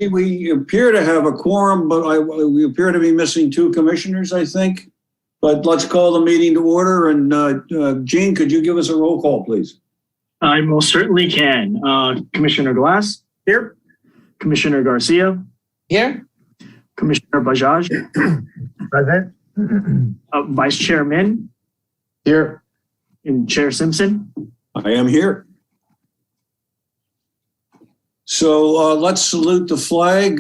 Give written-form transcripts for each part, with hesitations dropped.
We appear to have a quorum, but we appear to be missing 2 commissioners, I think. But let's call the meeting to order. And Gene, could you give us a roll call, please? I most certainly can. Commissioner Glass? Here. Commissioner Garcia? Here. Commissioner Bajaj? Present. Vice Chairman? Here. And Chair Simpson? I am here. So let's salute the flag.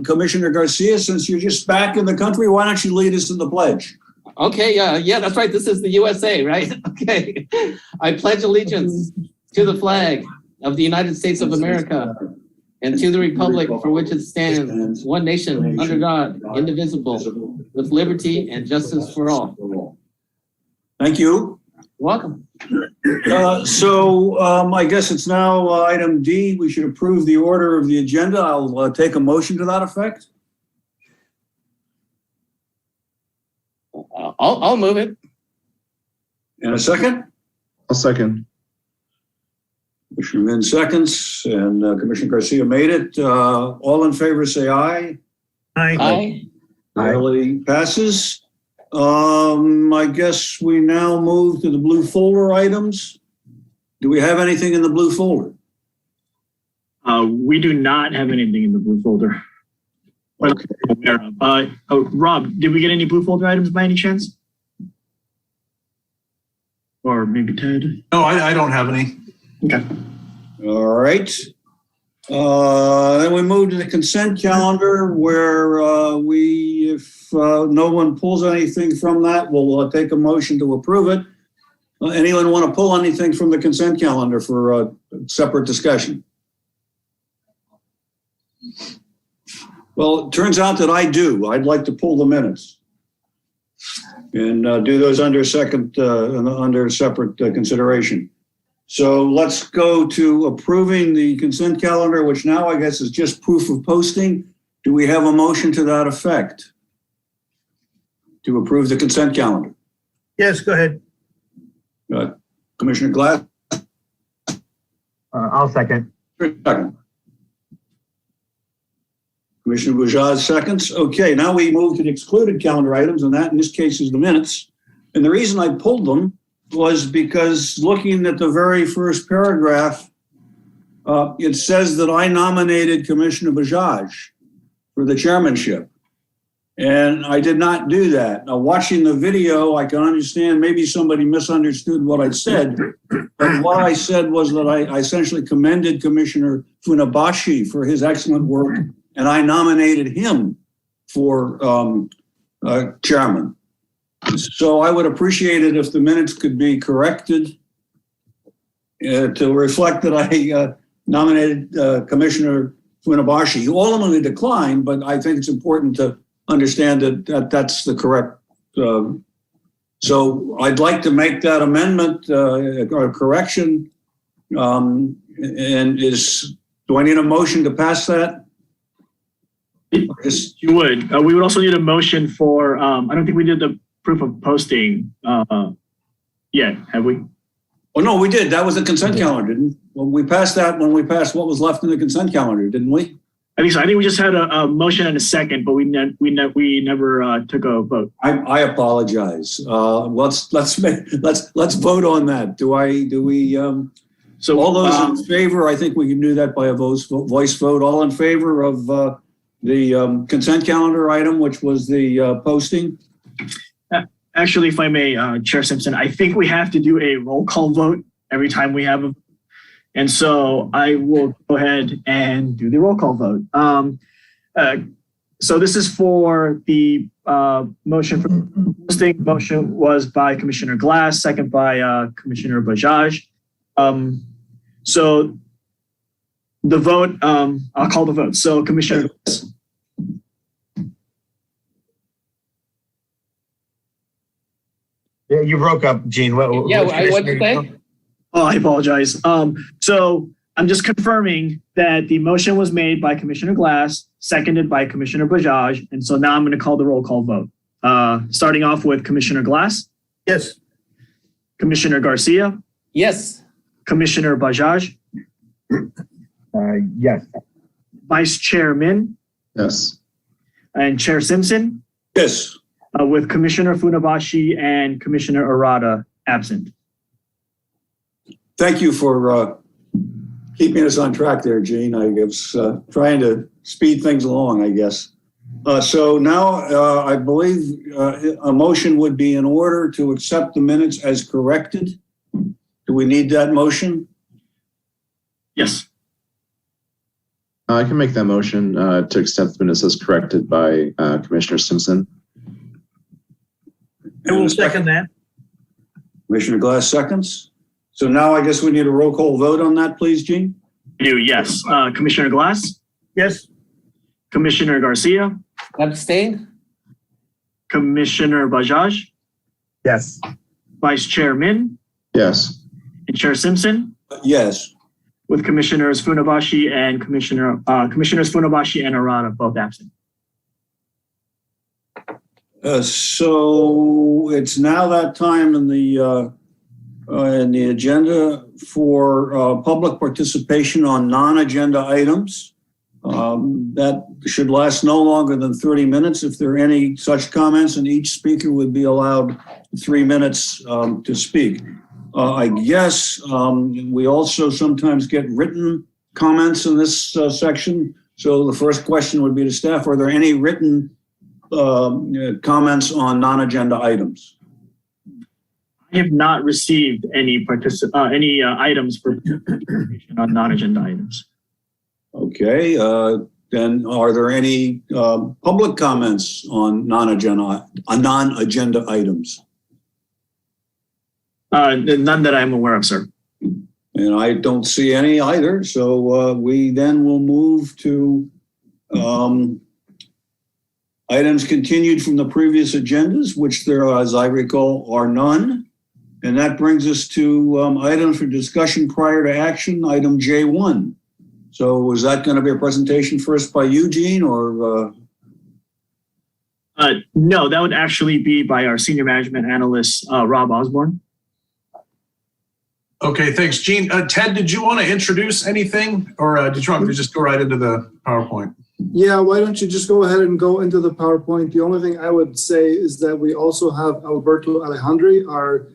Commissioner Garcia, since you're just back in the country, why don't you lead us in the pledge? Okay, yeah, that's right. This is the USA, right? Okay. I pledge allegiance to the flag of the United States of America and to the republic for which it stands, one nation, under God, indivisible, with liberty and justice for all. Thank you. Welcome. I guess it's now item D. We should approve the order of the agenda. I'll take a motion to that effect. I'll move it. And a second? I'll second. Commissioner Min seconds, and Commissioner Garcia made it. All in favor say aye. Aye. Barely passes. I guess we now move to the blue folder items. Do we have anything in the blue folder? We do not have anything in the blue folder. Okay. Rob, did we get any blue folder items by any chance? Or maybe Ted? No, I don't have any. Okay. All right. Then we move to the consent calendar where if no one pulls anything from that, we'll take a motion to approve it. Anyone want to pull anything from the consent calendar for a separate discussion? Well, it turns out that I do. I'd like to pull the minutes and do those under separate consideration. So let's go to approving the consent calendar, which now I guess is just proof of posting. Do we have a motion to that effect? To approve the consent calendar? Yes, go ahead. Commissioner Glass? I'll second. Second. Commissioner Bajaj seconds. Okay, now we move to the excluded calendar items, and that in this case is the minutes. And the reason I pulled them was because looking at the very first paragraph, it says that I nominated Commissioner Bajaj for the chairmanship. And I did not do that. Now, watching the video, I can understand maybe somebody misunderstood what I said. But what I said was that I essentially commended Commissioner Funabashi for his excellent work, and I nominated him for chairman. So I would appreciate it if the minutes could be corrected to reflect that I nominated Commissioner Funabashi. He ultimately declined, but I think it's important to understand that that's the correct. So I'd like to make that amendment or correction. Do I need a motion to pass that? You would. We would also need a motion for, I don't think we did the proof of posting yet, have we? Oh, no, we did. That was the consent calendar, didn't we? Well, we passed that when we passed what was left in the consent calendar, didn't we? I think so. I think we just had a motion and a second, but we never took a vote. I apologize. Let's vote on that. So all those in favor, I think we can do that by a voice vote. All in favor of the consent calendar item, which was the posting? Actually, if I may, Chair Simpson, I think we have to do a roll call vote every time we have a. And so I will go ahead and do the roll call vote. So this is for the motion for posting. Motion was by Commissioner Glass, second by Commissioner Bajaj. So the vote, I'll call the vote. So Commissioner Glass. Yeah, you broke up, Gene. What'd you say? Oh, I apologize. So I'm just confirming that the motion was made by Commissioner Glass, seconded by Commissioner Bajaj. And so now I'm going to call the roll call vote. Starting off with Commissioner Glass. Yes. Commissioner Garcia. Yes. Commissioner Bajaj. Yes. Vice Chair Min, Yes. and Chair Simpson, Yes. with Commissioner Funabashi and Commissioner Arata absent. Thank you for keeping us on track there, Gene. I was trying to speed things along, I guess. So now I believe a motion would be in order to accept the minutes as corrected. Do we need that motion? Yes. I can make that motion to accept the minutes as corrected by Commissioner Simpson. I will second that. Commissioner Glass seconds. So now I guess we need a roll call vote on that, please, Gene? Yes. Commissioner Glass, Yes. Commissioner Garcia, Abstain? Commissioner Bajaj, Yes. Vice Chair Min, Yes. and Chair Simpson, Yes. with Commissioners Funabashi and Commissioners Funabashi and Arata both absent. So it's now that time in the agenda for public participation on non-agenda items. That should last no longer than 30 minutes. If there are any such comments, and each speaker would be allowed 3 minutes to speak. I guess we also sometimes get written comments in this section. So the first question would be to staff, are there any written comments on non-agenda items? I have not received any items for participation on non-agenda items. Okay, then are there any public comments on non-agenda items? None that I'm aware of, sir. And I don't see any either. So we then will move to items continued from the previous agendas, which there, as I recall, are none. And that brings us to items for discussion prior to action, item J1. So is that going to be a presentation first by Eugene or? No, that would actually be by our senior management analyst, Rob Osborne. Okay, thanks, Gene. Ted, did you want to introduce anything, or did you want me to just go right into the PowerPoint? Yeah, why don't you just go ahead and go into the PowerPoint? The only thing I would say is that we also have Alberto Alejandri, our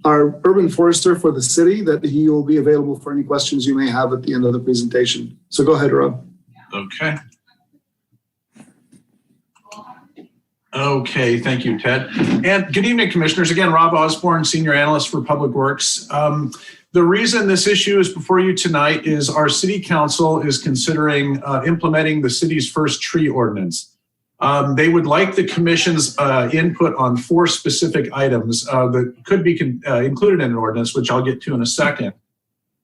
urban forester for the city, that he will be available for any questions you may have at the end of the presentation. So go ahead, Rob. Okay. Okay, thank you, Ted. And good evening, commissioners. Again, Rob Osborne, Senior Analyst for Public Works. The reason this issue is before you tonight is our city council is considering implementing the city's first tree ordinance. They would like the commission's input on 4 specific items that could be included in an ordinance, which I'll get to in a second.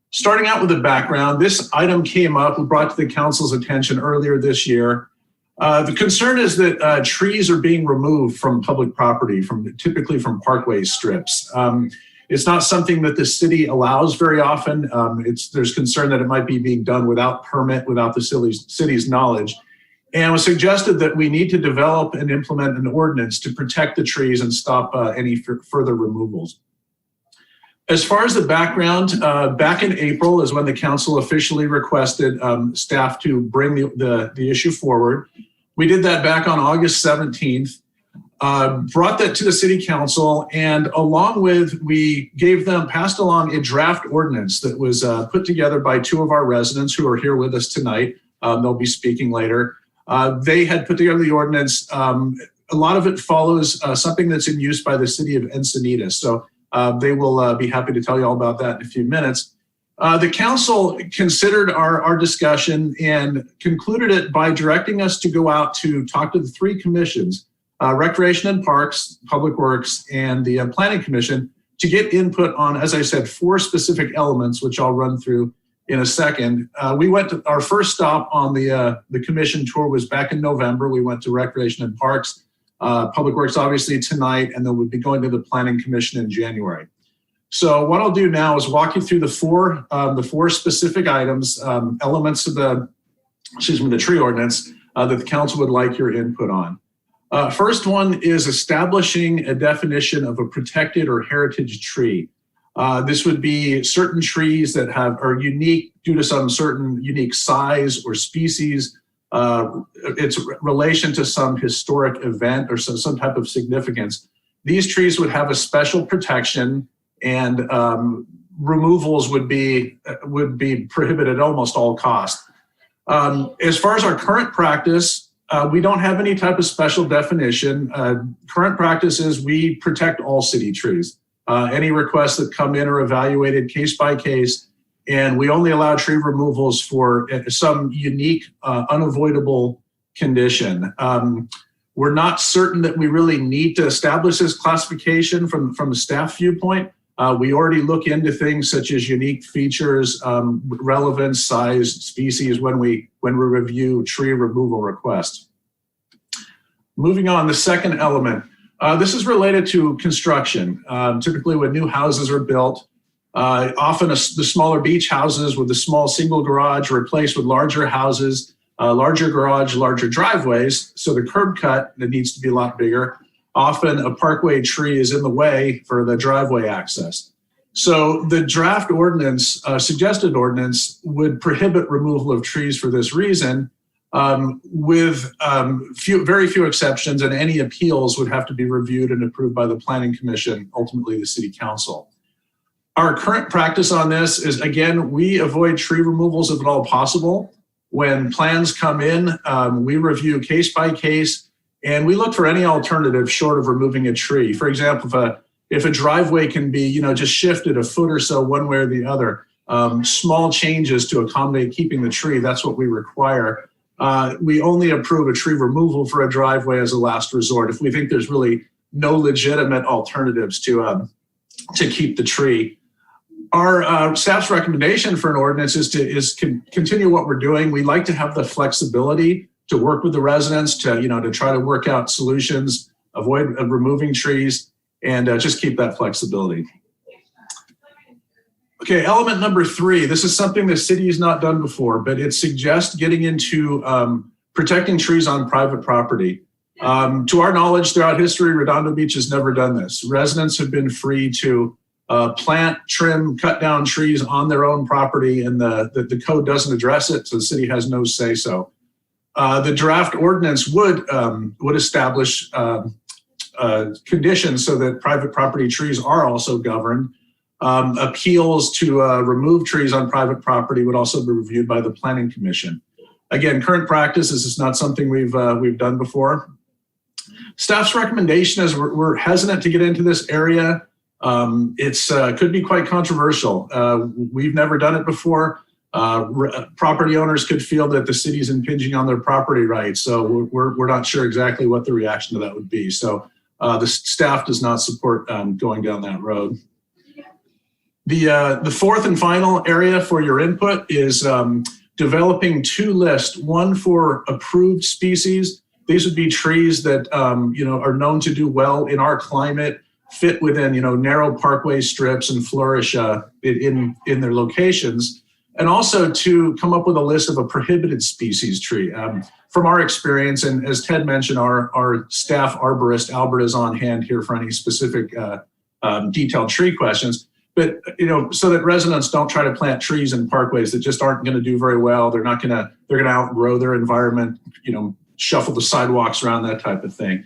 Starting out with the background, this item came up, brought to the council's attention earlier this year. The concern is that trees are being removed from public property, typically from parkway strips. It's not something that the city allows very often. There's concern that it might be being done without permit, without the city's knowledge. And it was suggested that we need to develop and implement an ordinance to protect the trees and stop any further removals. As far as the background, back in April is when the council officially requested staff to bring the issue forward. We did that back on August 17th, brought that to the city council, and along with, we passed along a draft ordinance that was put together by 2 of our residents who are here with us tonight. They'll be speaking later. They had put together the ordinance. A lot of it follows something that's in use by the city of Encinitas. So they will be happy to tell you all about that in a few minutes. The council considered our discussion and concluded it by directing us to go out to talk to the 3 commissions, Recreation and Parks, Public Works, and the Planning Commission, to get input on, as I said, 4 specific elements, which I'll run through in a second. We went to our first stop on the commission tour was back in November. We went to Recreation and Parks, Public Works, obviously tonight, and then we'll be going to the Planning Commission in January. So what I'll do now is walk you through the four specific items, elements of the tree ordinance that the council would like your input on. First one is establishing a definition of a protected or heritage tree. This would be certain trees that are unique due to some certain unique size or species. Its relation to some historic event or some type of significance. These trees would have a special protection, and removals would be prohibited at almost all costs. As far as our current practice, we don't have any type of special definition. Current practice is we protect all city trees. Any requests that come in are evaluated case by case, and we only allow tree removals for some unique, unavoidable condition. We're not certain that we really need to establish this classification from a staff viewpoint. We already look into things such as unique features, relevance, size, species when we review tree removal requests. Moving on, the second element. This is related to construction. Typically when new houses are built, often the smaller beach houses with the small single garage replaced with larger houses, larger garage, larger driveways. So the curb cut that needs to be a lot bigger. Often a parkway tree is in the way for the driveway access. So the draft ordinance, suggested ordinance, would prohibit removal of trees for this reason, with very few exceptions, and any appeals would have to be reviewed and approved by the Planning Commission, ultimately the City Council. Our current practice on this is, again, we avoid tree removals if at all possible. When plans come in, we review case by case, and we look for any alternative short of removing a tree. For example, if a driveway can be, just shifted a foot or so one way or the other, small changes to accommodate keeping the tree, that's what we require. We only approve a tree removal for a driveway as a last resort if we think there's really no legitimate alternatives to keep the tree. Our staff's recommendation for an ordinance is to continue what we're doing. We like to have the flexibility to work with the residents to try to work out solutions, avoid removing trees, and just keep that flexibility. Okay, element number 3. This is something the city has not done before, but it suggests getting into protecting trees on private property. To our knowledge, throughout history, Redondo Beach has never done this. Residents have been free to plant, trim, cut down trees on their own property, and the code doesn't address it, so the city has no say so. The draft ordinance would establish conditions so that private property trees are also governed. Appeals to remove trees on private property would also be reviewed by the Planning Commission. Again, current practice is not something we've done before. Staff's recommendation is we're hesitant to get into this area. It's could be quite controversial. We've never done it before. Property owners could feel that the city's impinging on their property rights. So we're not sure exactly what the reaction to that would be. So the staff does not support going down that road. The fourth and final area for your input is developing 2 lists, one for approved species. These would be trees that are known to do well in our climate, fit within narrow parkway strips and flourish in their locations, and also to come up with a list of a prohibited species tree. From our experience, and as Ted mentioned, our staff arborist Albert is on hand here for any specific detailed tree questions. But so that residents don't try to plant trees in parkways that just aren't going to do very well. They're going to outgrow their environment. Shuffle the sidewalks around, that type of thing.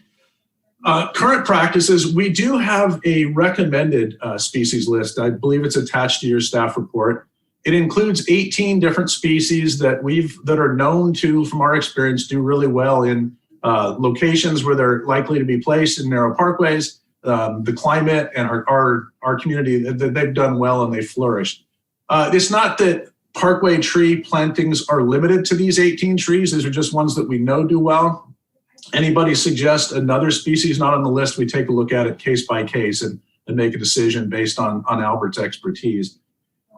Current practices, we do have a recommended species list. I believe it's attached to your staff report. It includes 18 different species that are known to, from our experience, do really well in locations where they're likely to be placed in narrow parkways. The climate and our community, they've done well and they flourished. It's not that parkway tree plantings are limited to these 18 trees. These are just ones that we know do well. Anybody suggest another species not on the list, we take a look at it case by case and make a decision based on Albert's expertise.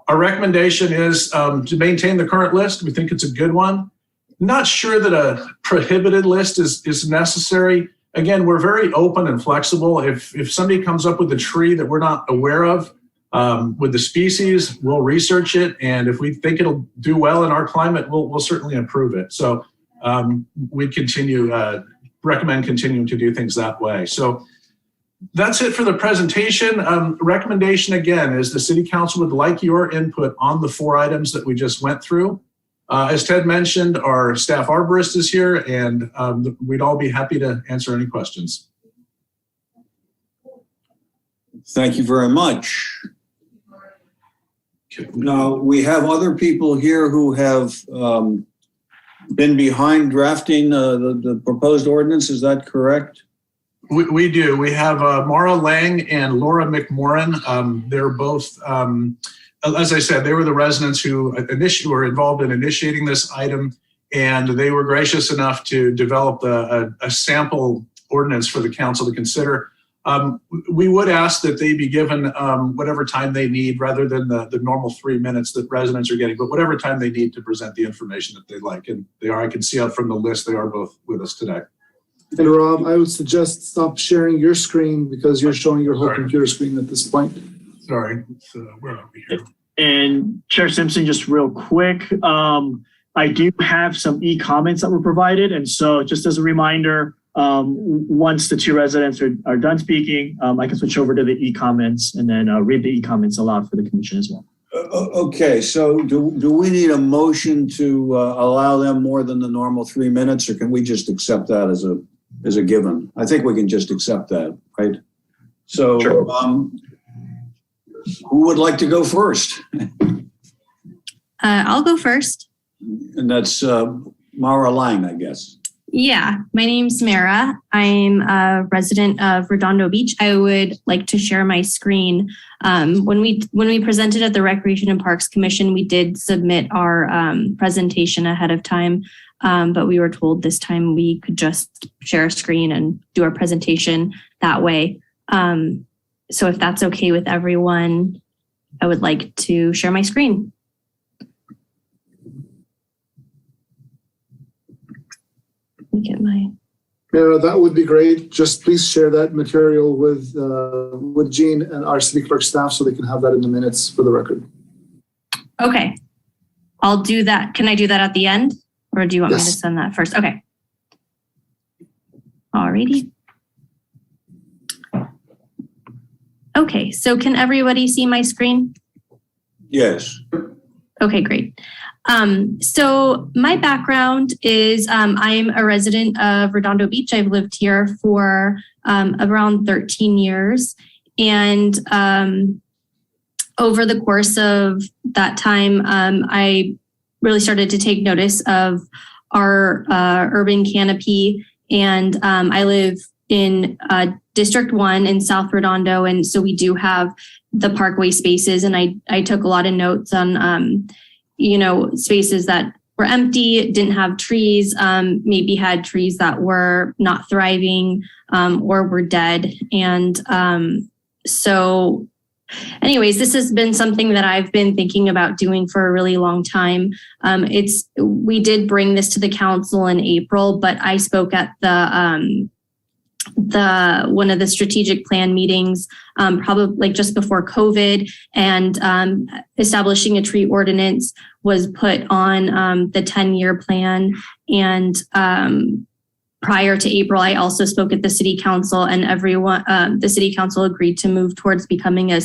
Our recommendation is to maintain the current list. We think it's a good one. Not sure that a prohibited list is necessary. Again, we're very open and flexible. If somebody comes up with a tree that we're not aware of with the species, we'll research it. And if we think it'll do well in our climate, we'll certainly approve it. So we recommend continuing to do things that way. So That's it for the presentation. Recommendation again is the city council would like your input on the 4 items that we just went through. As Ted mentioned, our staff arborist is here, and we'd all be happy to answer any questions. Thank you very much. Now, we have other people here who have been behind drafting the proposed ordinance. Is that correct? We do. We have Mara Lang and Laura McMorrin. They're both, as I said, they were the residents who were involved in initiating this item, and they were gracious enough to develop a sample ordinance for the council to consider. We would ask that they be given whatever time they need rather than the normal 3 minutes that residents are getting, but whatever time they need to present the information that they like. And they are, I can see out from the list, they are both with us today. And Rob, I would suggest stop sharing your screen because you're showing your whole computer screen at this point. Sorry, where are we here? And Chair Simpson, just real quick, I do have some e-comments that were provided. And so just as a reminder, once the 2 residents are done speaking, I can switch over to the e-comments and then read the e-comments aloud for the commission as well. Okay, so do we need a motion to allow them more than the normal 3 minutes, or can we just accept that as a given? I think we can just accept that, right? So Sure. Who would like to go first? I'll go first. And that's Mara Lang, I guess. Yeah, my name's Mara. I'm a resident of Redondo Beach. I would like to share my screen. When we presented at the Recreation and Parks Commission, we did submit our presentation ahead of time, but we were told this time we could just share a screen and do our presentation that way. So if that's okay with everyone, I would like to share my screen. Get my. Yeah, that would be great. Just please share that material with Jean and our city clerk staff so they can have that in the minutes for the record. Okay, I'll do that. Can I do that at the end, or do you want me to Yes. send that first? Okay. Alrighty. Okay, so can everybody see my screen? Yes. Okay, great. So my background is I'm a resident of Redondo Beach. I've lived here for around 13 years. And over the course of that time, I really started to take notice of our urban canopy. And I live in District 1 in South Redondo. And so we do have the parkway spaces. And I took a lot of notes on spaces that were empty, didn't have trees, maybe had trees that were not thriving or were dead. And so anyways, this has been something that I've been thinking about doing for a really long time. We did bring this to the council in April, but I spoke at one of the strategic plan meetings, probably like just before COVID, and establishing a tree ordinance was put on the 10-year plan. And prior to April, I also spoke at the city council, and everyone, the city council agreed to move towards becoming a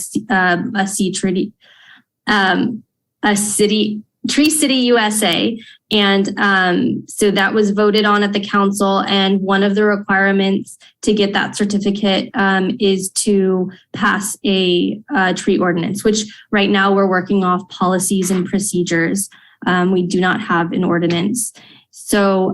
Tree City USA. And so that was voted on at the council. And one of the requirements to get that certificate is to pass a tree ordinance, which right now we're working off policies and procedures. We do not have an ordinance. So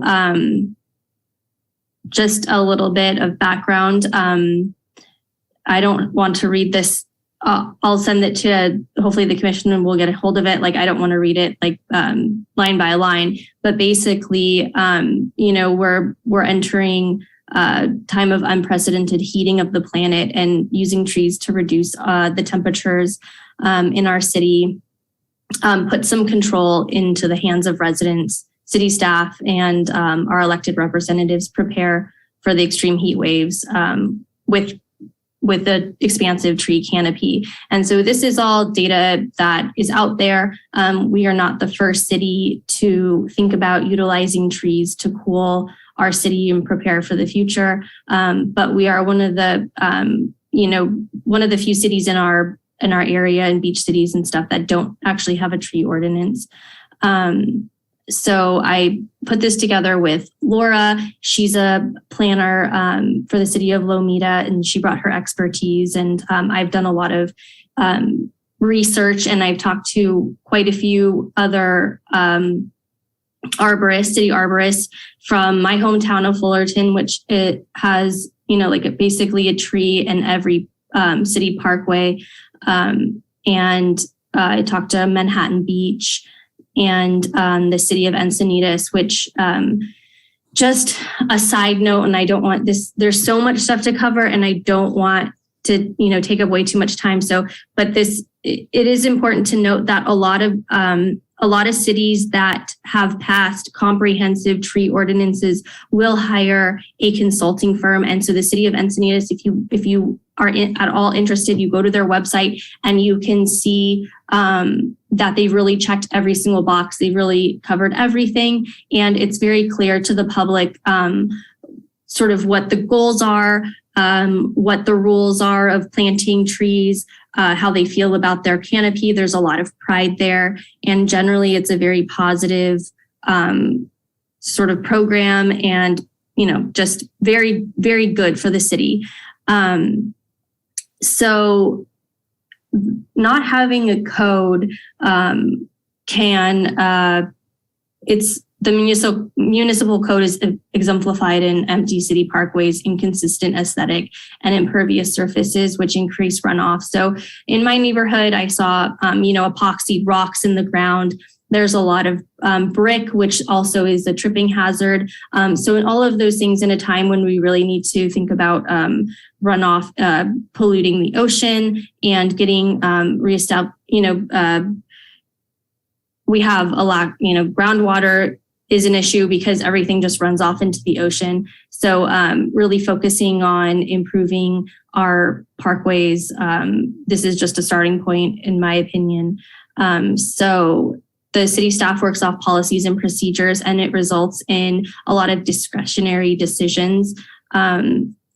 just a little bit of background. I don't want to read this. I'll send it to hopefully the commission and we'll get a hold of it. Like, I don't want to read it like line by line, but basically, we're entering a time of unprecedented heating of the planet and using trees to reduce the temperatures in our city, put some control into the hands of residents, city staff, and our elected representatives prepare for the extreme heat waves with the expansive tree canopy. And so this is all data that is out there. We are not the first city to think about utilizing trees to cool our city and prepare for the future. But we are one of the, one of the few cities in our area and beach cities and stuff that don't actually have a tree ordinance. So I put this together with Laura. She's a planner for the city of Lomita, and she brought her expertise. And I've done a lot of research, and I've talked to quite a few other city arborists from my hometown of Fullerton, which it has, basically a tree in every city parkway. And I talked to Manhattan Beach and the city of Encinitas, which just a side note, and I don't want this, there's so much stuff to cover and I don't want to, take up way too much time. So, but it is important to note that a lot of cities that have passed comprehensive tree ordinances will hire a consulting firm. And so the city of Encinitas, if you are at all interested, you go to their website and you can see that they've really checked every single box. They've really covered everything. And it's very clear to the public sort of what the goals are, what the rules are of planting trees, how they feel about their canopy. There's a lot of pride there. And generally it's a very positive sort of program and, just very, very good for the city. So not having a code it's the municipal code is exemplified in empty city parkways, inconsistent aesthetic, and impervious surfaces, which increase runoff. So in my neighborhood, I saw, epoxied rocks in the ground. There's a lot of brick, which also is a tripping hazard. So in all of those things in a time when we really need to think about runoff, polluting the ocean and getting reestablished, we have a lot, groundwater is an issue because everything just runs off into the ocean. So really focusing on improving our parkways. This is just a starting point, in my opinion. So the city staff works off policies and procedures, and it results in a lot of discretionary decisions,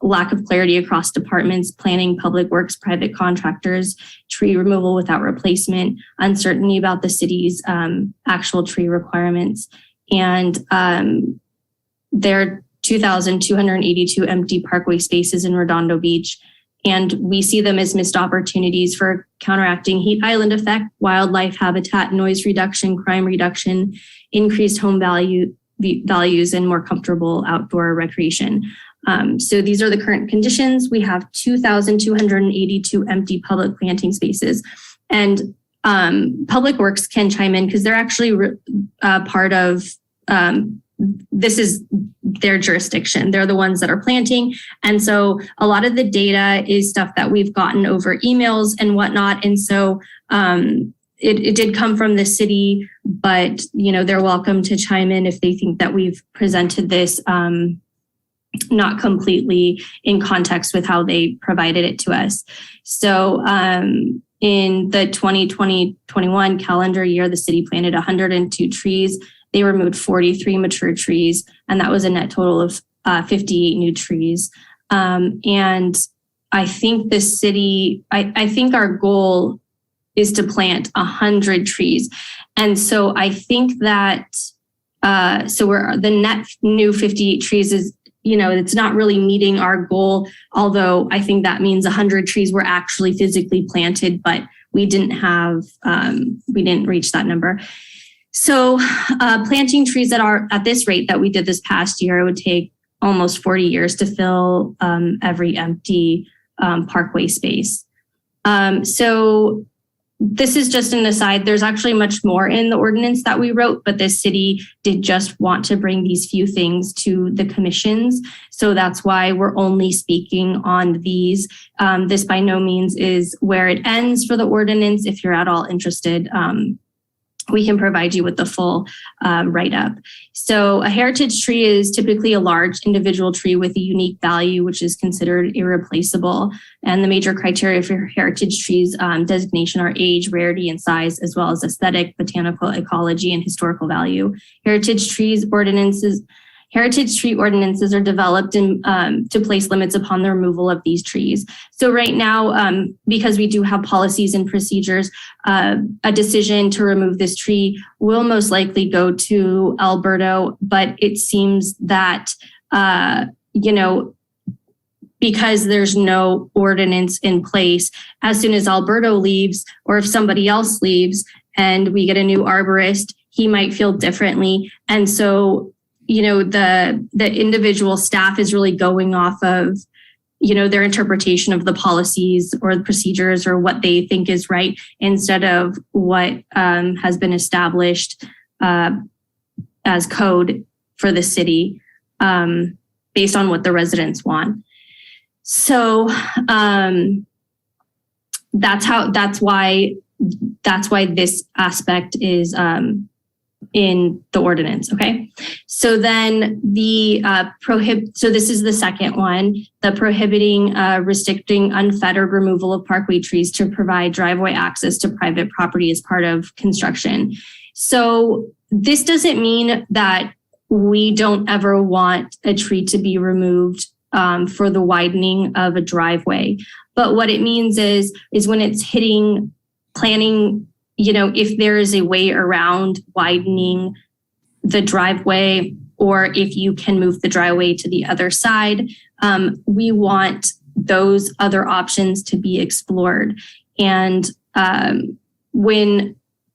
lack of clarity across departments, planning, public works, private contractors, tree removal without replacement, uncertainty about the city's actual tree requirements. And there are 2,282 empty parkway spaces in Redondo Beach. And we see them as missed opportunities for counteracting heat island effect, wildlife habitat, noise reduction, crime reduction, increased home values, and more comfortable outdoor recreation. So these are the current conditions. We have 2,282 empty public planting spaces. And Public Works can chime in because they're actually part of, this is their jurisdiction. They're the ones that are planting. And so a lot of the data is stuff that we've gotten over emails and whatnot. And so it did come from the city, but they're welcome to chime in if they think that we've presented this not completely in context with how they provided it to us. So in the 2020-21 calendar year, the city planted 102 trees. They removed 43 mature trees, and that was a net total of 58 new trees. And I think the city, I think our goal is to plant 100 trees. And so I think that, the net new 58 trees is, it's not really meeting our goal, although I think that means 100 trees were actually physically planted, but we didn't reach that number. So planting trees that are at this rate that we did this past year, it would take almost 40 years to fill every empty parkway space. So this is just an aside. There's actually much more in the ordinance that we wrote, but the city did just want to bring these few things to the commissions. So that's why we're only speaking on these. This by no means is where it ends for the ordinance. If you're at all interested, we can provide you with the full write-up. So a heritage tree is typically a large individual tree with a unique value, which is considered irreplaceable. And the major criteria for heritage trees designation are age, rarity, and size, as well as aesthetic, botanical, ecology, and historical value. Heritage trees ordinances Heritage tree ordinances are developed to place limits upon the removal of these trees. So right now, because we do have policies and procedures, a decision to remove this tree will most likely go to Alberto, but it seems that, because there's no ordinance in place, as soon as Alberto leaves, or if somebody else leaves and we get a new arborist, he might feel differently. And so, the individual staff is really going off of, their interpretation of the policies or the procedures or what they think is right, instead of what has been established as code for the city based on what the residents want. So that's why this aspect is in the ordinance. Okay. So then so this is the second one, the prohibiting, restricting unfettered removal of parkway trees to provide driveway access to private property as part of construction. So this doesn't mean that we don't ever want a tree to be removed for the widening of a driveway. But what it means is when it's hitting planning, if there is a way around widening the driveway, or if you can move the driveway to the other side, we want those other options to be explored. And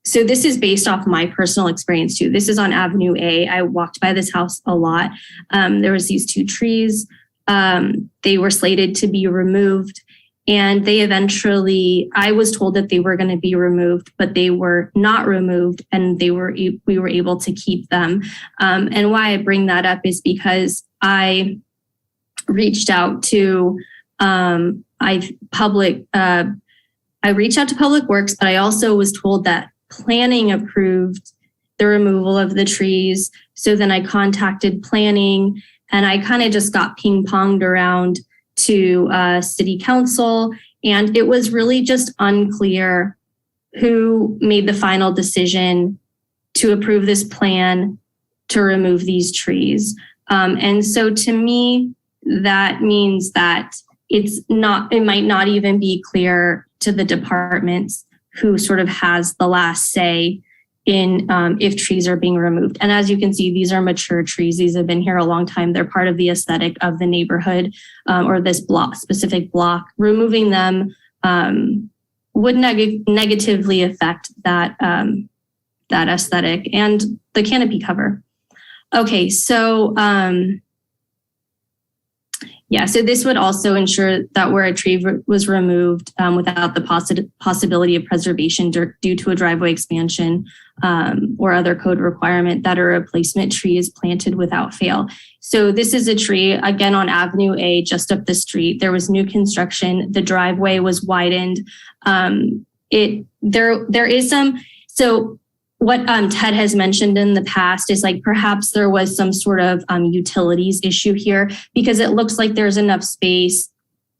so this is based off my personal experience too. This is on Avenue A. I walked by this house a lot. There was these two trees. They were slated to be removed, and I was told that they were going to be removed, but they were not removed, and we were able to keep them. And why I bring that up is because I reached out to Public Works, but I also was told that planning approved the removal of the trees. So then I contacted planning, and I kind of just got ping-ponged around to city council. And it was really just unclear who made the final decision to approve this plan to remove these trees. And so to me, that means that it might not even be clear to the departments who sort of has the last say in if trees are being removed. And as you can see, these are mature trees. These have been here a long time. They're part of the aesthetic of the neighborhood or this specific block. Removing them would negatively affect that aesthetic and the canopy cover. Okay, so so this would also ensure that where a tree was removed without the possibility of preservation due to a driveway expansion or other code requirement, that a replacement tree is planted without fail. So this is a tree, again, on Avenue A, just up the street. There was new construction. The driveway was widened. There is some, so what Ted has mentioned in the past is like perhaps there was some sort of utilities issue here, because it looks like there's enough space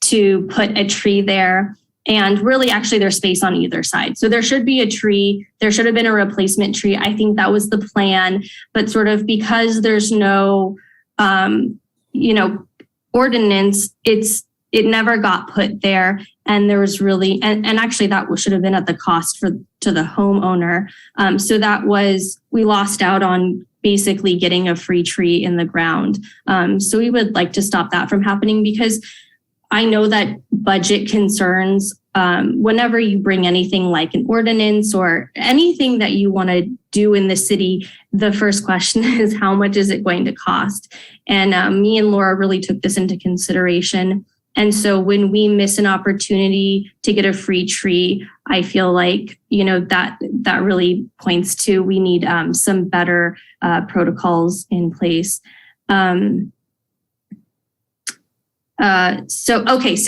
to put a tree there. And really, actually, there's space on either side. So there should be a tree. There should have been a replacement tree. I think that was the plan. But sort of because there's no, ordinance, it never got put there. And there was really, and actually that should have been at the cost to the homeowner. So we lost out on basically getting a free tree in the ground. So we would like to stop that from happening, because I know that budget concerns, whenever you bring anything like an ordinance or anything that you want to do in the city, the first question is, how much is it going to cost? And me and Laura really took this into consideration. And so when we miss an opportunity to get a free tree, I feel like, that really points to we need some better protocols in place. So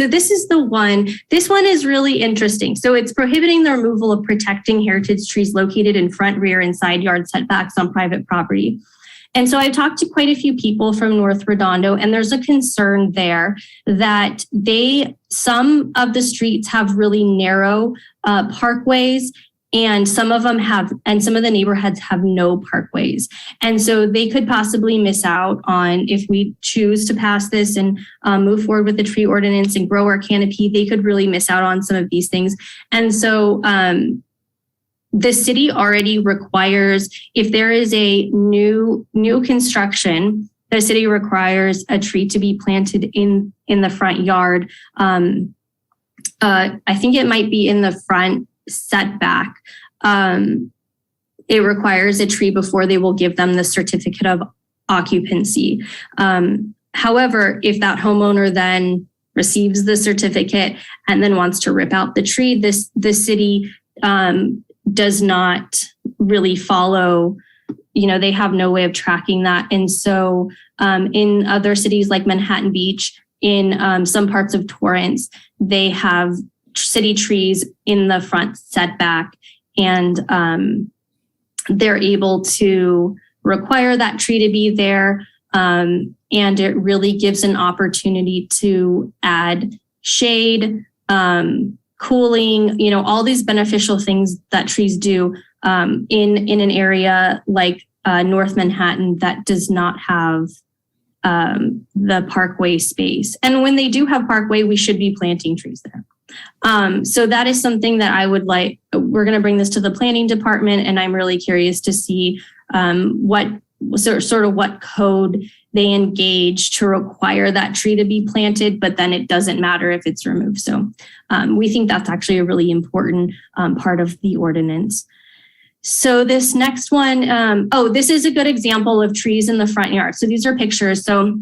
this is the one. This one is really interesting. So it's prohibiting the removal of protecting heritage trees located in front, rear, and side yard setbacks on private property. And so I've talked to quite a few people from North Redondo, and there's a concern there that some of the streets have really narrow parkways, And some of them have, and some of the neighborhoods have no parkways. And so they could possibly miss out on, if we choose to pass this and move forward with the tree ordinance and grow our canopy, they could really miss out on some of these things. And so the city already requires, if there is a new construction, the city requires a tree to be planted in the front yard. I think it might be in the front setback. It requires a tree before they will give them the certificate of occupancy. However, if that homeowner then receives the certificate and then wants to rip out the tree, the city does not really follow, they have no way of tracking that. And so in other cities like Manhattan Beach, in some parts of Torrance, they have city trees in the front setback, and they're able to require that tree to be there. And it really gives an opportunity to add shade, cooling, all these beneficial things that trees do in an area like North Manhattan that does not have the parkway space. And when they do have parkway, we should be planting trees there. So that is something that I would like. We're going to bring this to the planning department, and I'm really curious to see what code they engage to require that tree to be planted, but then it doesn't matter if it's removed. So we think that's actually a really important part of the ordinance. So this next one, this is a good example of trees in the front yard. So these are pictures. So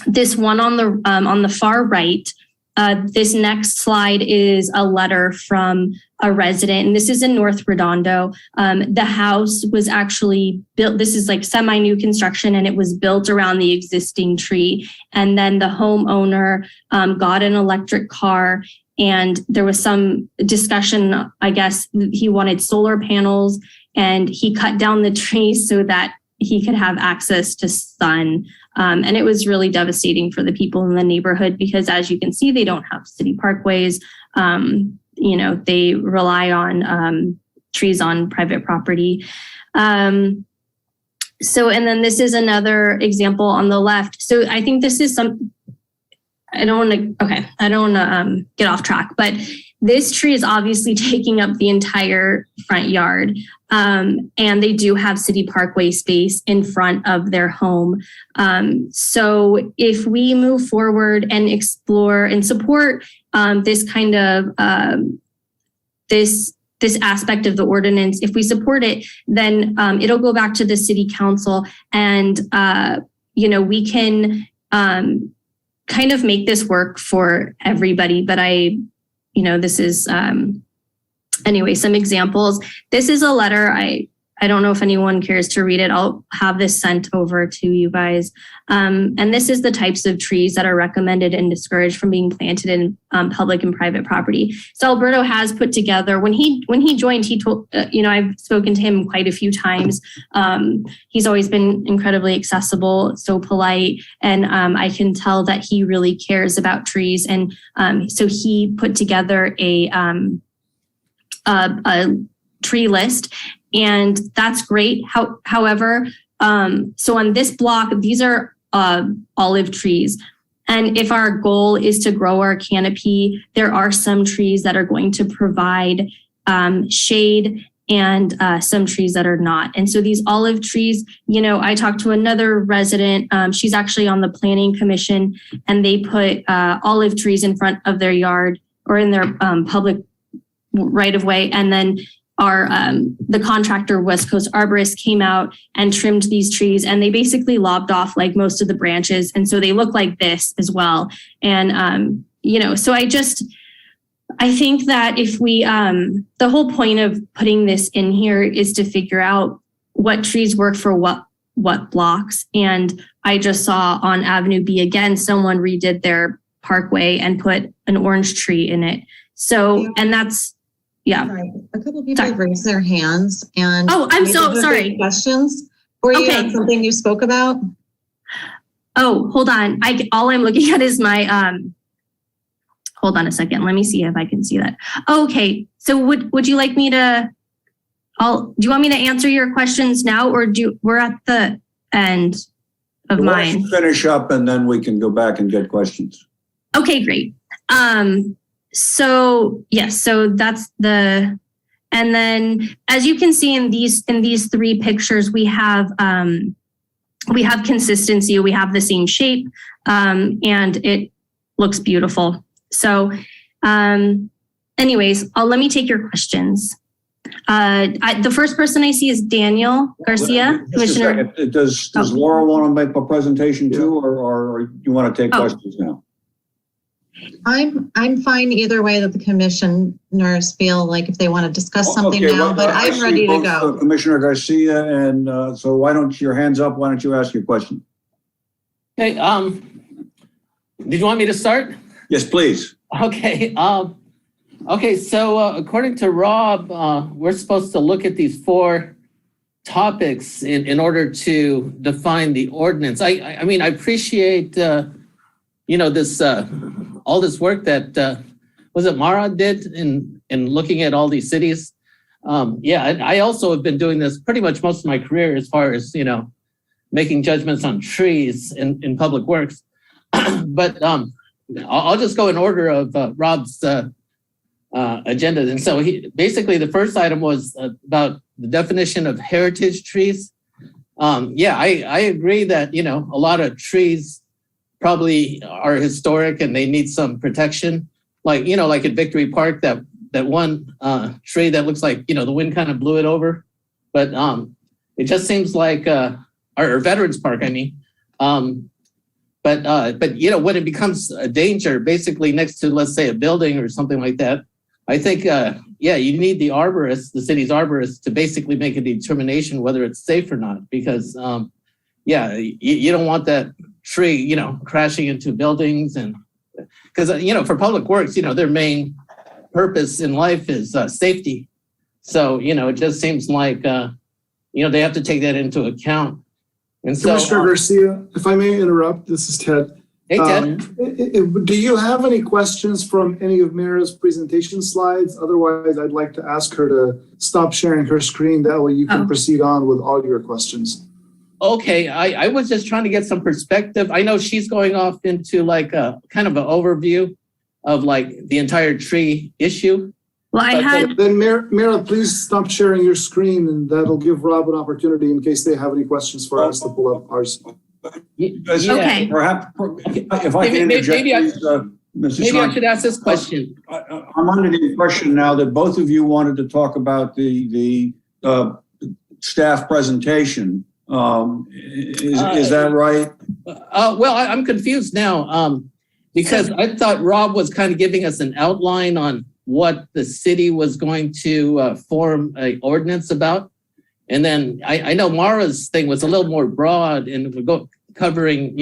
this one on the far right, this next slide is a letter from a resident, and this is in North Redondo. The house was actually built, this is like semi-new construction, and it was built around the existing tree. And then the homeowner got an electric car, and there was some discussion, I guess he wanted solar panels, and he cut down the tree so that he could have access to sun. And it was really devastating for the people in the neighborhood because, as you can see, they don't have city parkways. They rely on trees on private property. And then this is another example on the left. So I think this is I don't want to get off track, but this tree is obviously taking up the entire front yard. And they do have city parkway space in front of their home. So if we move forward and explore and support this kind of this aspect of the ordinance, if we support it, then it'll go back to the city council, and we can kind of make this work for everybody. But this is anyway, some examples. This is a letter. I don't know if anyone cares to read it. I'll have this sent over to you guys. And this is the types of trees that are recommended and discouraged from being planted in public and private property. So Alberto has put together, when he joined, he told, I've spoken to him quite a few times. He's always been incredibly accessible, so polite. And I can tell that he really cares about trees. And so he put together a tree list, and that's great. However, so on this block, these are olive trees. And if our goal is to grow our canopy, there are some trees that are going to provide shade and some trees that are not. And so these olive trees, I talked to another resident, she's actually on the planning commission, and they put olive trees in front of their yard or in their public right of way. And then the contractor, West Coast Arborist, came out and trimmed these trees, and they basically lobbed off like most of the branches. And so they look like this as well. And, so I think that if we, the whole point of putting this in here is to figure out what trees work for what blocks. And I just saw on Avenue B again, someone redid their parkway and put an orange tree in it. So, and that's, yeah. Sorry. A couple of people have raised their hands, and I'm so sorry. Questions for you on something you spoke about? Oh, hold on. All I'm looking at is my hold on a second. Let me see if I can see that. Okay. So would you like me to do you want me to answer your questions now, or we're at the end of Why don't mine? you finish up and then we can go back and get questions. Okay, great. So yes, so that's and then as you can see in these three pictures, we have consistency, we have the same shape, and it looks beautiful. So anyways, let me take your questions. The first person I see is Daniel Garcia. Just a second. Does Laura want to make a presentation too, or you want to take questions now? I'm fine either way that the commissioners feel like if they want to discuss something now, but I I'm see ready to both, go. Commissioner Garcia, and so why don't your hands up? Why don't you ask your question? Okay, did you want me to start? Yes, please. Okay, okay, so according to Rob, we're supposed to look at these 4 topics in order to define the ordinance. I mean, I appreciate, this, all this work that, was it Mara did in looking at all these cities? I also have been doing this pretty much most of my career as far as, making judgments on trees in public works. But I'll just go in order of Rob's agenda. And so basically the first item was about the definition of heritage trees. I agree that, a lot of trees probably are historic and they need some protection. Like at Victory Park, that one tree that looks like, the wind kind of blew it over. But it just seems like, or Veterans Park, I mean. But when it becomes a danger, basically next to, let's say, a building or something like that, I think, you need the arborist, the city's arborist, to basically make a determination whether it's safe or not. Because, you don't want that tree, crashing into buildings. And because, for public works, their main purpose in life is safety. So, it just seems like, they have to take that into account. And so, Commissioner Garcia, if I may interrupt, this is Ted. Hey, Ted. Do you have any questions from any of Mira's presentation slides? Otherwise, I'd like to ask her to stop sharing her screen. That way you can proceed on with all your questions. Okay, I was just trying to get some perspective. I know she's going off into like a kind of an overview of like the entire tree issue. Well, Then Mira, please stop sharing your screen, and that'll give Rob an opportunity in case they have any questions for us to pull up ours. Okay. Perhaps, if I can interject, maybe Mrs. I should ask this question. I'm under the impression now that both of you wanted to talk about the staff presentation. Is that right? Well, I'm confused now because I thought Rob was kind of giving us an outline on what the city was going to form an ordinance about. And then I know Mara's thing was a little more broad and would covering,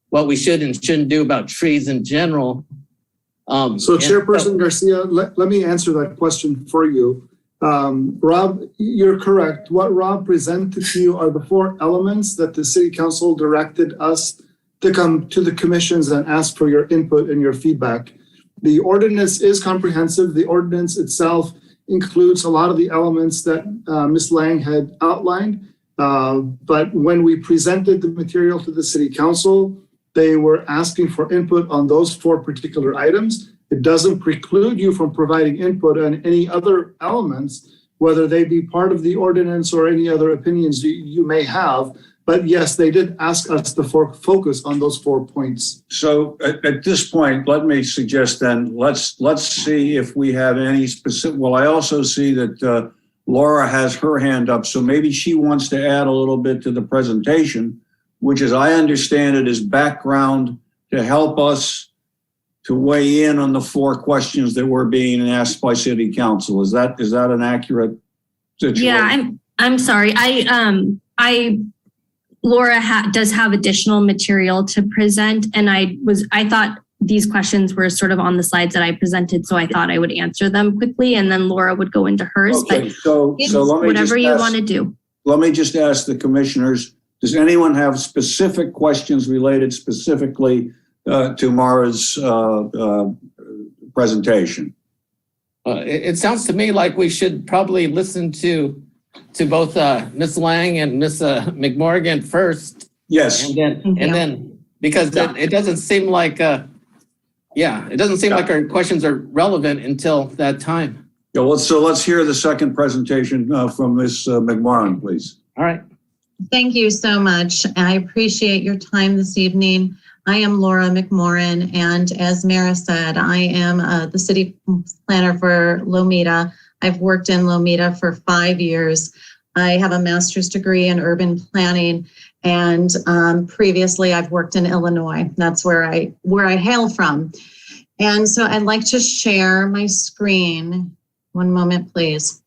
what we should and shouldn't do about trees in general. So Chairperson Garcia, let me answer that question for you. Rob, you're correct. What Rob presented to you are the 4 elements that the City Council directed us to come to the commissions and ask for your input and your feedback. The ordinance is comprehensive. The ordinance itself includes a lot of the elements that Ms. Lang had outlined. But when we presented the material to the City Council, they were asking for input on those 4 particular items. It doesn't preclude you from providing input on any other elements, whether they be part of the ordinance or any other opinions you may have. But yes, they did ask us to focus on those 4 points. So at this point, let me suggest then, let's see if we have any specific, well, I also see that Laura has her hand up, so maybe she wants to add a little bit to the presentation, which as I understand it is background to help us to weigh in on the 4 questions that were being asked by City Council. Is that an accurate situation? Yeah, I'm sorry. Laura does have additional material to present, and I thought these questions were sort of on the slides that I presented, so I thought I would answer them quickly, and then Laura would go into hers. Okay, but so let me whatever you want to do. Let me just ask the commissioners, does anyone have specific questions related specifically to Mara's presentation? It sounds to me like we should probably listen to both Ms. Lang and Ms. McMorgan first. Yes. And then because it doesn't seem like it doesn't seem like our questions are relevant until that time. Yeah, let's hear the second presentation from Ms. McMorran, please. All right. Thank you so much. I appreciate your time this evening. I am Laura McMorran, and as Mara said, I am the city planner for Lomita. I've worked in Lomita for 5 years. I have a master's degree in urban planning, and previously I've worked in Illinois. That's where I hail from. And so I'd like to share my screen. One moment, please.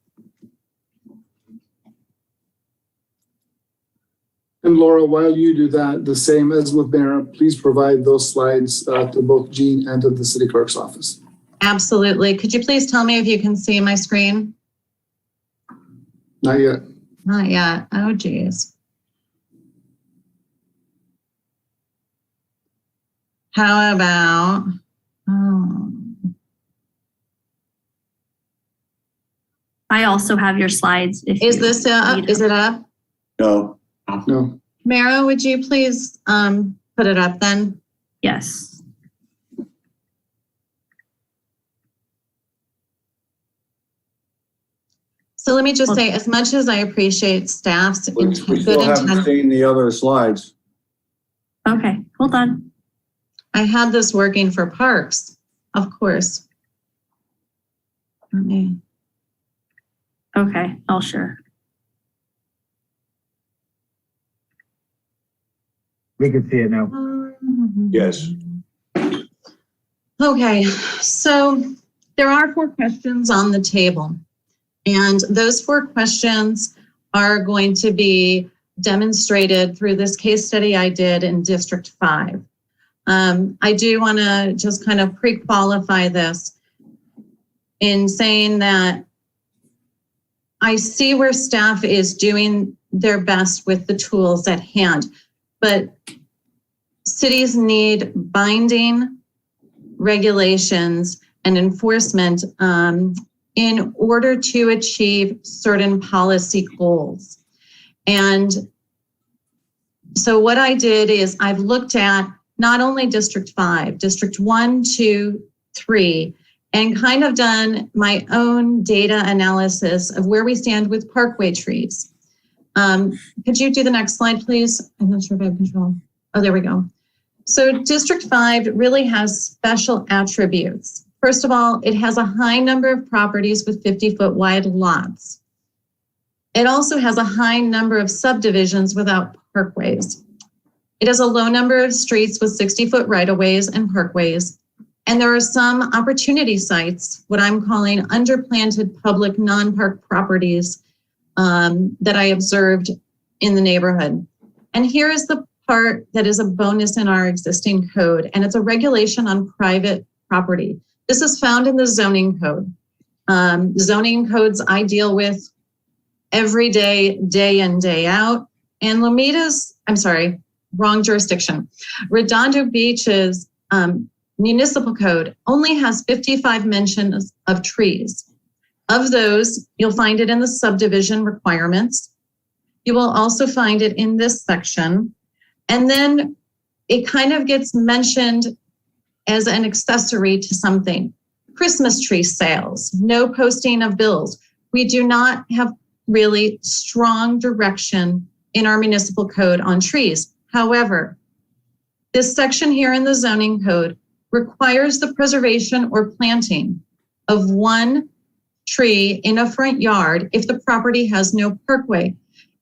And Laura, while you do that, the same as with Mara, please provide those slides to both Jean and to the city clerk's office. Absolutely. Could you please tell me if you can see my screen? Not yet. Not yet. Oh, geez. How about, I also have your slides. is this up? Is it up? No. No. Mara, would you please put it up then? Yes. So let me just say, as much as I appreciate staff's We good still haven't intent, seen the other slides. Okay, hold on. I had this working for parks, of course. Okay. Okay, I'll share. We can see it now. Yes. Okay, so there are 4 questions on the table. And those 4 questions are going to be demonstrated through this case study I did in District 5. I do want to just kind of pre-qualify this in saying that I see where staff is doing their best with the tools at hand, but cities need binding regulations and enforcement in order to achieve certain policy goals. And so what I did is I've looked at not only District 5, District 1, 2, 3, and kind of done my own data analysis of where we stand with parkway trees. Could you do the next slide, please? I'm not sure if I have control. Oh, there we go. So District 5 really has special attributes. First of all, it has a high number of properties with 50-foot wide lots. It also has a high number of subdivisions without parkways. It has a low number of streets with 60-foot right-of-ways and parkways. And there are some opportunity sites, what I'm calling underplanted public non-park properties that I observed in the neighborhood. And here is the part that is a bonus in our existing code, and it's a regulation on private property. This is found in the zoning code. Zoning codes I deal with every day, day in, day out. And Lomita's, I'm sorry, wrong jurisdiction. Redondo Beach's municipal code only has 55 mentions of trees. Of those, you'll find it in the subdivision requirements. You will also find it in this section. And then it kind of gets mentioned as an accessory to something. Christmas tree sales, no posting of bills. We do not have really strong direction in our municipal code on trees. However, this section here in the zoning code requires the preservation or planting of 1 tree in a front yard if the property has no parkway.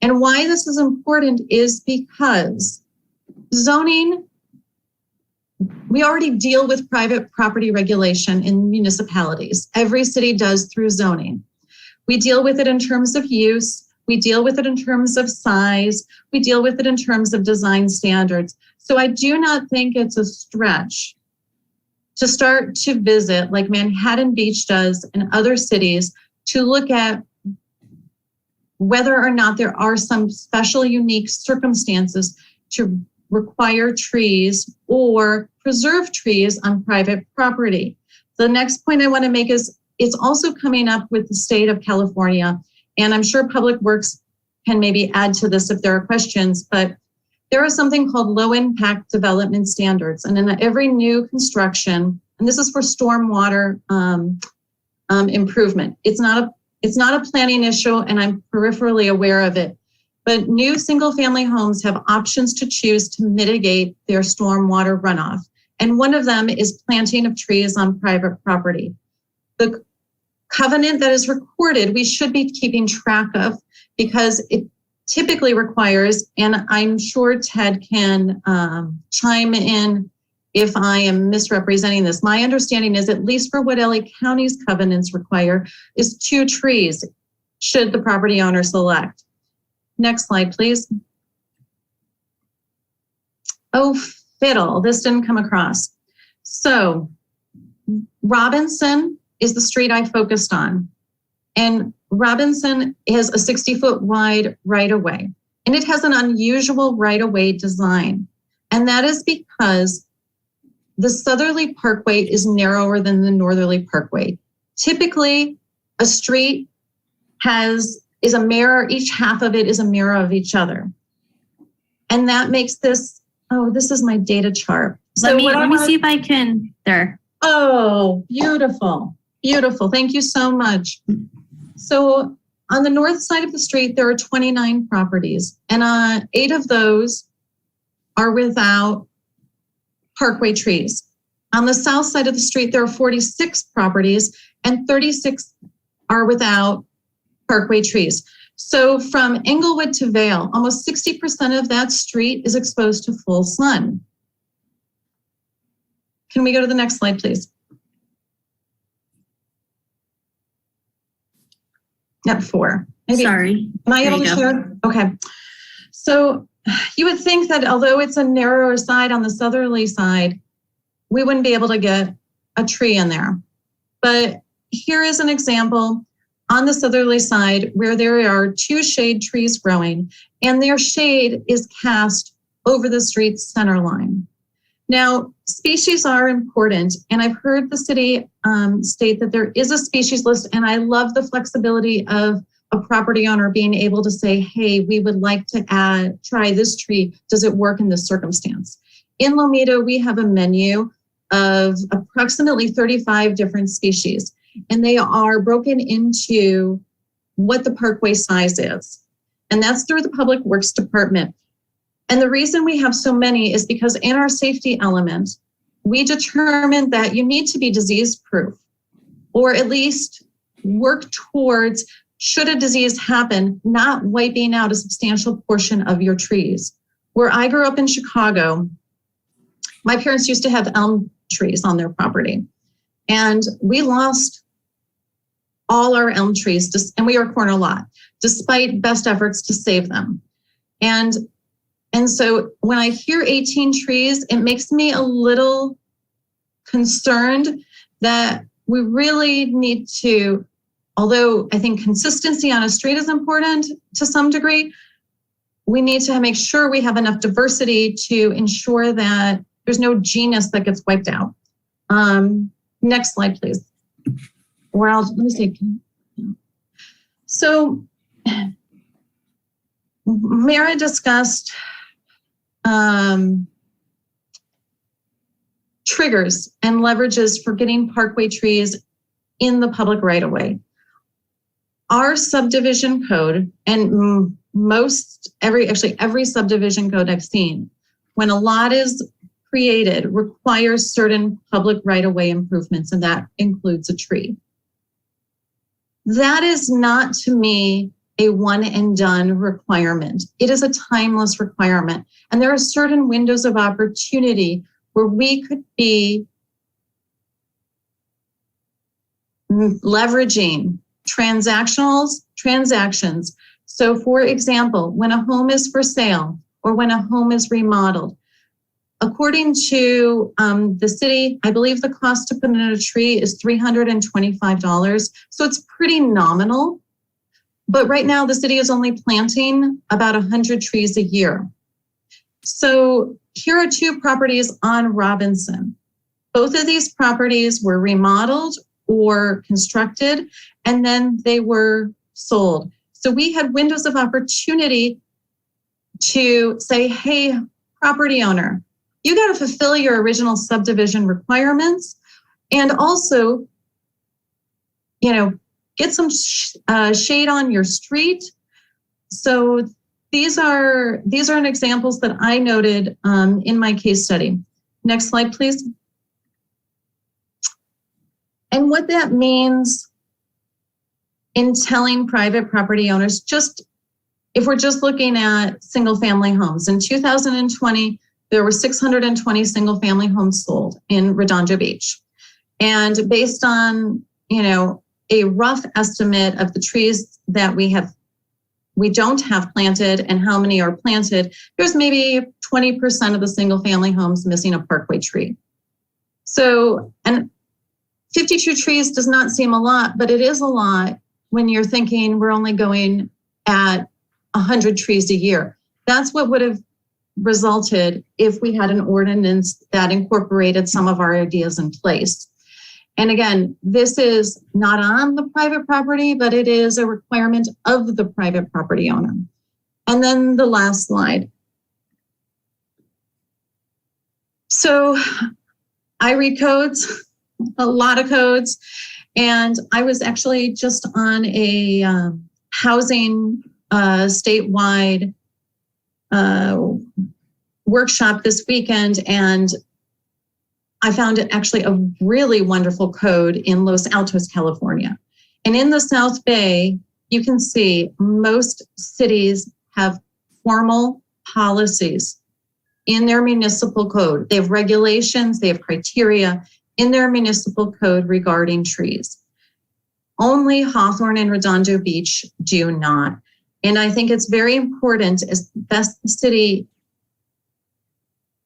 And why this is important is because zoning, we already deal with private property regulation in municipalities. Every city does through zoning. We deal with it in terms of use. We deal with it in terms of size. We deal with it in terms of design standards. So I do not think it's a stretch to start to visit like Manhattan Beach does and other cities to look at whether or not there are some special unique circumstances to require trees or preserve trees on private property. The next point I want to make is it's also coming up with the state of California. And I'm sure Public Works can maybe add to this if there are questions, but there is something called low impact development standards. And in every new construction, and this is for stormwater improvement. It's not a planning issue, and I'm peripherally aware of it. But new single family homes have options to choose to mitigate their stormwater runoff. And one of them is planting of trees on private property. The covenant that is recorded, we should be keeping track of because it typically requires, and I'm sure Ted can chime in if I am misrepresenting this. My understanding is, at least for what LA County's covenants require, is 2 trees should the property owner select. Next slide, please. Oh, fiddle, this didn't come across. So Robinson is the street I focused on. And Robinson is a 60-foot wide right-of-way. And it has an unusual right-of-way design. And that is because the southerly parkway is narrower than the northerly parkway. Typically, a street is a mirror, each half of it is a mirror of each other. And that makes this, this is my data chart. Let me see if I can, there. Oh, beautiful, beautiful. Thank you so much. So on the north side of the street, there are 29 properties, and 8 of those are without parkway trees. On the south side of the street, there are 46 properties, and 36 are without parkway trees. So from Englewood to Vale, almost 60% of that street is exposed to full sun. Can we go to the next slide, please? Yep, 4. Maybe. Sorry. Am I There able you to go. share? Okay. So you would think that although it's a narrower side on the southerly side, we wouldn't be able to get a tree in there. But here is an example on the southerly side where there are 2 shade trees growing, and their shade is cast over the street's center line. Now, species are important, and I've heard the city state that there is a species list, and I love the flexibility of a property owner being able to say, hey, we would like to try this tree. Does it work in this circumstance? In Lomita, we have a menu of approximately 35 different species, and they are broken into what the parkway size is. And that's through the Public Works Department. And the reason we have so many is because in our safety element, we determined that you need to be disease proof, or at least work towards, should a disease happen, not wiping out a substantial portion of your trees. Where I grew up in Chicago, my parents used to have elm trees on their property. And we lost all our elm trees, and we are a corner lot, despite best efforts to save them. And so when I hear 18 trees, it makes me a little concerned that we really need to, although I think consistency on a street is important to some degree, we need to make sure we have enough diversity to ensure that there's no genus that gets wiped out. Next slide, please. Or let me see. So Mara discussed triggers and leverages for getting parkway trees in the public right-of-way. Our subdivision code, and every subdivision code I've seen, when a lot is created, requires certain public right-of-way improvements, and that includes a tree. That is not, to me, a one and done requirement. It is a timeless requirement. And there are certain windows of opportunity where we could be leveraging transactions. So for example, when a home is for sale or when a home is remodeled, according to the city, I believe the cost to put in a tree is $325. So it's pretty nominal. But right now the city is only planting about 100 trees a year. So here are 2 properties on Robinson. Both of these properties were remodeled or constructed, and then they were sold. So we had windows of opportunity to say, hey, property owner, you got to fulfill your original subdivision requirements, and also, get some shade on your street. So these are examples that I noted in my case study. Next slide, please. And what that means in telling private property owners, if we're just looking at single family homes, in 2020, there were 620 single family homes sold in Redondo Beach. And based on, a rough estimate of the trees that we don't have planted and how many are planted, there's maybe 20% of the single family homes missing a parkway tree. So, and 52 trees does not seem a lot, but it is a lot when you're thinking we're only going at 100 trees a year. That's what would have resulted if we had an ordinance that incorporated some of our ideas in place. And again, this is not on the private property, but it is a requirement of the private property owner. And then the last slide. So I read codes, a lot of codes, and I was actually just on a housing statewide workshop this weekend, and I found it actually a really wonderful code in Los Altos, California. And in the South Bay, you can see most cities have formal policies in their municipal code. They have regulations, they have criteria in their municipal code regarding trees. Only Hawthorne and Redondo Beach do not. And I think it's very important, as best city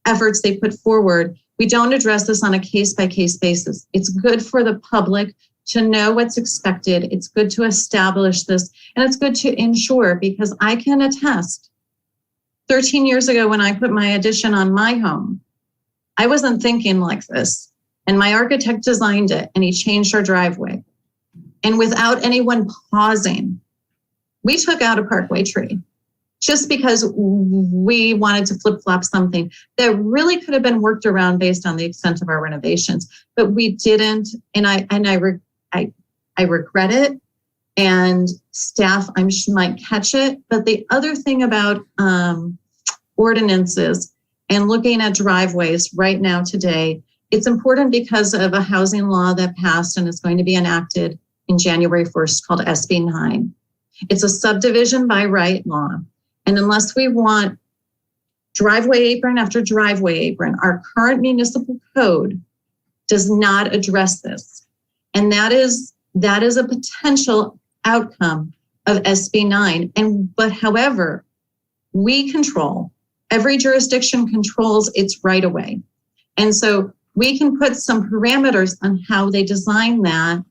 efforts they put forward, we don't address this on a case-by-case basis. It's good for the public to know what's expected. It's good to establish this, and it's good to ensure, because I can attest, 13 years ago when I put my addition on my home, I wasn't thinking like this. And my architect designed it, and he changed our driveway. And without anyone pausing, we took out a parkway tree just because we wanted to flip-flop something that really could have been worked around based on the extent of our renovations, but we didn't. And I regret it, and staff I'm sure might catch it. But the other thing about ordinances and looking at driveways right now today, it's important because of a housing law that passed and is going to be enacted in January 1st called SB 9. It's a subdivision by right law. And unless we want driveway apron after driveway apron, our current municipal code does not address this. And that is a potential outcome of SB 9. But however, we control, every jurisdiction controls its right of way. And so we can put some parameters on how they design that.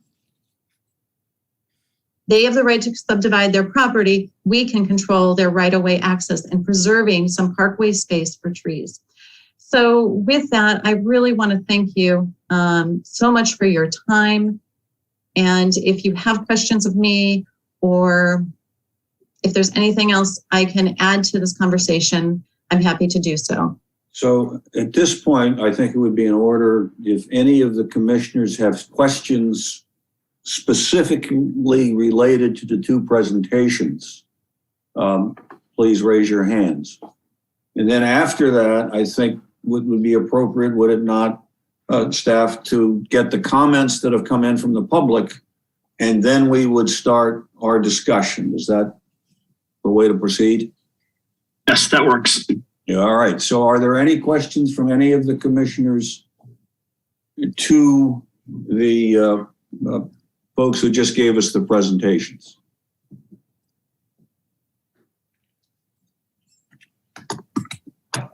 They have the right to subdivide their property. We can control their right-of-way access and preserving some parkway space for trees. So with that, I really want to thank you so much for your time. And if you have questions of me, or if there's anything else I can add to this conversation, I'm happy to do so. So at this point, I think it would be in order, if any of the commissioners have questions specifically related to the two presentations, please raise your hands. And then after that, I think would be appropriate, would it not, staff, to get the comments that have come in from the public, and then we would start our discussion. Is that the way to proceed? Yes, that works. Yeah, all right. So are there any questions from any of the commissioners to the folks who just gave us the presentations?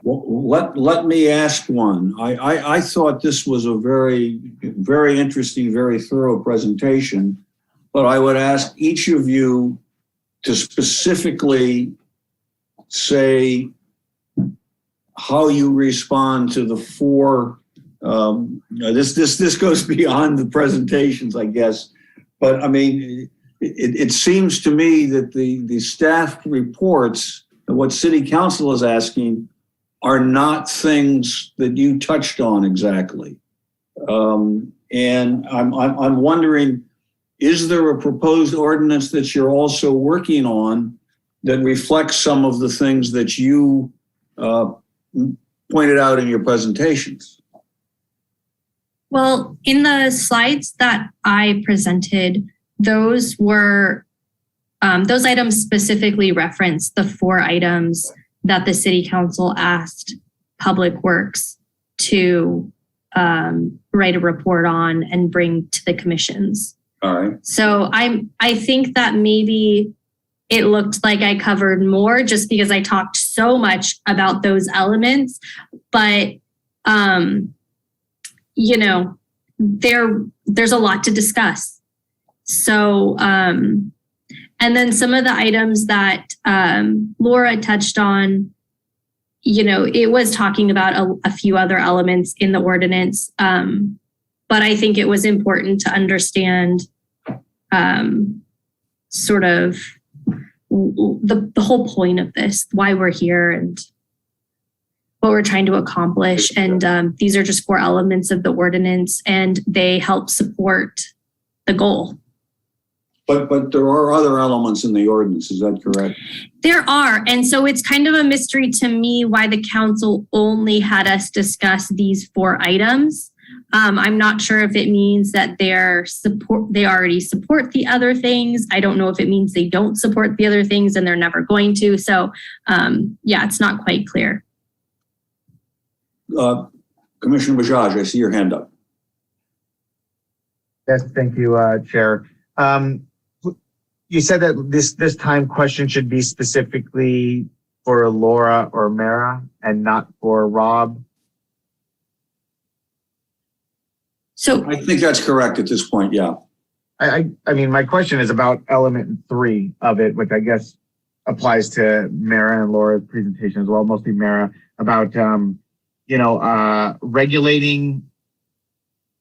Well, let me ask one. I thought this was a very, very interesting, very thorough presentation, but I would ask each of you to specifically say how you respond to the four This goes beyond the presentations, I guess. But I mean, it seems to me that the staff reports and what City Council is asking are not things that you touched on exactly. And I'm wondering, is there a proposed ordinance that you're also working on that reflects some of the things that you pointed out in your presentations? Well, in the slides that I presented, those were those items specifically referenced the 4 items that the City Council asked Public Works to write a report on and bring to the commissions. All right. So I think that maybe it looked like I covered more just because I talked so much about those elements, but you know, there's a lot to discuss. So, and then some of the items that Laura touched on, you know, it was talking about a few other elements in the ordinance, but I think it was important to understand sort of the whole point of this, why we're here and what we're trying to accomplish. And these are just 4 elements of the ordinance, and they help support the goal. But there are other elements in the ordinance, is that correct? There are. And so it's kind of a mystery to me why the council only had us discuss these 4 items. I'm not sure if it means that they already support the other things. I don't know if it means they don't support the other things and they're never going to. So yeah, it's not quite clear. Commissioner Bajaj, I see your hand up. Yes, thank you, Chair. You said that this time question should be specifically for Laura or Mara and not for Rob. So I think that's correct at this point, yeah. I mean, my question is about element 3 of it, which I guess applies to Mara and Laura's presentation as well, mostly Mara, about, regulating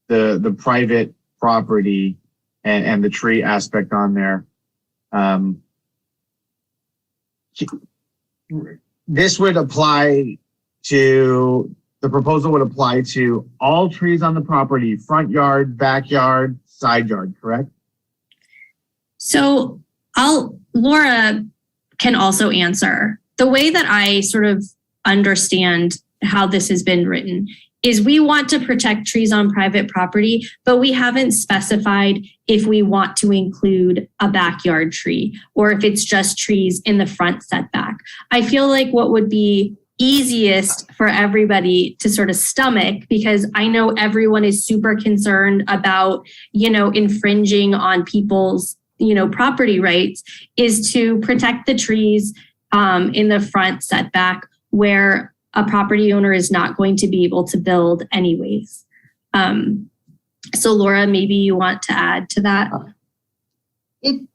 the private property and the tree aspect on there. This would apply to, the proposal would apply to all trees on the property, front yard, backyard, side yard, correct? So Laura can also answer. The way that I sort of understand how this has been written is we want to protect trees on private property, but we haven't specified if we want to include a backyard tree or if it's just trees in the front setback. I feel like what would be easiest for everybody to sort of stomach, because I know everyone is super concerned about, infringing on people's, property rights, is to protect the trees in the front setback where a property owner is not going to be able to build anyways. So Laura, maybe you want to add to that? The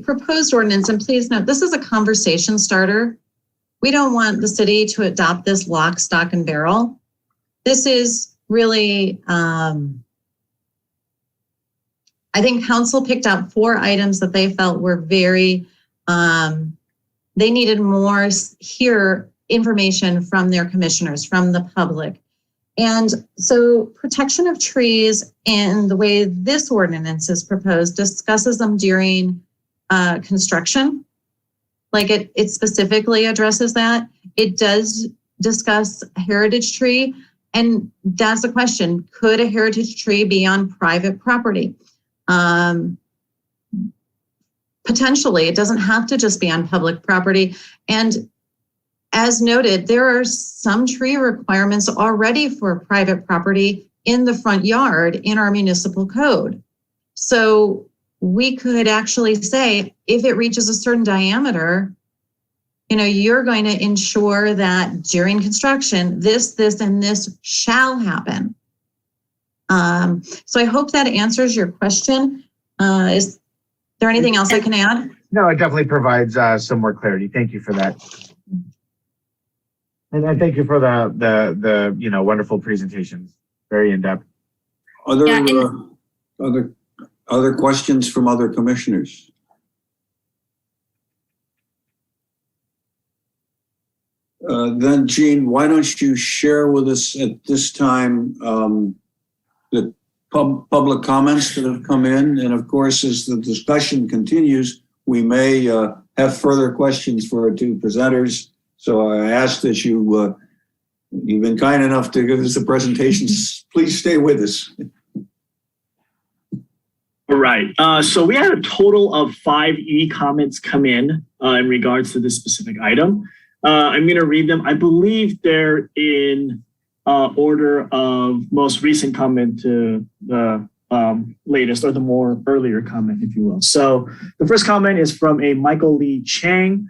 proposed ordinance, and please note, this is a conversation starter. We don't want the city to adopt this lock, stock, and barrel. This is really, I think council picked out 4 items that they felt were very, they needed more information from their commissioners, from the public. And so protection of trees and the way this ordinance is proposed discusses them during construction. Like it specifically addresses that. It does discuss a heritage tree. And that's the question. Could a heritage tree be on private property? Potentially, it doesn't have to just be on public property. And as noted, there are some tree requirements already for private property in the front yard in our municipal code. So we could actually say, if it reaches a certain diameter, you're going to ensure that during construction, this, and this shall happen. So I hope that answers your question. Is there anything else I can add? No, it definitely provides some more clarity. Thank you for that. And thank you for the wonderful presentations. Very in-depth. Other, Yeah, and- other questions from other commissioners? Then Jean, why don't you share with us at this time the public comments that have come in? And of course, as the discussion continues, we may have further questions for our two presenters. So I ask that you've been kind enough to give us the presentations. Please stay with us. All right. So we had a total of 5 comments come in regards to this specific item. I'm going to read them. I believe they're in order of most recent comment to the latest or the more earlier comment, if you will. So the first comment is from a Michael Lee Chang.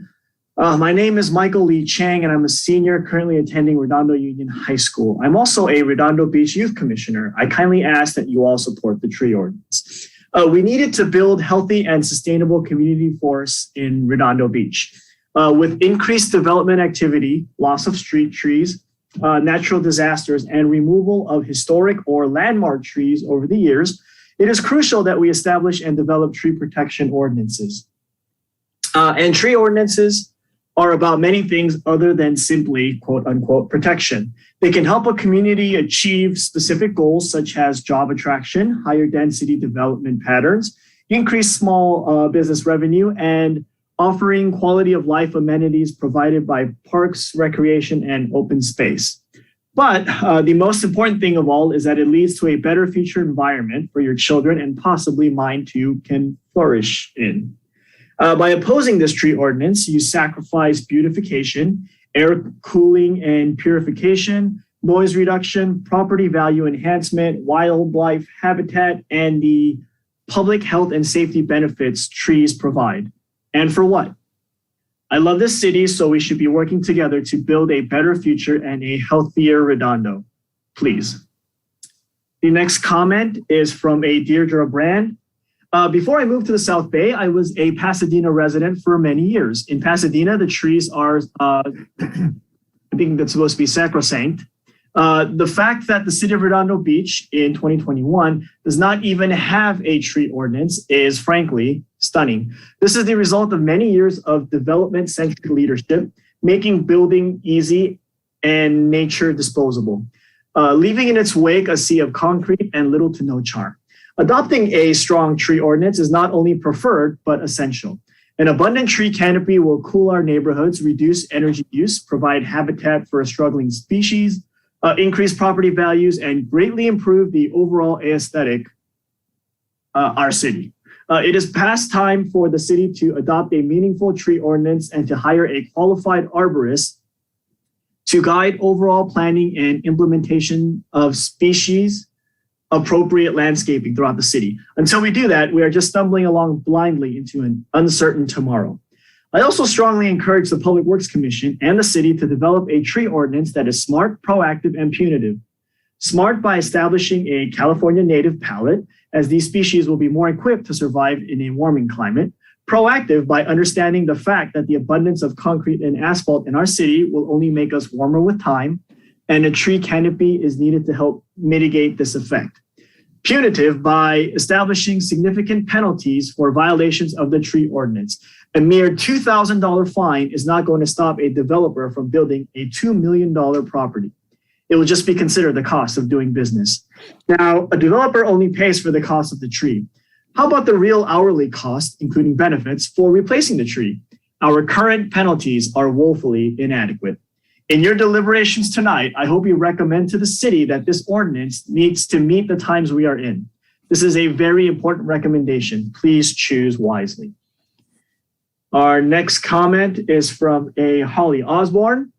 My name is Michael Lee Chang, and I'm a senior currently attending Redondo Union High School. I'm also a Redondo Beach Youth Commissioner. I kindly ask that you all support the tree ordinance. We needed to build healthy and sustainable community forests in Redondo Beach. With increased development activity, loss of street trees, natural disasters, and removal of historic or landmark trees over the years, it is crucial that we establish and develop tree protection ordinances. And tree ordinances are about many things other than simply quote unquote protection. They can help a community achieve specific goals such as job attraction, higher density development patterns, increased small business revenue, and offering quality of life amenities provided by parks, recreation, and open space. But the most important thing of all is that it leads to a better future environment for your children and possibly mine too can flourish in. By opposing this tree ordinance, you sacrifice beautification, air cooling and purification, noise reduction, property value enhancement, wildlife habitat, and the public health and safety benefits trees provide. And for what? I love this city, so we should be working together to build a better future and a healthier Redondo. Please. The next comment is from a Deirdre Brand. Before I moved to the South Bay, I was a Pasadena resident for many years. In Pasadena, the trees are, I think that's supposed to be sacrosanct. The fact that the city of Redondo Beach in 2021 does not even have a tree ordinance is frankly stunning. This is the result of many years of development-centric leadership, making building easy and nature disposable, leaving in its wake a sea of concrete and little to no charm. Adopting a strong tree ordinance is not only preferred, but essential. An abundant tree canopy will cool our neighborhoods, reduce energy use, provide habitat for a struggling species, increase property values, and greatly improve the overall aesthetic our city. It is past time for the city to adopt a meaningful tree ordinance and to hire a qualified arborist to guide overall planning and implementation of species appropriate landscaping throughout the city. Until we do that, we are just stumbling along blindly into an uncertain tomorrow. I also strongly encourage the Public Works Commission and the city to develop a tree ordinance that is smart, proactive, and punitive. Smart by establishing a California native palette, as these species will be more equipped to survive in a warming climate. Proactive by understanding the fact that the abundance of concrete and asphalt in our city will only make us warmer with time, and a tree canopy is needed to help mitigate this effect. Punitive by establishing significant penalties for violations of the tree ordinance. A mere $2,000 fine is not going to stop a developer from building a $2 million property. It will just be considered the cost of doing business. Now, a developer only pays for the cost of the tree. How about the real hourly cost, including benefits, for replacing the tree? Our current penalties are woefully inadequate. In your deliberations tonight, I hope you recommend to the city that this ordinance needs to meet the times we are in. This is a very important recommendation. Please choose wisely. Our next comment is from a Holly Osborne.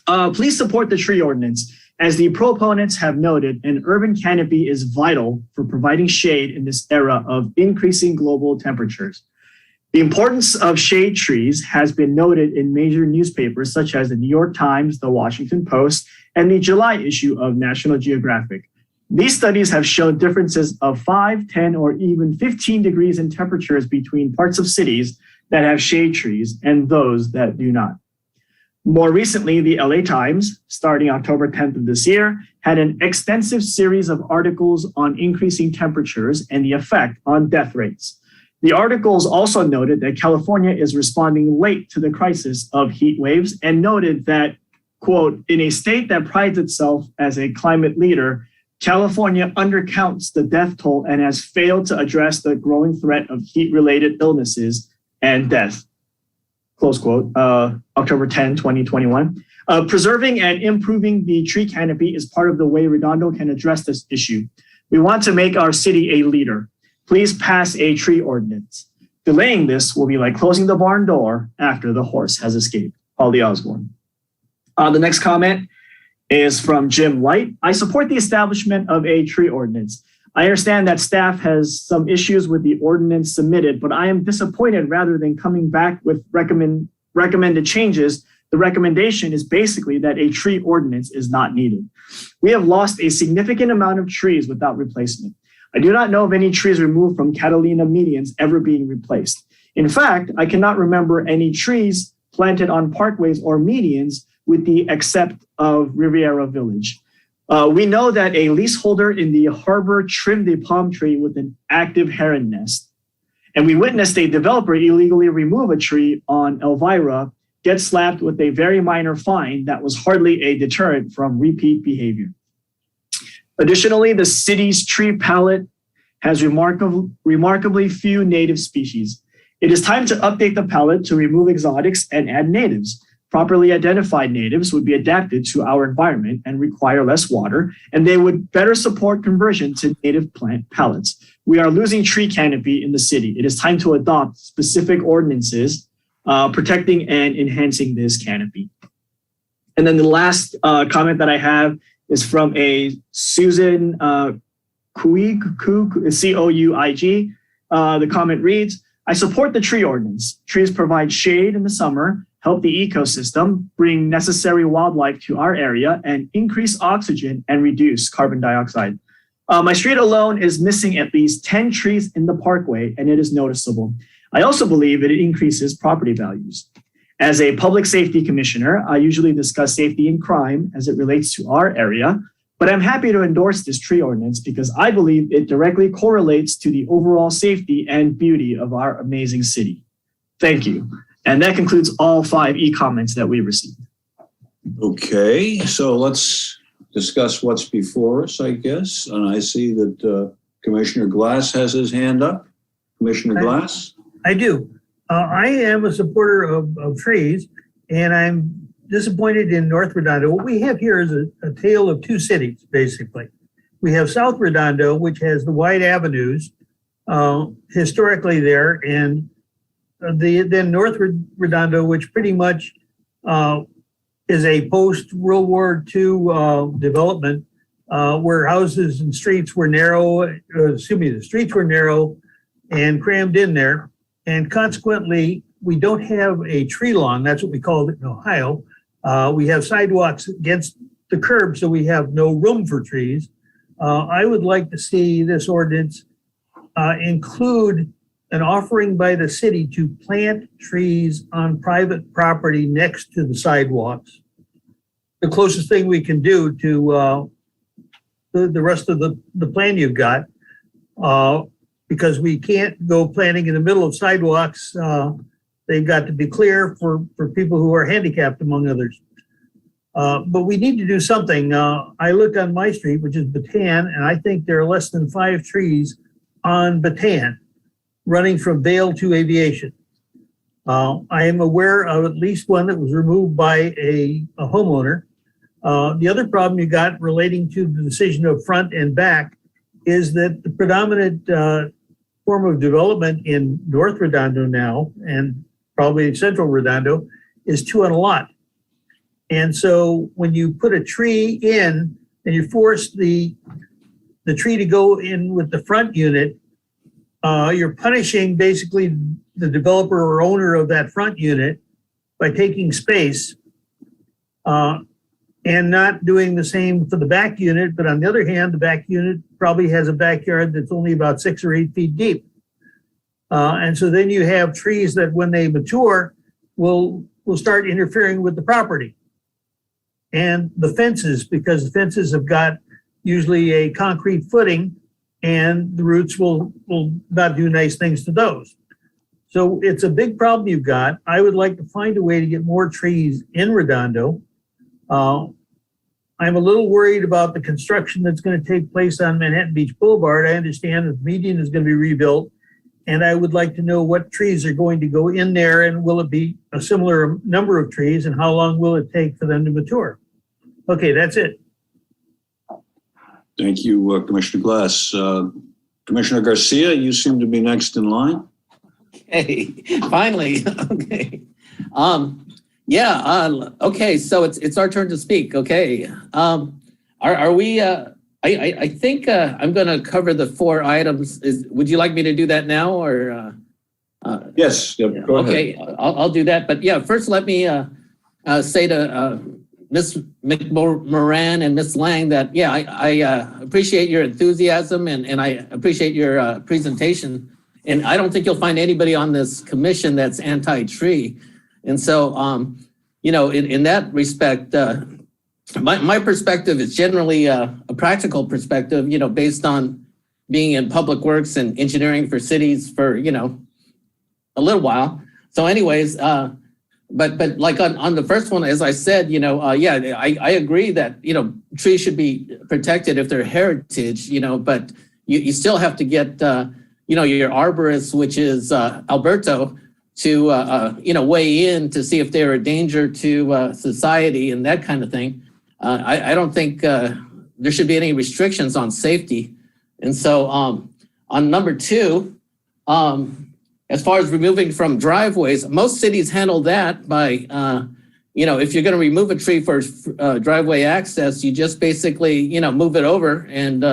Please support the tree ordinance. As the proponents have noted, an urban canopy is vital for providing shade in this era of increasing global temperatures. The importance of shade trees has been noted in major newspapers such as the New York Times, the Washington Post, and the July issue of National Geographic. These studies have shown differences of 5, 10, or even 15 degrees in temperatures between parts of cities that have shade trees and those that do not. More recently, the LA Times, starting October 10th of this year, had an extensive series of articles on increasing temperatures and the effect on death rates. The articles also noted that California is responding late to the crisis of heat waves and noted that, quote, in a state that prides itself as a climate leader, California undercounts the death toll and has failed to address the growing threat of heat-related illnesses and death. Close quote, October 10, 2021. Preserving and improving the tree canopy is part of the way Redondo can address this issue. We want to make our city a leader. Please pass a tree ordinance. Delaying this will be like closing the barn door after the horse has escaped. Holly Osborne. The next comment is from Jim Light. I support the establishment of a tree ordinance. I understand that staff has some issues with the ordinance submitted, but I am disappointed rather than coming back with recommended changes. The recommendation is basically that a tree ordinance is not needed. We have lost a significant amount of trees without replacement. I do not know of any trees removed from Catalina medians ever being replaced. In fact, I cannot remember any trees planted on parkways or medians with the except of Riviera Village. We know that a leaseholder in the harbor trimmed a palm tree with an active heron nest. And we witnessed a developer illegally remove a tree on Elvira, get slapped with a very minor fine that was hardly a deterrent from repeat behavior. Additionally, the city's tree palette has remarkably few native species. It is time to update the palette to remove exotics and add natives. Properly identified natives would be adapted to our environment and require less water, and they would better support conversion to native plant palettes. We are losing tree canopy in the city. It is time to adopt specific ordinances protecting and enhancing this canopy. And then the last comment that I have is from a Susan Couig, C-O-U-I-G. The comment reads, I support the tree ordinance. Trees provide shade in the summer, help the ecosystem, bring necessary wildlife to our area, and increase oxygen and reduce carbon dioxide. My street alone is missing at least 10 trees in the parkway, and it is noticeable. I also believe it increases property values. As a public safety commissioner, I usually discuss safety and crime as it relates to our area, but I'm happy to endorse this tree ordinance because I believe it directly correlates to the overall safety and beauty of our amazing city. Thank you. And that concludes all 5 e-comments that we received. Okay, so let's discuss what's before us, I guess. And I see that Commissioner Glass has his hand up. Commissioner Glass? I do. I am a supporter of trees, and I'm disappointed in North Redondo. What we have here is a tale of 2 cities, basically. We have South Redondo, which has the wide avenues historically there, and then North Redondo, which pretty much is a post-World War II development where houses and streets were narrow, the streets were narrow and crammed in there. And consequently, we don't have a tree lawn. That's what we call it in Ohio. We have sidewalks against the curb, so we have no room for trees. I would like to see this ordinance include an offering by the city to plant trees on private property next to the sidewalks. The closest thing we can do to the rest of the plan you've got, because we can't go planting in the middle of sidewalks. They've got to be clear for people who are handicapped, among others. But we need to do something. I looked on my street, which is Bataan, and I think there are less than 5 trees on Bataan running from Vail to Aviation. I am aware of at least one that was removed by a homeowner. The other problem you got relating to the decision of front and back is that the predominant form of development in North Redondo now, and probably Central Redondo, is 2 on a lot. And so when you put a tree in and you force the tree to go in with the front unit, you're punishing basically the developer or owner of that front unit by taking space and not doing the same for the back unit. But on the other hand, the back unit probably has a backyard that's only about 6 or 8 feet deep. And so then you have trees that when they mature will will start interfering with the property. And the fences, because the fences have got usually a concrete footing and the roots will not do nice things to those. So it's a big problem you've got. I would like to find a way to get more trees in Redondo. I'm a little worried about the construction that's going to take place on Manhattan Beach Boulevard. I understand that the median is going to be rebuilt, and I would like to know what trees are going to go in there, and will it be a similar number of trees, and how long will it take for them to mature? Okay, that's it. Thank you, Commissioner Glass. Commissioner Garcia, you seem to be next in line. Hey, finally. Okay. Okay. So it's our turn to speak. Okay. Are we? I think I'm going to cover the 4 items. Would you like me to do that now, or? Yes. Go ahead. Okay, I'll do that. But yeah, first let me say to Ms. McMoran and Ms. Lang that I appreciate your enthusiasm and I appreciate your presentation. And I don't think you'll find anybody on this commission that's anti-tree. And so, in that respect, my perspective is generally a practical perspective, based on being in public works and engineering for cities for, a little while. So anyways, but like on the first one, as I said, I agree that, trees should be protected if they're heritage, but you still have to get, your arborist, which is Alberto, to, weigh in to see if they're a danger to society and that kind of thing. I don't think there should be any restrictions on safety. And so on number 2, as far as removing from driveways, most cities handle that by, if you're going to remove a tree for driveway access, you just basically, move it over and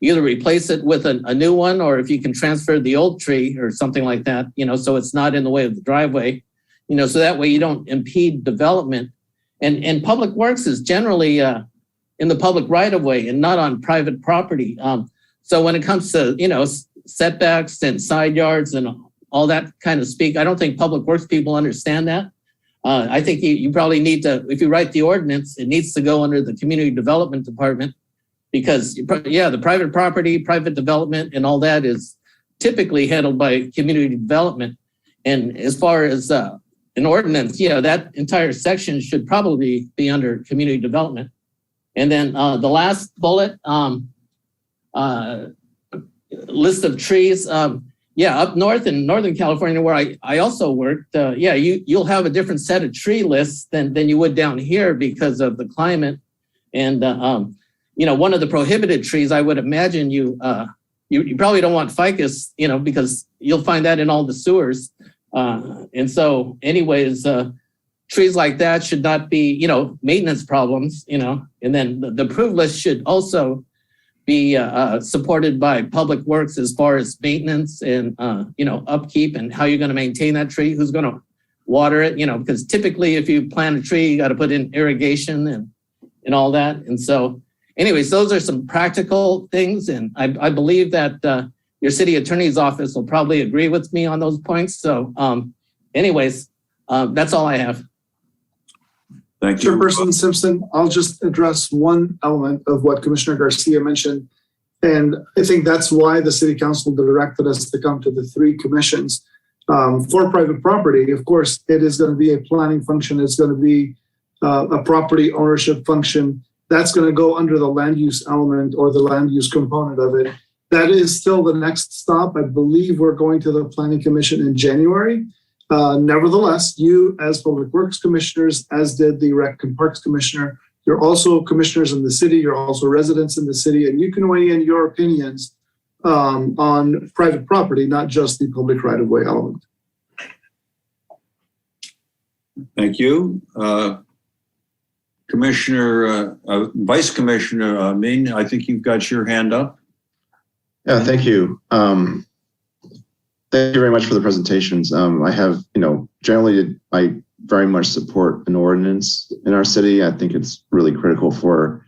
either replace it with a new one, or if you can transfer the old tree or something like that, so it's not in the way of the driveway, so that way you don't impede development. And public works is generally in the public right of way and not on private property. So when it comes to, setbacks and side yards and all that kind of speak, I don't think public works people understand that. I think you probably need to, if you write the ordinance, it needs to go under the community development department, because the private property, private development and all that is typically handled by community development. And as far as an ordinance, that entire section should probably be under community development. And then the last bullet, list of trees. Up north in Northern California, where I also worked, you'll have a different set of tree lists than you would down here because of the climate. And, one of the prohibited trees, I would imagine you probably don't want ficus, because you'll find that in all the sewers. And so anyways, trees like that should not be, maintenance problems, and then the approved list should also be supported by public works as far as maintenance and, upkeep and how you're going to maintain that tree, who's going to water it, because typically if you plant a tree, you got to put in irrigation and all that. And so anyways, those are some practical things. And I believe that your city attorney's office will probably agree with me on those points. So anyways, that's all I have. Thank you. Chairperson Simpson, I'll just address one element of what Commissioner Garcia mentioned. And I think that's why the city council directed us to come to the 3 commissions. For private property, of course, it is going to be a planning function. It's going to be a property ownership function. That's going to go under the land use element or the land use component of it. That is still the next stop. I believe we're going to the Planning Commission in January. Nevertheless, you as Public Works Commissioners, as did the Rec and Parks Commissioner, you're also commissioners in the city, you're also residents in the city, and you can weigh in your opinions on private property, not just the public right-of-way element. Thank you. Vice Commissioner Min, I think you've got your hand up. Yeah, thank you. Thank you very much for the presentations. I have, generally, I very much support an ordinance in our city. I think it's really critical for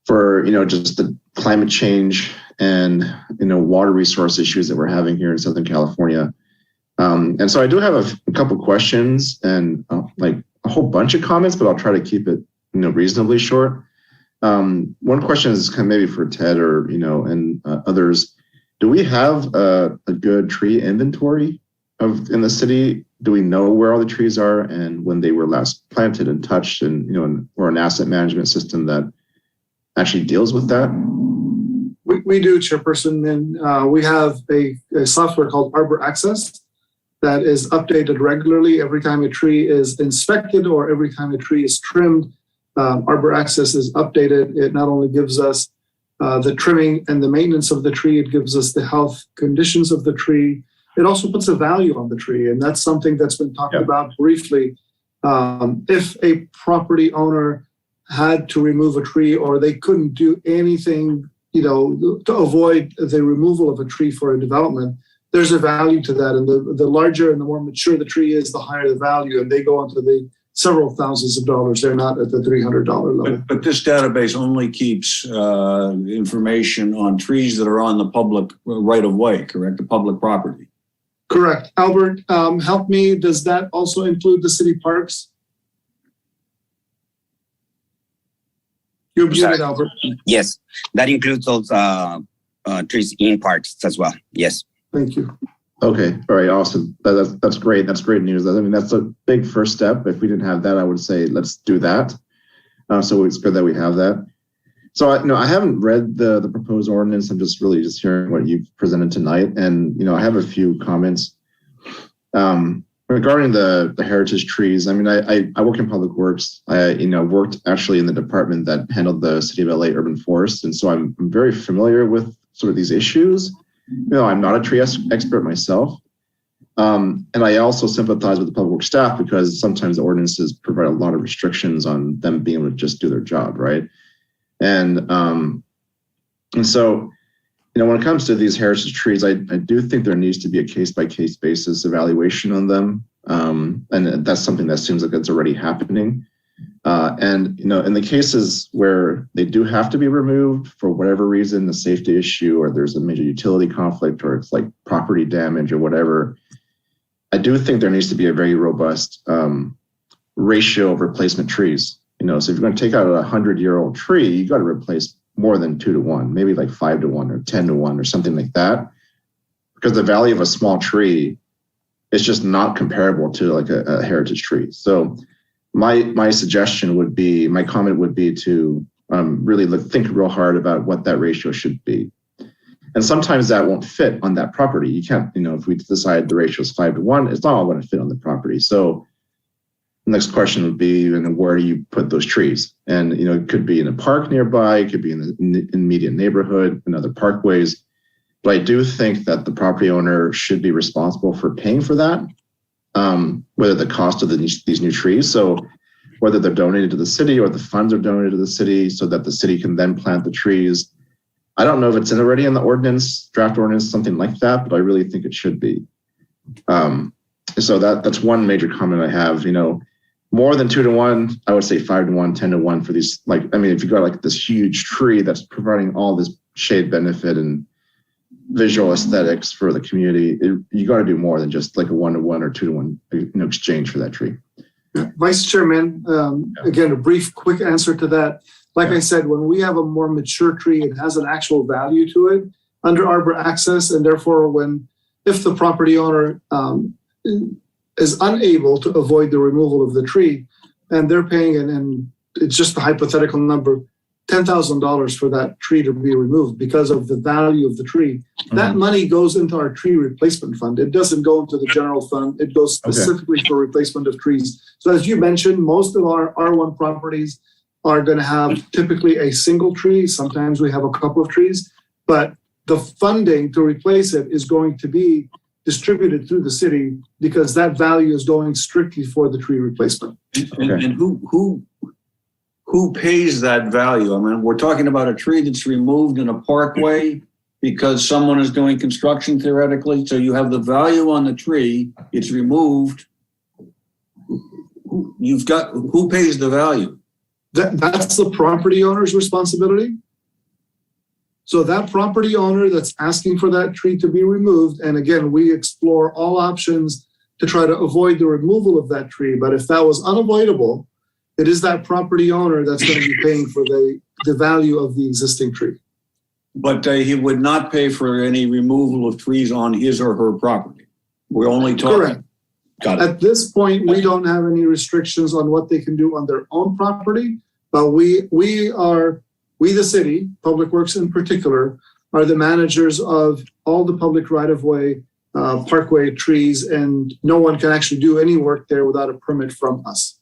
just the climate change and, water resource issues that we're having here in Southern California. And so I do have a couple questions and like a whole bunch of comments, but I'll try to keep it, reasonably short. One question is kind of maybe for Ted or, and others. Do we have a good tree inventory in the city? Do we know where all the trees are and when they were last planted and touched, and or an asset management system that actually deals with that? We do, Chairperson, and we have a software called Arbor Access that is updated regularly every time a tree is inspected or every time a tree is trimmed. Arbor Access is updated. It not only gives us the trimming and the maintenance of the tree, it gives us the health conditions of the tree. It also puts a value on the tree, and that's something that's been talked about briefly. If a property owner had to remove a tree or they couldn't do anything, to avoid the removal of a tree for a development, there's a value to that. And the larger and the more mature the tree is, the higher the value, and they go into the several thousands of dollars. They're not at the $300 level. But this database only keeps information on trees that are on the public right of way, correct? The public property. Correct. Albert, help me. Does that also include the city parks? You're muted, Albert. Yes, that includes those trees in parks as well. Yes. Thank you. Okay. All right. Awesome. That's great. That's great news. I mean, that's a big first step. If we didn't have that, I would say let's do that. So it's good that we have that. So I haven't read the proposed ordinance. I'm just hearing what you've presented tonight, and I have a few comments regarding the heritage trees. I mean, I work in public works. I worked actually in the department that handled the City of LA urban forests, and so I'm very familiar with sort of these issues. I'm not a tree expert myself, and I also sympathize with the public works staff because sometimes the ordinances provide a lot of restrictions on them being able to just do their job, right? And so, when it comes to these heritage trees, I do think there needs to be a case-by-case basis evaluation on them. And that's something that seems like it's already happening. And in the cases where they do have to be removed for whatever reason, the safety issue, or there's a major utility conflict, or it's like property damage or whatever, I do think there needs to be a very robust ratio of replacement trees. So if you're going to take out a 100-year-old tree, you got to replace more than 2 to 1, maybe like 5 to 1 or 10 to 1 or something like that, because the value of a small tree is just not comparable to like a heritage tree. So my suggestion would be, my comment would be to really think real hard about what that ratio should be. And sometimes that won't fit on that property. You can't, if we decide the ratio is 5 to 1, it's not all going to fit on the property. So the next question would be, where do you put those trees? And, it could be in a park nearby, it could be in the immediate neighborhood, in other parkways. But I do think that the property owner should be responsible for paying for that, whether the cost of these new trees. So whether they're donated to the city or the funds are donated to the city so that the city can then plant the trees. I don't know if it's already in the ordinance, draft ordinance, something like that, but I really think it should be. So that's one major comment I have. More than 2 to 1, I would say 5 to 1, 10 to 1 for these. If you got like this huge tree that's providing all this shade benefit and visual aesthetics for the community, you got to do more than just like a 1 to 1 or 2 to 1 exchange for that tree. Vice Chairman, again, a brief, quick answer to that. Like I said, when we have a more mature tree, it has an actual value to it under Arbor Access, and therefore, if the property owner is unable to avoid the removal of the tree, and they're paying, and it's just a hypothetical number, $10,000 for that tree to be removed because of the value of the tree. That money goes into our tree replacement fund. It doesn't go into the general fund. It goes specifically for replacement of trees. So as you mentioned, most of our R1 properties are going to have typically a single tree. Sometimes we have a couple of trees, but the funding to replace it is going to be distributed through the city because that value is going strictly for the tree replacement. And who pays that value? I mean, we're talking about a tree that's removed in a parkway because someone is doing construction theoretically. So you have the value on the tree, it's removed. Who pays the value? That's the property owner's responsibility. So that property owner that's asking for that tree to be removed, and again, we explore all options to try to avoid the removal of that tree. But if that was unavoidable, it is that property owner that's going to be paying for the value of the existing tree. But he would not pay for any removal of trees on his or her property. We're only talking. Correct. Got it. At this point, we don't have any restrictions on what they can do on their own property, but we the city, Public Works in particular, are the managers of all the public right-of-way, parkway trees, and no one can actually do any work there without a permit from us.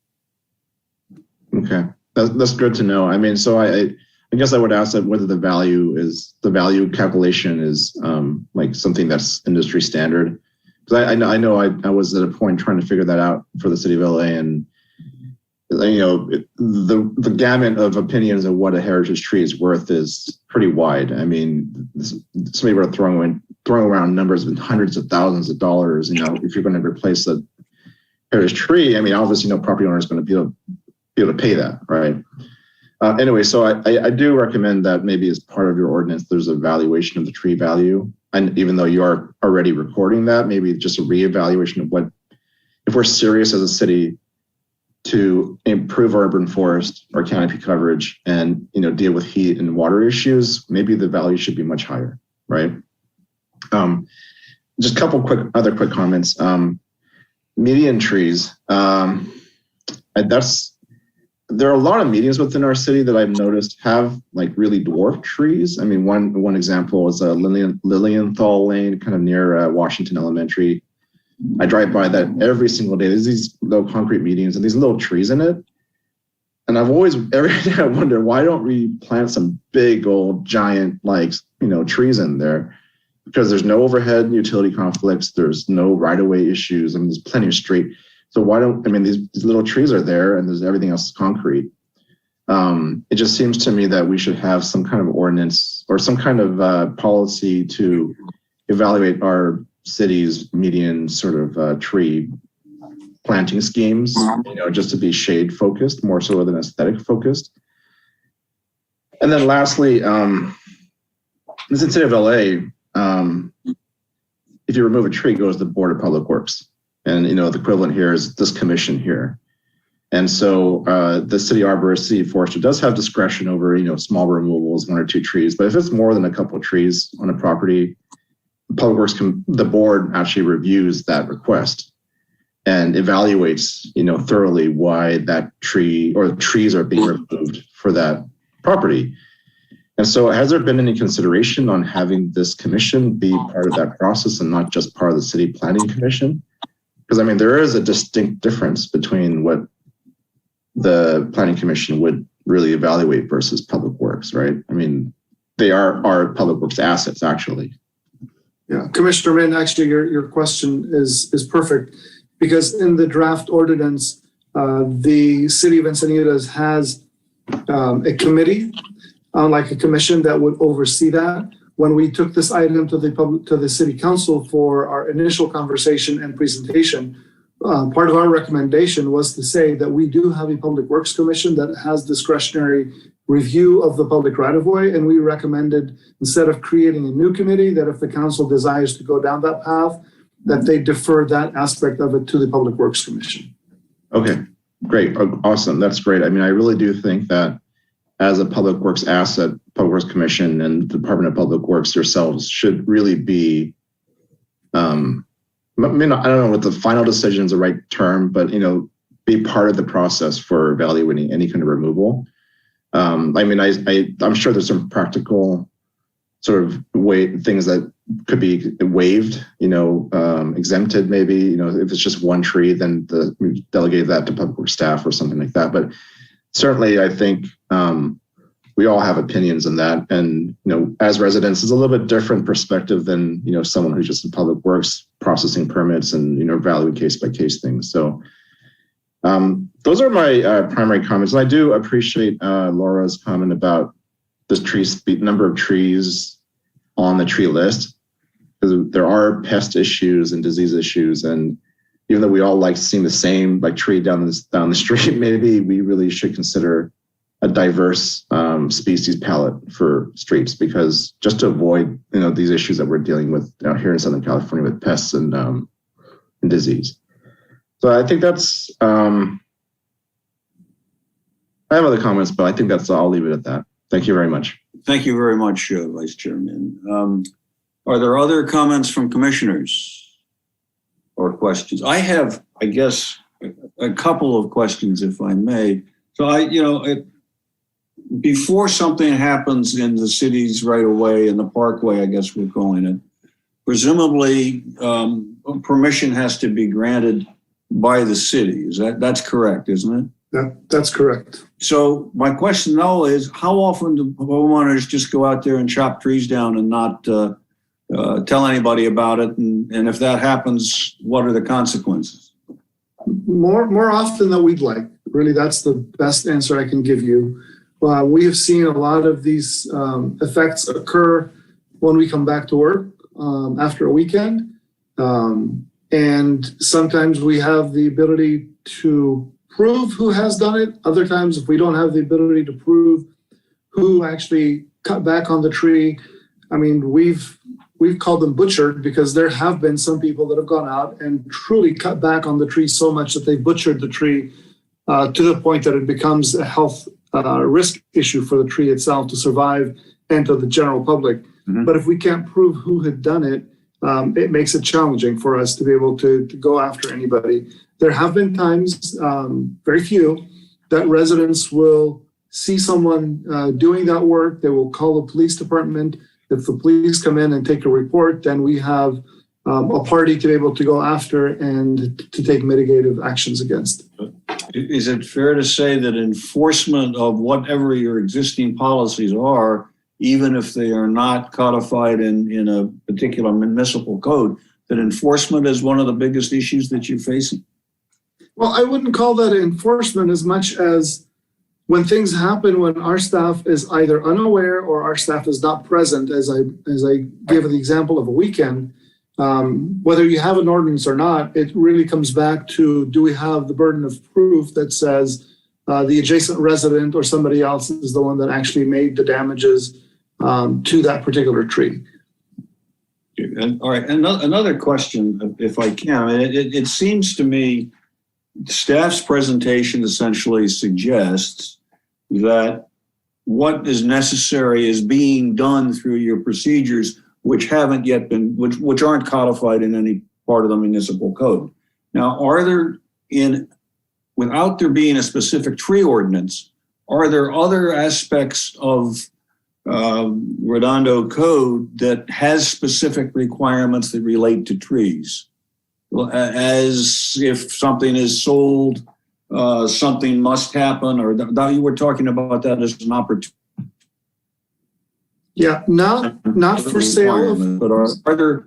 Okay, that's good to know. I mean, so I guess I would ask that whether the value calculation is like something that's industry standard. Because I know I was at a point trying to figure that out for the city of LA, and the gamut of opinions of what a heritage tree is worth is pretty wide. I mean, some people are throwing around numbers of hundreds of thousands of dollars. If you're going to replace a heritage tree, I mean, obviously, no property owner is going to be able to pay that, right? Anyway, so I do recommend that maybe as part of your ordinance, there's a valuation of the tree value. And even though you are already recording that, maybe just a reevaluation of what, if we're serious as a city to improve our urban forest, our canopy coverage, and deal with heat and water issues, maybe the value should be much higher, right? Just a couple other quick comments. Median trees. There are a lot of medians within our city that I've noticed have like really dwarf trees. I mean, one example is Lilienthal Lane, kind of near Washington Elementary. I drive by that every single day. There's these little concrete medians and these little trees in it. And every day I wonder, why don't we plant some big old giant trees in there? Because there's no overhead utility conflicts. There's no right-of-way issues. I mean, there's plenty of street. So these little trees are there and there's everything else is concrete. It just seems to me that we should have some kind of ordinance or some kind of policy to evaluate our city's median sort of tree planting schemes, just to be shade focused more so than aesthetic focused. And then lastly, in the city of LA, if you remove a tree, it goes to the Board of Public Works. And, the equivalent here is this commission here. And so the city arborist, city forester does have discretion over, small removals, 1 or 2 trees. But if it's more than a couple of trees on a property, Public Works, the board actually reviews that request and evaluates, thoroughly why that tree or trees are being removed for that property. And so has there been any consideration on having this commission be part of that process and not just part of the city planning commission? Because I mean, there is a distinct difference between what the planning commission would really evaluate versus Public Works, right? I mean, they are our Public Works assets, actually. Yeah, Commissioner Min, actually, your question is perfect because in the draft ordinance, the city of Encinitas has a committee, like a commission that would oversee that. When we took this item to the city council for our initial conversation and presentation, part of our recommendation was to say that we do have a Public Works Commission that has discretionary review of the public right-of-way, and we recommended, instead of creating a new committee, that if the council desires to go down that path, that they defer that aspect of it to the Public Works Commission. Okay, great, awesome, that's great. I mean, I really do think that as a Public Works asset, Public Works Commission and the Department of Public Works yourselves should really be, I don't know what the final decision is the right term, but, be part of the process for evaluating any kind of removal. I'm sure there's some practical sort of things that could be waived, exempted maybe, if it's just one tree, then we delegate that to Public Works staff or something like that. But certainly I think we all have opinions on that. And, as residents, it's a little bit different perspective than, someone who's just in Public Works processing permits and, valuing case by case things. So those are my primary comments. And I do appreciate Laura's comment about this number of trees on the tree list, because there are pest issues and disease issues. And even though we all like seeing the same tree down the street, maybe we really should consider a diverse species palette for streets, because just to avoid these issues that we're dealing with out here in Southern California with pests and disease. So I think that's I have other comments, but I think I'll leave it at that. Thank you very much. Thank you very much, Vice Chairman. Are there other comments from commissioners or questions? I have, I guess, a couple of questions, if I may. So before something happens in the city's right of way, in the parkway, I guess we're calling it, presumably permission has to be granted by the city. That's correct, isn't it? That's correct. So my question now is, how often do homeowners just go out there and chop trees down and not tell anybody about it? And if that happens, what are the consequences? More often than we'd like. Really, that's the best answer I can give you. We have seen a lot of these effects occur when we come back to work after a weekend. And sometimes we have the ability to prove who has done it. Other times, if we don't have the ability to prove who actually cut back on the tree, I mean, we've called them butchered, because there have been some people that have gone out and truly cut back on the tree so much that they butchered the tree to the point that it becomes a health risk issue for the tree itself to survive and to the general public. Mm-hmm. But if we can't prove who had done it, it makes it challenging for us to be able to go after anybody. There have been times, very few, that residents will see someone doing that work. They will call the police department. If the police come in and take a report, then we have a party to be able to go after and to take mitigative actions against. Is it fair to say that enforcement of whatever your existing policies are, even if they are not codified in a particular municipal code, that enforcement is one of the biggest issues that you're facing? Well, I wouldn't call that enforcement as much as when things happen, when our staff is either unaware or our staff is not present, as I gave the example of a weekend, whether you have an ordinance or not, it really comes back to, do we have the burden of proof that says the adjacent resident or somebody else is the one that actually made the damages to that particular tree? And, all right, another question, if I can. I mean, it seems to me staff's presentation essentially suggests that what is necessary is being done through your procedures, which haven't yet been, which aren't codified in any part of the municipal code. Now, without there being a specific tree ordinance, are there other aspects of Redondo code that has specific requirements that relate to trees? As if something is sold, something must happen, or you were talking about that as an opportunity. Yeah, not for sale. But are there?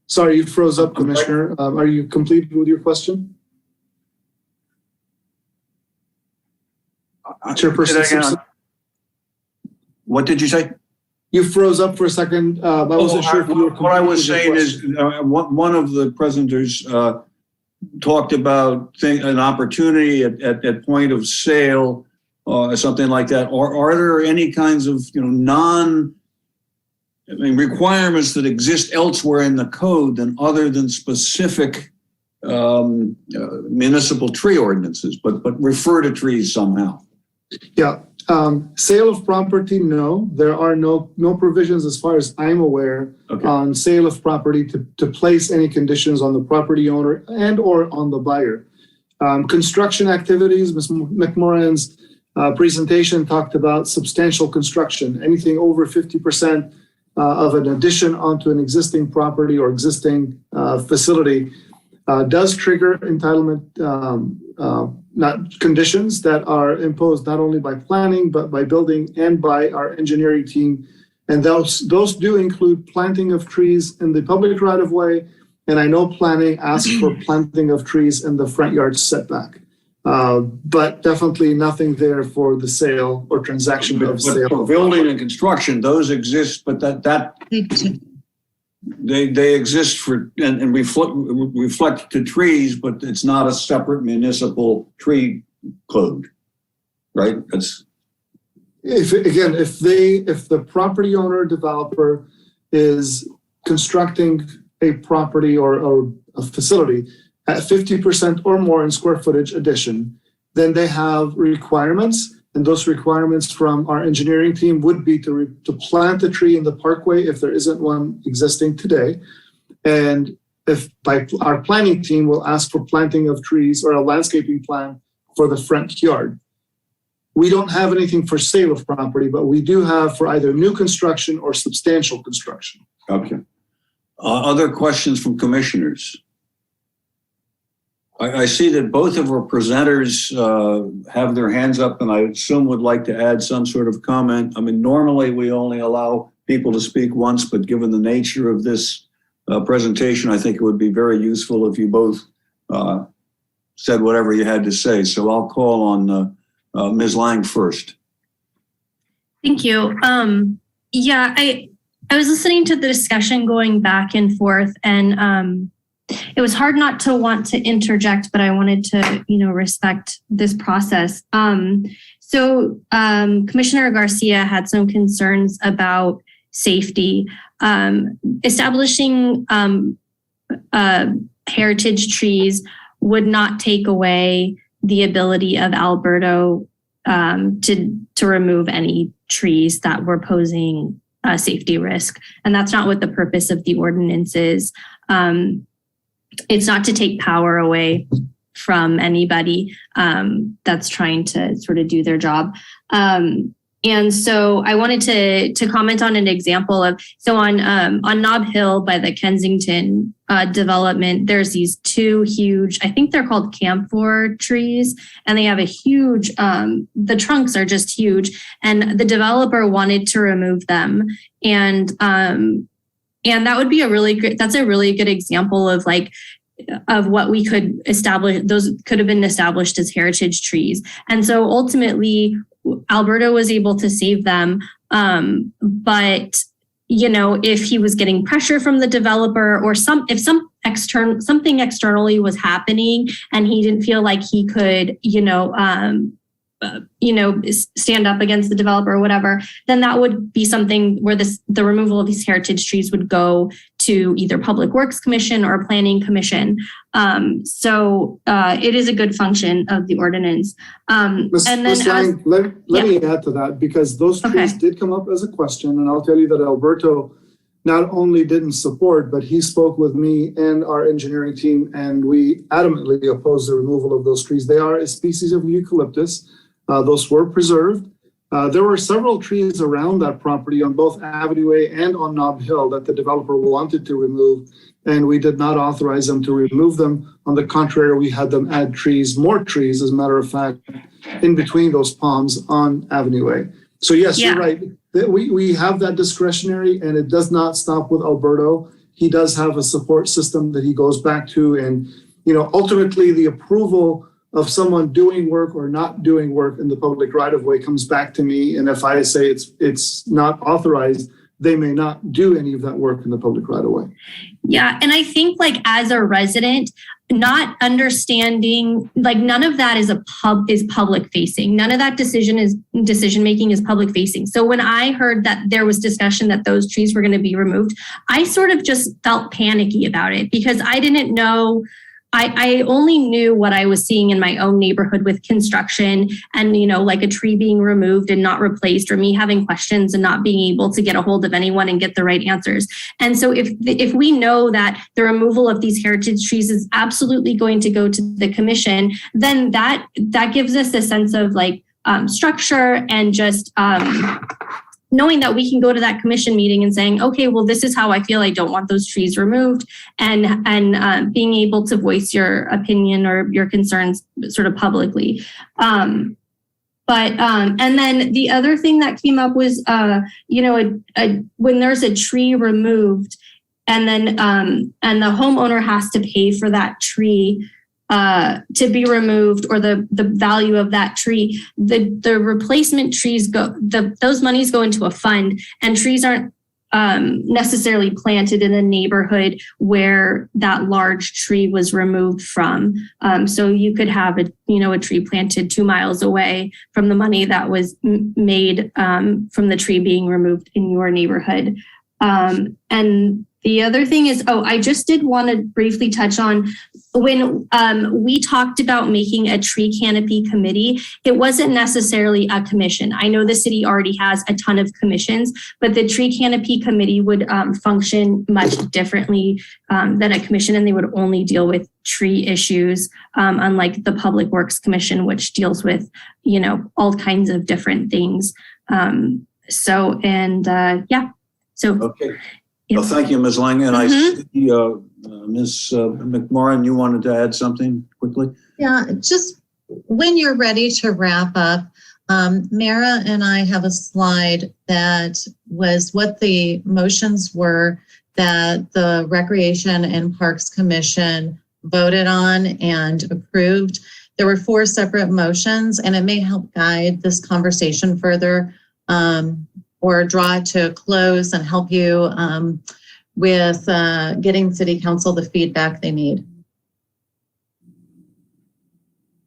Sorry, you froze up, Commissioner. Are you completed with your question? Chairperson. What did you say? You froze up for a second. I wasn't sure if you were. What I was saying is, one of the presenters talked about an opportunity at point of sale, something like that. Or are there any kinds of requirements that exist elsewhere in the code other than specific municipal tree ordinances, but refer to trees somehow? Yeah. Sale of property, no. There are no provisions, as far as I'm aware, on sale of property to place any conditions on the property owner and or on the buyer. Construction activities, Ms. McMorran's presentation talked about substantial construction. Anything over 50% of an addition onto an existing property or existing facility does trigger entitlement not conditions that are imposed not only by planning, but by building and by our engineering team. And those do include planting of trees in the public right of way. And I know planning asks for planting of trees in the front yard setback. But definitely nothing there for the sale or transaction of sale. For building and construction, those exist, but they exist for and reflect to trees, but it's not a separate municipal tree code. right? That's If the property owner developer is constructing a property or a facility at 50% or more in square footage addition, then they have requirements, and those requirements from our engineering team would be to plant a tree in the parkway if there isn't one existing today. And if by our planning team will ask for planting of trees or a landscaping plan for the front yard. We don't have anything for sale of property, but we do have for either new construction or substantial construction. okay. Other questions from commissioners? I see that both of our presenters have their hands up, and I assume would like to add some sort of comment. I mean, normally we only allow people to speak once, but given the nature of this presentation, I think it would be very useful if you both said whatever you had to say. So I'll call on Ms. Lang first. Thank you. Yeah, I was listening to the discussion going back and forth, and it was hard not to want to interject, but I wanted to, respect this process. So Commissioner Garcia had some concerns about safety. Establishing heritage trees would not take away the ability of Alberto to remove any trees that were posing a safety risk. And that's not what the purpose of the ordinance is. It's not to take power away from anybody that's trying to sort of do their job. And so I wanted to comment on an example of, so on Nob Hill by the Kensington development, there's these two huge, I think they're called camphor trees, and they have a huge, the trunks are just huge, and the developer wanted to remove them. And that would be that's a really good example of of what we could establish. Those could have been established as heritage trees. And so ultimately, Alberto was able to save them. But, if he was getting pressure from the developer or something externally was happening and he didn't feel like he could, stand up against the developer or whatever, then that would be something where the removal of these heritage trees would go to either Public Works Commission or Planning Commission. So it is a good function of the ordinance. Ms. Lang, let me add to that, because those trees did come up as a question, and I'll tell you that Alberto not only didn't support, but he spoke with me and our engineering team, and we adamantly oppose the removal of those trees. They are a species of eucalyptus. Those were preserved. There were several trees around that property on both Avenue A and on Nob Hill that the developer wanted to remove, and we did not authorize them to remove them. On the contrary, we had them add more trees, as a matter of fact, in between those palms on Avenue A. So yes, You're right. We have that discretionary, and it does not stop with Alberto. He does have a support system that he goes back to, and ultimately the approval of someone doing work or not doing work in the public right-of-way comes back to me. And if I say it's not authorized, they may not do any of that work in the public right-of-way. Yeah, and I think as a resident, not understanding, none of that is public facing. None of that decision making is public facing. So when I heard that there was discussion that those trees were going to be removed, I sort of just felt panicky about it, because I didn't know. I only knew what I was seeing in my own neighborhood with construction and, a tree being removed and not replaced, or me having questions and not being able to get a hold of anyone and get the right answers. And so if we know that the removal of these heritage trees is absolutely going to go to the commission, then that gives us a sense of structure and just knowing that we can go to that commission meeting and saying, okay, well, this is how I feel. I don't want those trees removed, and being able to voice your opinion or your concerns sort of publicly. And then the other thing that came up was, when there's a tree removed, and then and the homeowner has to pay for that tree to be removed, or the value of that tree, the replacement trees those monies go into a fund, and trees aren't necessarily planted in a neighborhood where that large tree was removed from. So you could have a tree planted 2 miles away from the money that was made from the tree being removed in your neighborhood. And the other thing is, I just did want to briefly touch on when we talked about making a tree canopy committee, it wasn't necessarily a commission. I know the city already has a ton of commissions, but the tree canopy committee would function much differently than a commission, and they would only deal with tree issues, unlike the Public Works Commission, which deals with, all kinds of different things. So Okay. Well, thank you, Ms. Lange. And I see Ms. McMorrin, you wanted to add something quickly? Yeah, just when you're ready to wrap up, Mara and I have a slide that was what the motions were that the Recreation and Parks Commission voted on and approved. There were 4 separate motions, and it may help guide this conversation further, or draw it to a close and help you with getting City Council the feedback they need.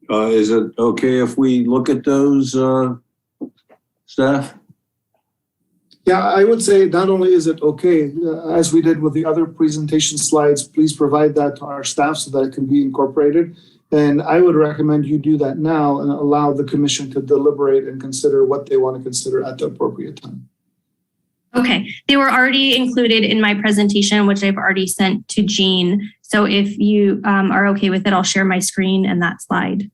Is it okay if we look at those, staff? Yeah, I would say not only is it okay, as we did with the other presentation slides, please provide that to our staff so that it can be incorporated. And I would recommend you do that now and allow the commission to deliberate and consider what they want to consider at the appropriate time. Okay, they were already included in my presentation, which I've already sent to Jean. So if you are okay with it, I'll share my screen and that slide.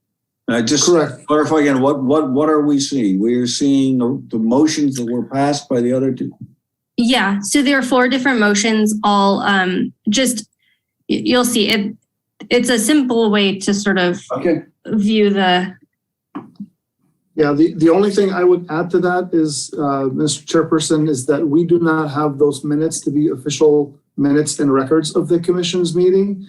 Just Correct. clarify again, what are we seeing? We are seeing the motions that were passed by the other two. Yeah, so there are 4 different motions, all you'll see it. It's a simple way to sort of view the. Yeah, the only thing I would add to that is, Mr. Chairperson, is that we do not have those minutes to be official minutes and records of the commission's meeting.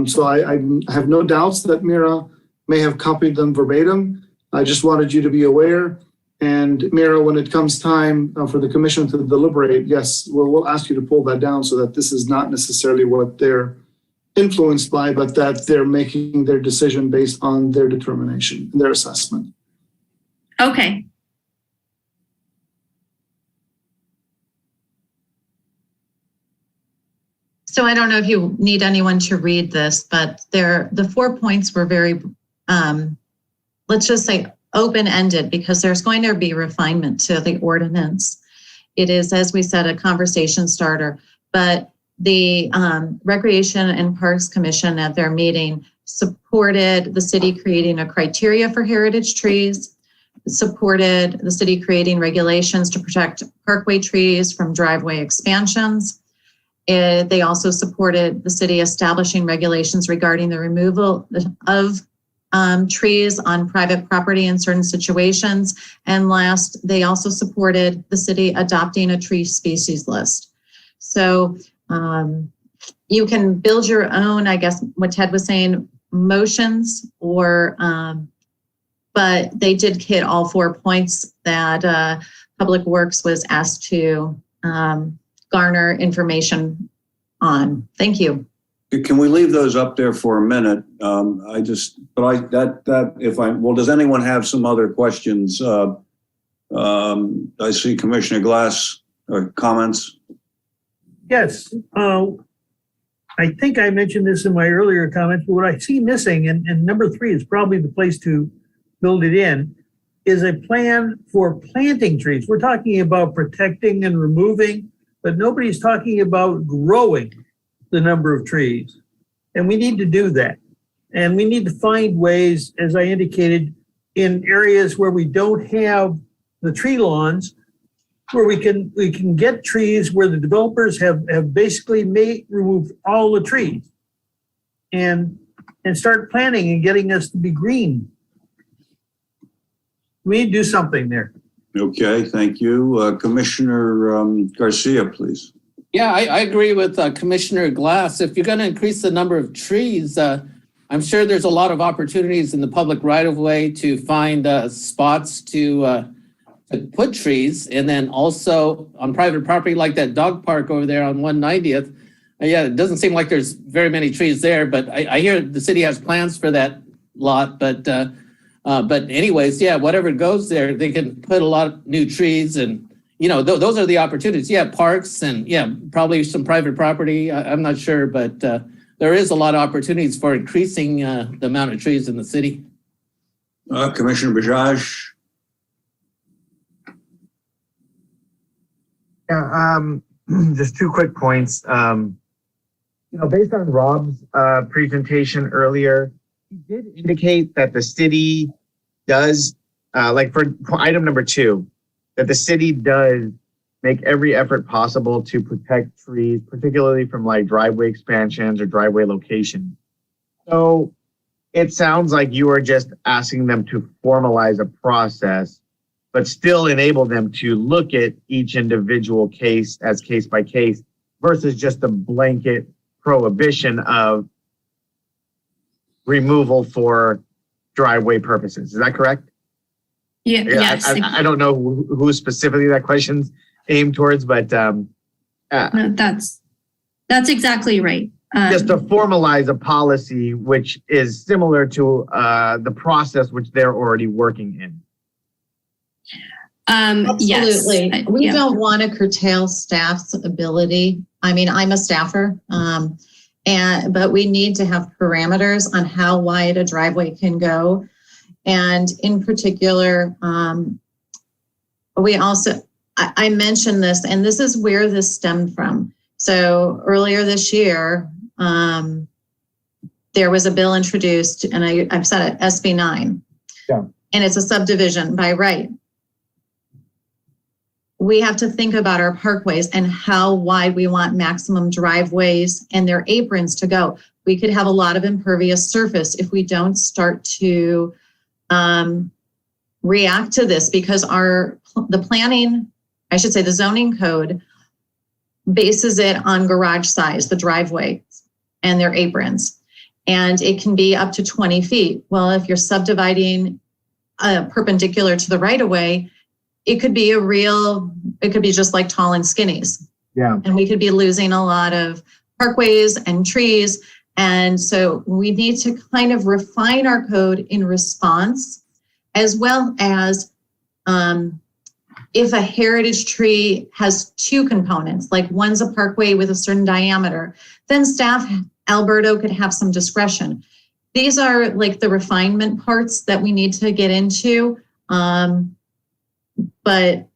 So I have no doubts that Mira may have copied them verbatim. I just wanted you to be aware. And Mira, when it comes time for the commission to deliberate, yes, we'll ask you to pull that down so that this is not necessarily what they're influenced by, but that they're making their decision based on their determination, their assessment. Okay. So I don't know if you need anyone to read this, but the 4 points were very, let's just say open-ended, because there's going to be refinement to the ordinance. It is, as we said, a conversation starter, but the Recreation and Parks Commission at their meeting supported the city creating a criteria for heritage trees, supported the city creating regulations to protect parkway trees from driveway expansions. They also supported the city establishing regulations regarding the removal of trees on private property in certain situations. And last, they also supported the city adopting a tree species list. So you can build your own, I guess what Ted was saying, motions, or but they did hit all 4 points that Public Works was asked to garner information on. Thank you. Can we leave those up there for a minute? Does anyone have some other questions? I see Commissioner Glass comments. Yes. I think I mentioned this in my earlier comments, but what I see missing, and number 3 is probably the place to build it in, is a plan for planting trees. We're talking about protecting and removing, but nobody's talking about growing the number of trees. And we need to do that. And we need to find ways, as I indicated, in areas where we don't have the tree lawns, where we can get trees where the developers have basically removed all the trees and start planting and getting us to be green. We need to do something there. Okay, thank you. Commissioner Garcia, please. Yeah, I agree with Commissioner Glass. If you're going to increase the number of trees, I'm sure there's a lot of opportunities in the public right-of-way to find spots to to put trees, and then also on private property like that dog park over there on 190th. Yeah, it doesn't seem like there's very many trees there, but I hear the city has plans for that lot. But anyways, yeah, whatever goes there, they can put a lot of new trees, and those are the opportunities. Yeah, parks, and yeah, probably some private property. I'm not sure, but there is a lot of opportunities for increasing the amount of trees in the city. Commissioner Bajaj. Yeah, just two quick points. Based on Rob's presentation earlier, he did indicate that the city does, like for item number 2, that the city does make every effort possible to protect trees, particularly from like driveway expansions or driveway locations. So it sounds like you are just asking them to formalize a process, but still enable them to look at each individual case as case by case versus just a blanket prohibition of removal for driveway purposes. Is that correct? Yeah, yes. I don't know who specifically that question's aimed towards, but No, that's exactly right. Just to formalize a policy which is similar to the process which they're already working in. Absolutely. Yes. We don't want to curtail staff's ability. I mean, I'm a staffer, but we need to have parameters on how wide a driveway can go. And in particular, we also, I mentioned this, and this is where this stemmed from. So earlier this year, there was a bill introduced, and I've said it, SB 9. Yeah. And it's a subdivision by right. We have to think about our parkways and how wide we want maximum driveways and their aprons to go. We could have a lot of impervious surface if we don't start to react to this, because the planning, I should say the zoning code, bases it on garage size, the driveway and their aprons. And it can be up to 20 feet. Well, if you're subdividing perpendicular to the right of way, it could be just like tall and skinnies. Yeah. And we could be losing a lot of parkways and trees. And so we need to kind of refine our code in response, as well as if a heritage tree has 2 components, like one's a parkway with a certain diameter, then staff, Alberto, could have some discretion. These are like the refinement parts that we need to get into. But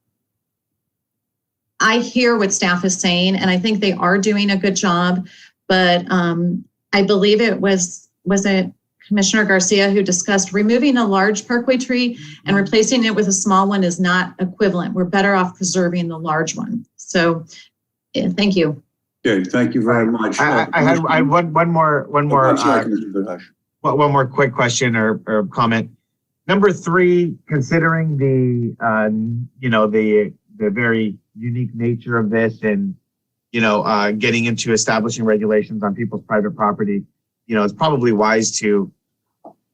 I hear what staff is saying, and I think they are doing a good job. But I believe it was it Commissioner Garcia who discussed removing a large parkway tree and replacing it with a small one is not equivalent. We're better off preserving the large one. So thank you. Okay, thank you very much. I had one more quick question or comment. Number 3, considering the very unique nature of this, and getting into establishing regulations on people's private property, it's probably wise to,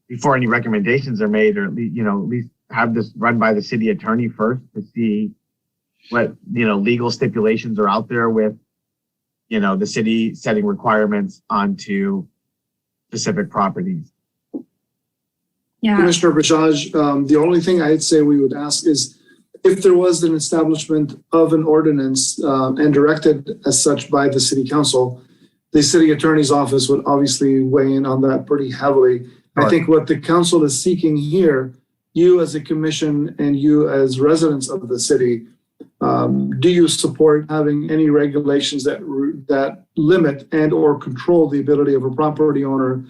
before any recommendations are made, or at least have this run by the city attorney first to see what legal stipulations are out there with the city setting requirements onto specific properties. Yeah. Commissioner Bajaj, the only thing I'd say we would ask is if there was an establishment of an ordinance and directed as such by the city council, the city attorney's office would obviously weigh in on that pretty heavily. Right. I think what the council is seeking here, you as a commission and you as residents of the city, do you support having any regulations that limit and or control the ability of a property owner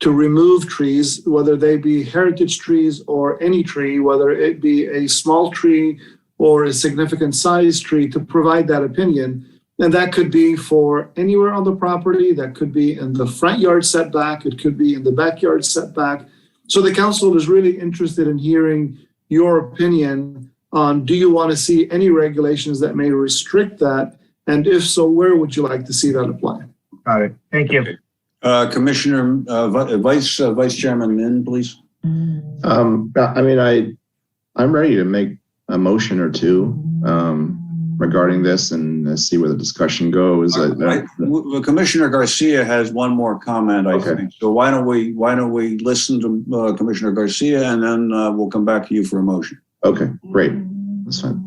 to remove trees, whether they be heritage trees or any tree, whether it be a small tree or a significant size tree, to provide that opinion? And that could be for anywhere on the property, that could be in the front yard setback, it could be in the backyard setback. So the council is really interested in hearing your opinion on, do you want to see any regulations that may restrict that? And if so, where would you like to see that apply? Got it. Thank you. Okay. Commissioner, Vice Chairman Min, please. I'm ready to make a motion or two regarding this and see where the discussion goes. Commissioner Garcia has one more comment, I Okay. think. So why don't we listen to Commissioner Garcia, and then we'll come back to you for a motion. Okay, great. That's fine.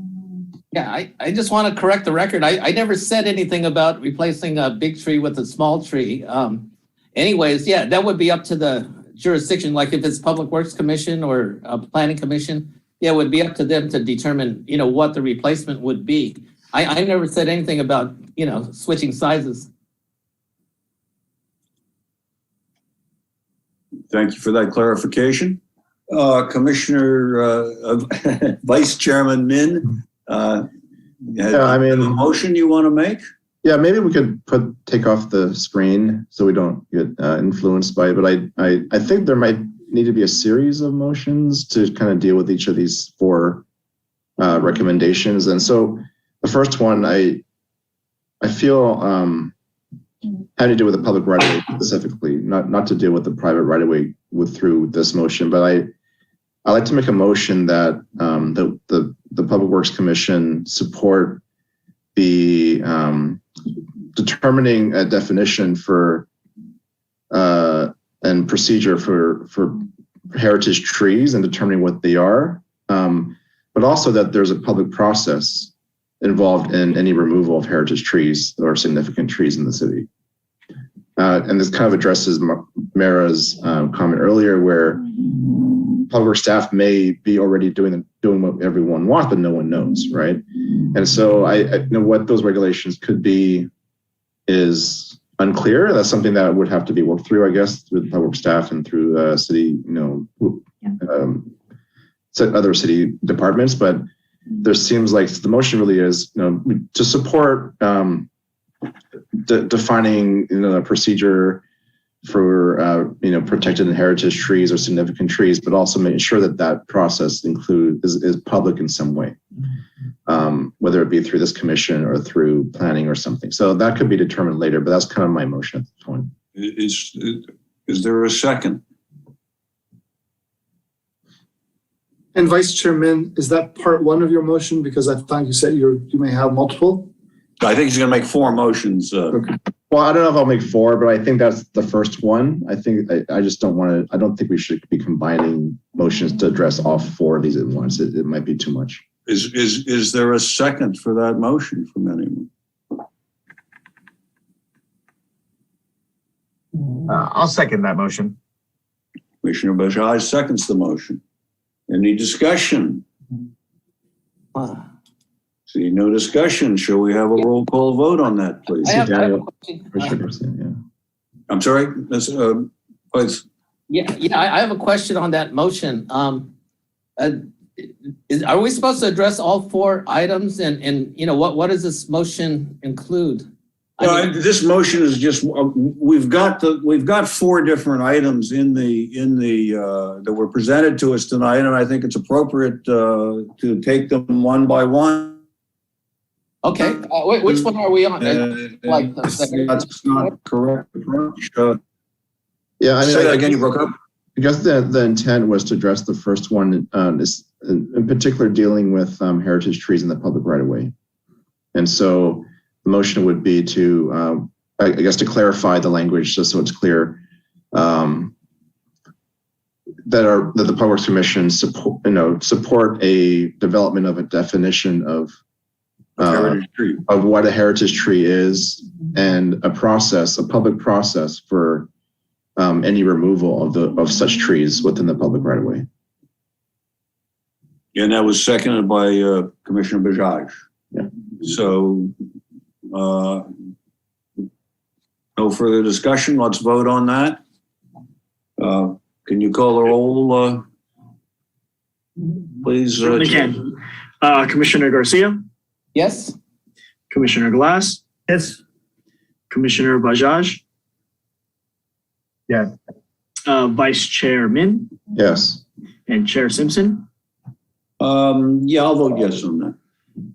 Yeah, I just want to correct the record. I never said anything about replacing a big tree with a small tree. Anyways, yeah, that would be up to the jurisdiction. Like if it's Public Works Commission or a Planning Commission, yeah, it would be up to them to determine, what the replacement would be. I never said anything about, switching sizes. Thank you for that clarification. Commissioner, Vice Chairman Min, a motion you want to make? Yeah, maybe we could take off the screen so we don't get influenced by it. But I think there might need to be a series of motions to kind of deal with each of these four recommendations. And so the first one, I feel had to do with the public right of way specifically, not to deal with the private right of way through this motion. But I like to make a motion that the Public Works Commission support the determining a definition for and procedure for heritage trees and determining what they are, but also that there's a public process involved in any removal of heritage trees or significant trees in the city. And this kind of addresses Mara's comment earlier, where public works staff may be already doing what everyone wants, but no one knows, right? And so I know what those regulations could be is unclear. That's something that would have to be worked through, I guess, through the public staff and through city, other city departments. But there seems like the motion really is, to support defining, a procedure for protected and heritage trees or significant trees, but also making sure that process is public in some way, whether it be through this commission or through planning or something. So that could be determined later, but that's kind of my motion at this point. Is there a second? And Vice Chairman, is that part one of your motion? Because I thought you said you may have multiple. I think he's going to make four motions. Okay. Well, I don't know if I'll make four, but I think that's the first one. I think I just don't want to. I don't think we should be combining motions to address all four of these at once. It might be too much. Is there a second for that motion from anyone? I'll second that motion. Commissioner Bajaj seconds the motion. Any discussion? See no discussion. Shall we have a roll call vote on that, please? I have a question. I'm sorry, please. I have a question on that motion. Are we supposed to address all four items, and what does this motion include? This motion is just we've got four different items in the that were presented to us tonight, and I think it's appropriate to take them one by one. Okay, which one are we on? That's not correct. Yeah, I mean, say that again. You broke up. I guess the intent was to address the first one, is in particular dealing with heritage trees in the public right of way, and so the motion would be to, I guess, to clarify the language just so it's clear that the Public Works Commission support a development of a definition of what a heritage tree is, and a public process for any removal of such trees within the public right of way. And that was seconded by Commissioner Bajaj. Yeah. So no further discussion. Let's vote on that. Can you call the roll, please? Certainly can. Commissioner Garcia? Yes. Commissioner Glass? Yes. Commissioner Bajaj? Yes. Vice Chair Min? Yes. And Chair Simpson? Yeah, I'll vote yes on that.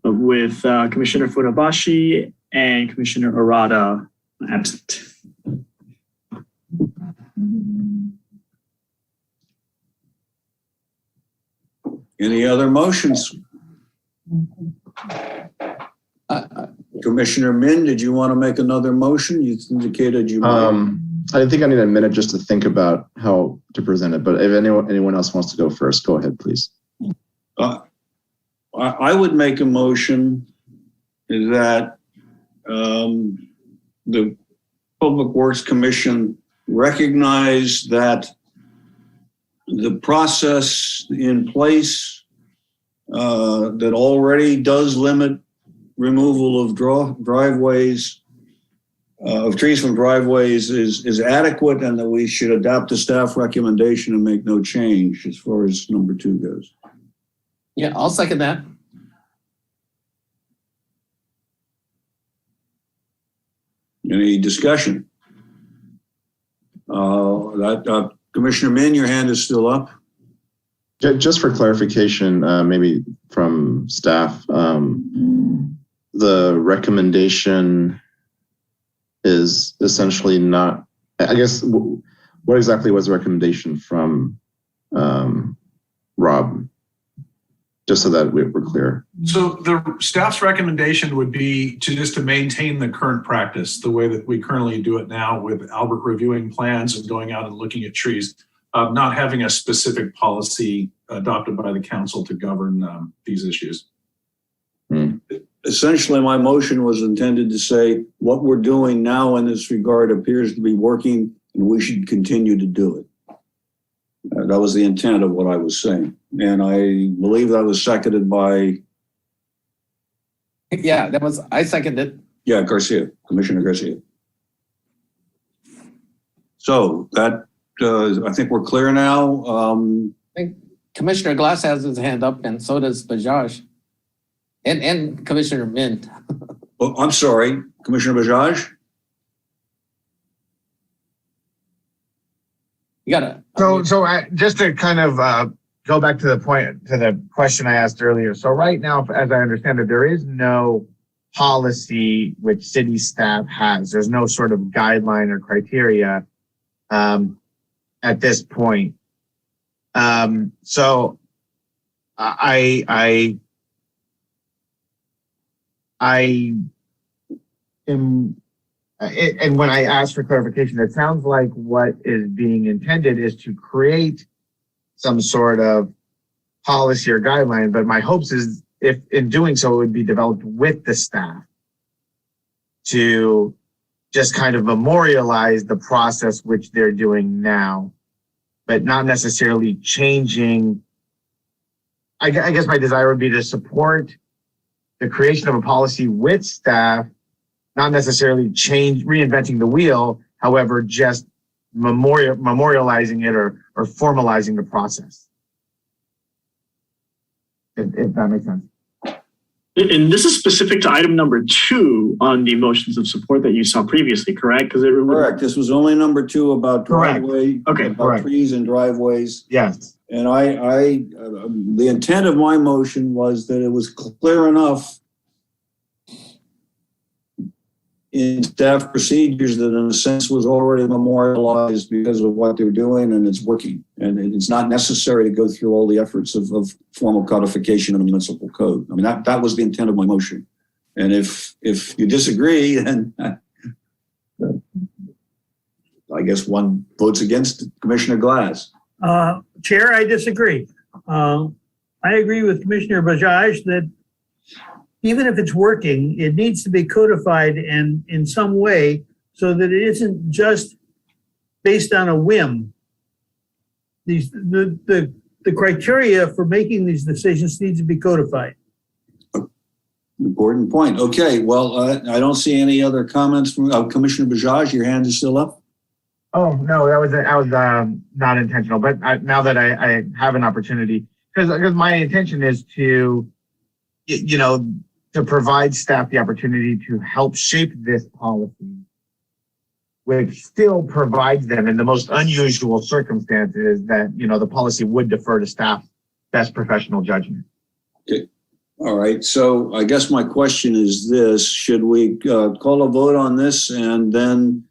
With Commissioner Funabashi and Commissioner Arata absent. Any other motions? Commissioner Min, did you want to make another motion? You indicated you might. I think I need a minute just to think about how to present it, but if anyone else wants to go first, go ahead, please. I would make a motion that the Public Works Commission recognize that the process in place that already does limit removal of driveways, of trees from driveways is adequate, and that we should adopt the staff recommendation and make no change as far as number 2 goes. Yeah, I'll second that. Any discussion? Commissioner Min, your hand is still up. Just for clarification, maybe from staff, the recommendation is essentially not, I guess, what exactly was the recommendation from Rob? Just so that we're clear. So the staff's recommendation would be to maintain the current practice, the way that we currently do it now, with Albert reviewing plans and going out and looking at trees, not having a specific policy adopted by the council to govern these issues. Essentially, my motion was intended to say what we're doing now in this regard appears to be working, and we should continue to do it. That was the intent of what I was saying. And I believe that was seconded by... Yeah, I seconded. Yeah, Garcia, Commissioner Garcia. So that, I think we're clear now. I think Commissioner Glass has his hand up, and so does Bajaj. And Commissioner Min. Oh, I'm sorry, Commissioner Bajaj? You gotta. So just to kind of go back to the question I asked earlier. So right now, as I understand it, there is no policy which city staff has. There's no sort of guideline or criteria at this point. So I am. And when I asked for clarification, it sounds like what is being intended is to create some sort of policy or guideline. But my hopes is if in doing so, it would be developed with the staff to just kind of memorialize the process which they're doing now, but not necessarily changing. I guess my desire would be to support the creation of a policy with staff, not necessarily reinventing the wheel, however, just memorializing it or formalizing the process. If that makes sense. And this is specific to item number 2 on the motions of support that you saw previously, correct? Correct. This was only number 2 about driveway, about trees and driveways. Yes. And the intent of my motion was that it was clear enough in staff procedures that in a sense was already memorialized because of what they're doing, and it's working. And it's not necessary to go through all the efforts of formal codification in the municipal code. I mean, that was the intent of my motion. And if you disagree, then I guess one votes against Commissioner Glass. Chair, I disagree. I agree with Commissioner Bajaj that even if it's working, it needs to be codified and in some way so that it isn't just based on a whim. The criteria for making these decisions needs to be codified. Important point. Okay, well, I don't see any other comments from Commissioner Bajaj. Your hand is still up. Oh no, that was not intentional. But now that I have an opportunity, because my intention is to, to provide staff the opportunity to help shape this policy, which still provides them in the most unusual circumstances that, the policy would defer to staff's best professional judgment. Okay. All right. So I guess my question is this: should we call a vote on this, and then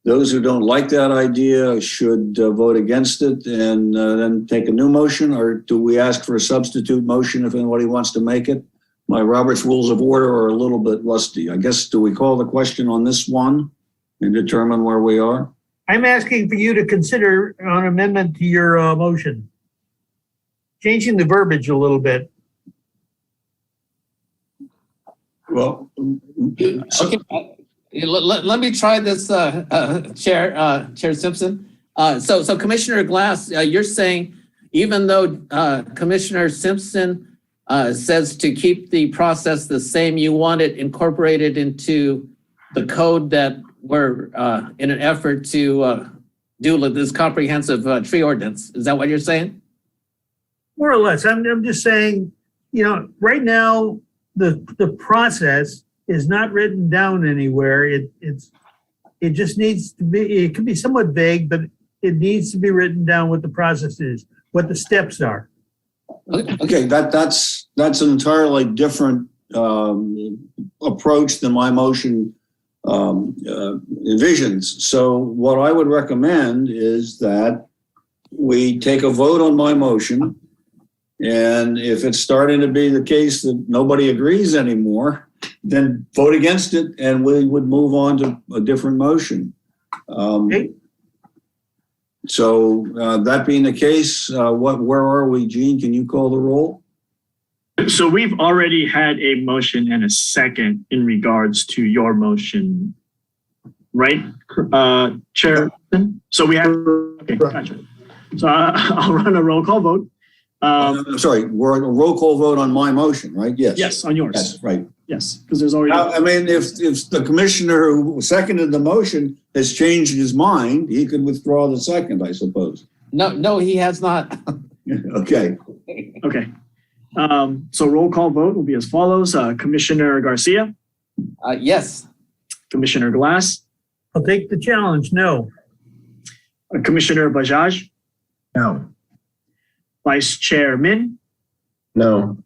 those who don't like that idea should vote against it and then take a new motion, or do we ask for a substitute motion if anybody wants to make it? My Robert's Rules of Order are a little bit rusty. I guess, do we call the question on this one and determine where we are? I'm asking for you to consider an amendment to your motion. Changing the verbiage a little bit. Well, Okay, let me try this, Chair Simpson. So Commissioner Glass, you're saying even though Commissioner Simpson says to keep the process the same, you want it incorporated into the code that we're in an effort to do this comprehensive tree ordinance. Is that what you're saying? More or less. I'm just saying, right now, the process is not written down anywhere. It just needs to be, it could be somewhat vague, but it needs to be written down what the process is, what the steps are. okay, that's an entirely different approach than my motion envisions. So what I would recommend is that we take a vote on my motion. And if it's starting to be the case that nobody agrees anymore, then vote against it and we would move on to a different motion. Okay. So that being the case, where are we, Gene? Can you call the roll? So we've already had a motion and a second in regards to your motion, right, Chair? So we have, okay, gotcha. So I'll run a roll call vote. I'm sorry, we're on a roll call vote on my motion, right? Yes. Yes, on yours. Yes, right. Yes, because there's already. I mean, if the commissioner who seconded the motion has changed his mind, he could withdraw the second, I suppose. No, he has not. Okay. Okay. So roll call vote will be as follows. Commissioner Garcia, Yes. Commissioner Glass, I'll take the challenge. No. Commissioner Bajaj, No. Vice Chair Min, No.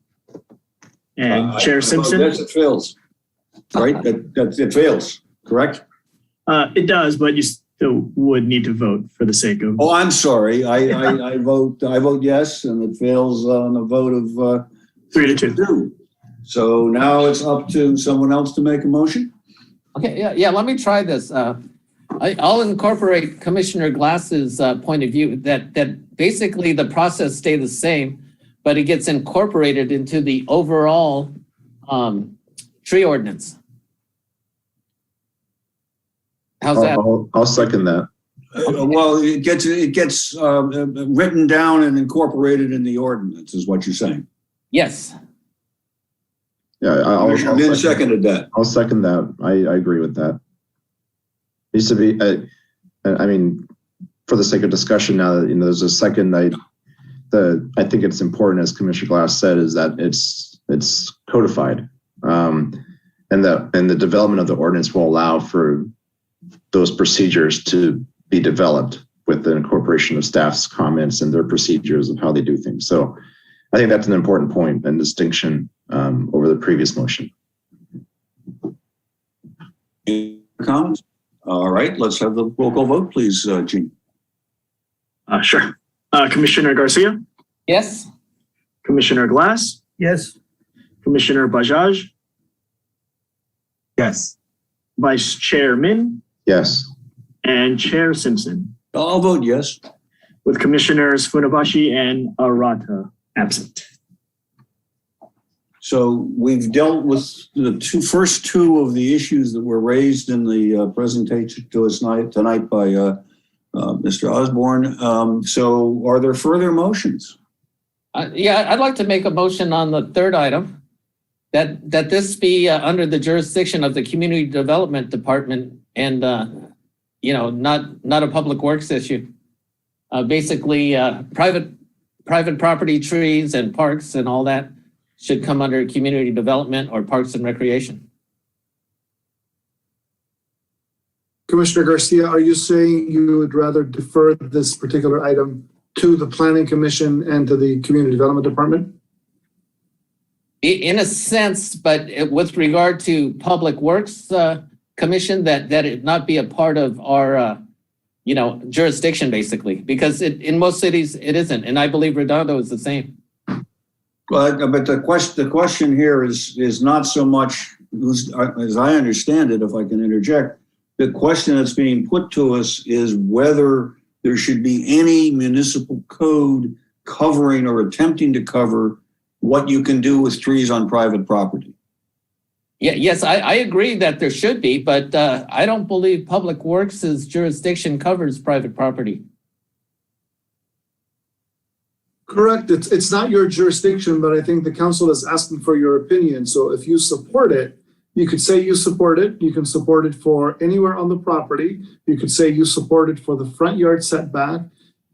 and Chair Simpson. Yes, it fails. Right? It fails, correct? It does, but you still would need to vote for the sake of. Oh, I'm sorry. I vote yes, and it fails on a vote of 3-2. So now it's up to someone else to make a motion? Okay, yeah, let me try this. I'll incorporate Commissioner Glass's point of view that basically the process stay the same, but it gets incorporated into the overall tree ordinance. How's that? I'll second that. Well, it gets written down and incorporated in the ordinance, is what you're saying. Yes. Yeah, I'll Seconded that. I'll second that. I agree with that. Needs to be, I mean, for the sake of discussion now that, there's a second, I think it's important, as Commissioner Glass said, is that it's codified. And the development of the ordinance will allow for those procedures to be developed with the incorporation of staff's comments and their procedures of how they do things. So I think that's an important point and distinction over the previous motion. Any comments? All right, let's have the roll call vote, please, Gene. Sure. Commissioner Garcia, Yes. Commissioner Glass, Yes. Commissioner Bajaj, Yes. Vice Chair Min, Yes. and Chair Simpson, I'll vote yes. with Commissioners Funabashi and Arata absent. So we've dealt with the first two of the issues that were raised in the presentation to us tonight by Mr. Osborne. So are there further motions? Yeah, I'd like to make a motion on the third item that this be under the jurisdiction of the Community Development Department and not a public works issue. Basically, private property, trees and parks and all that should come under community development or parks and recreation. Commissioner Garcia, are you saying you would rather defer this particular item to the Planning Commission and to the Community Development Department? In a sense, but with regard to Public Works Commission, that it not be a part of our jurisdiction, basically, because in most cities it isn't, and I believe Redondo is the same. But the question here is not so much, as I understand it, if I can interject, the question that's being put to us is whether there should be any municipal code covering or attempting to cover what you can do with trees on private property. Yeah, yes, I agree that there should be, but I don't believe Public Works' jurisdiction covers private property. Correct. It's not your jurisdiction, but I think the council is asking for your opinion. So if you support it, you could say you support it. You can support it for anywhere on the property. You could say you support it for the front yard setback.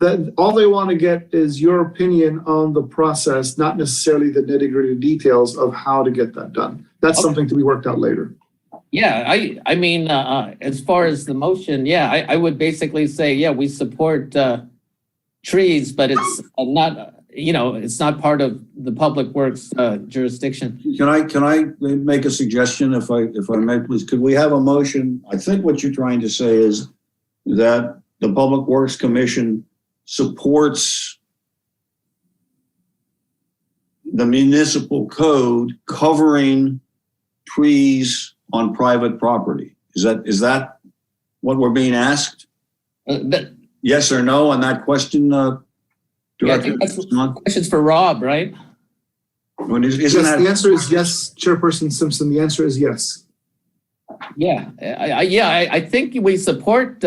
That all they want to get is your opinion on the process, not necessarily the nitty-gritty details of how to get that done. That's something to be worked out later. Yeah, I mean, as far as the motion, yeah, I would basically say, yeah, we support trees, but it's not, it's not part of the Public Works jurisdiction. Can I make a suggestion, if I may, please? Could we have a motion? I think what you're trying to say is that the Public Works Commission supports the municipal code covering trees on private property. Is that what we're being asked? Yes or no on that question? Yeah, I think that's questions for Rob, right? Yes, the answer is yes, Chairperson Simpson. The answer is yes. Yeah, I think we support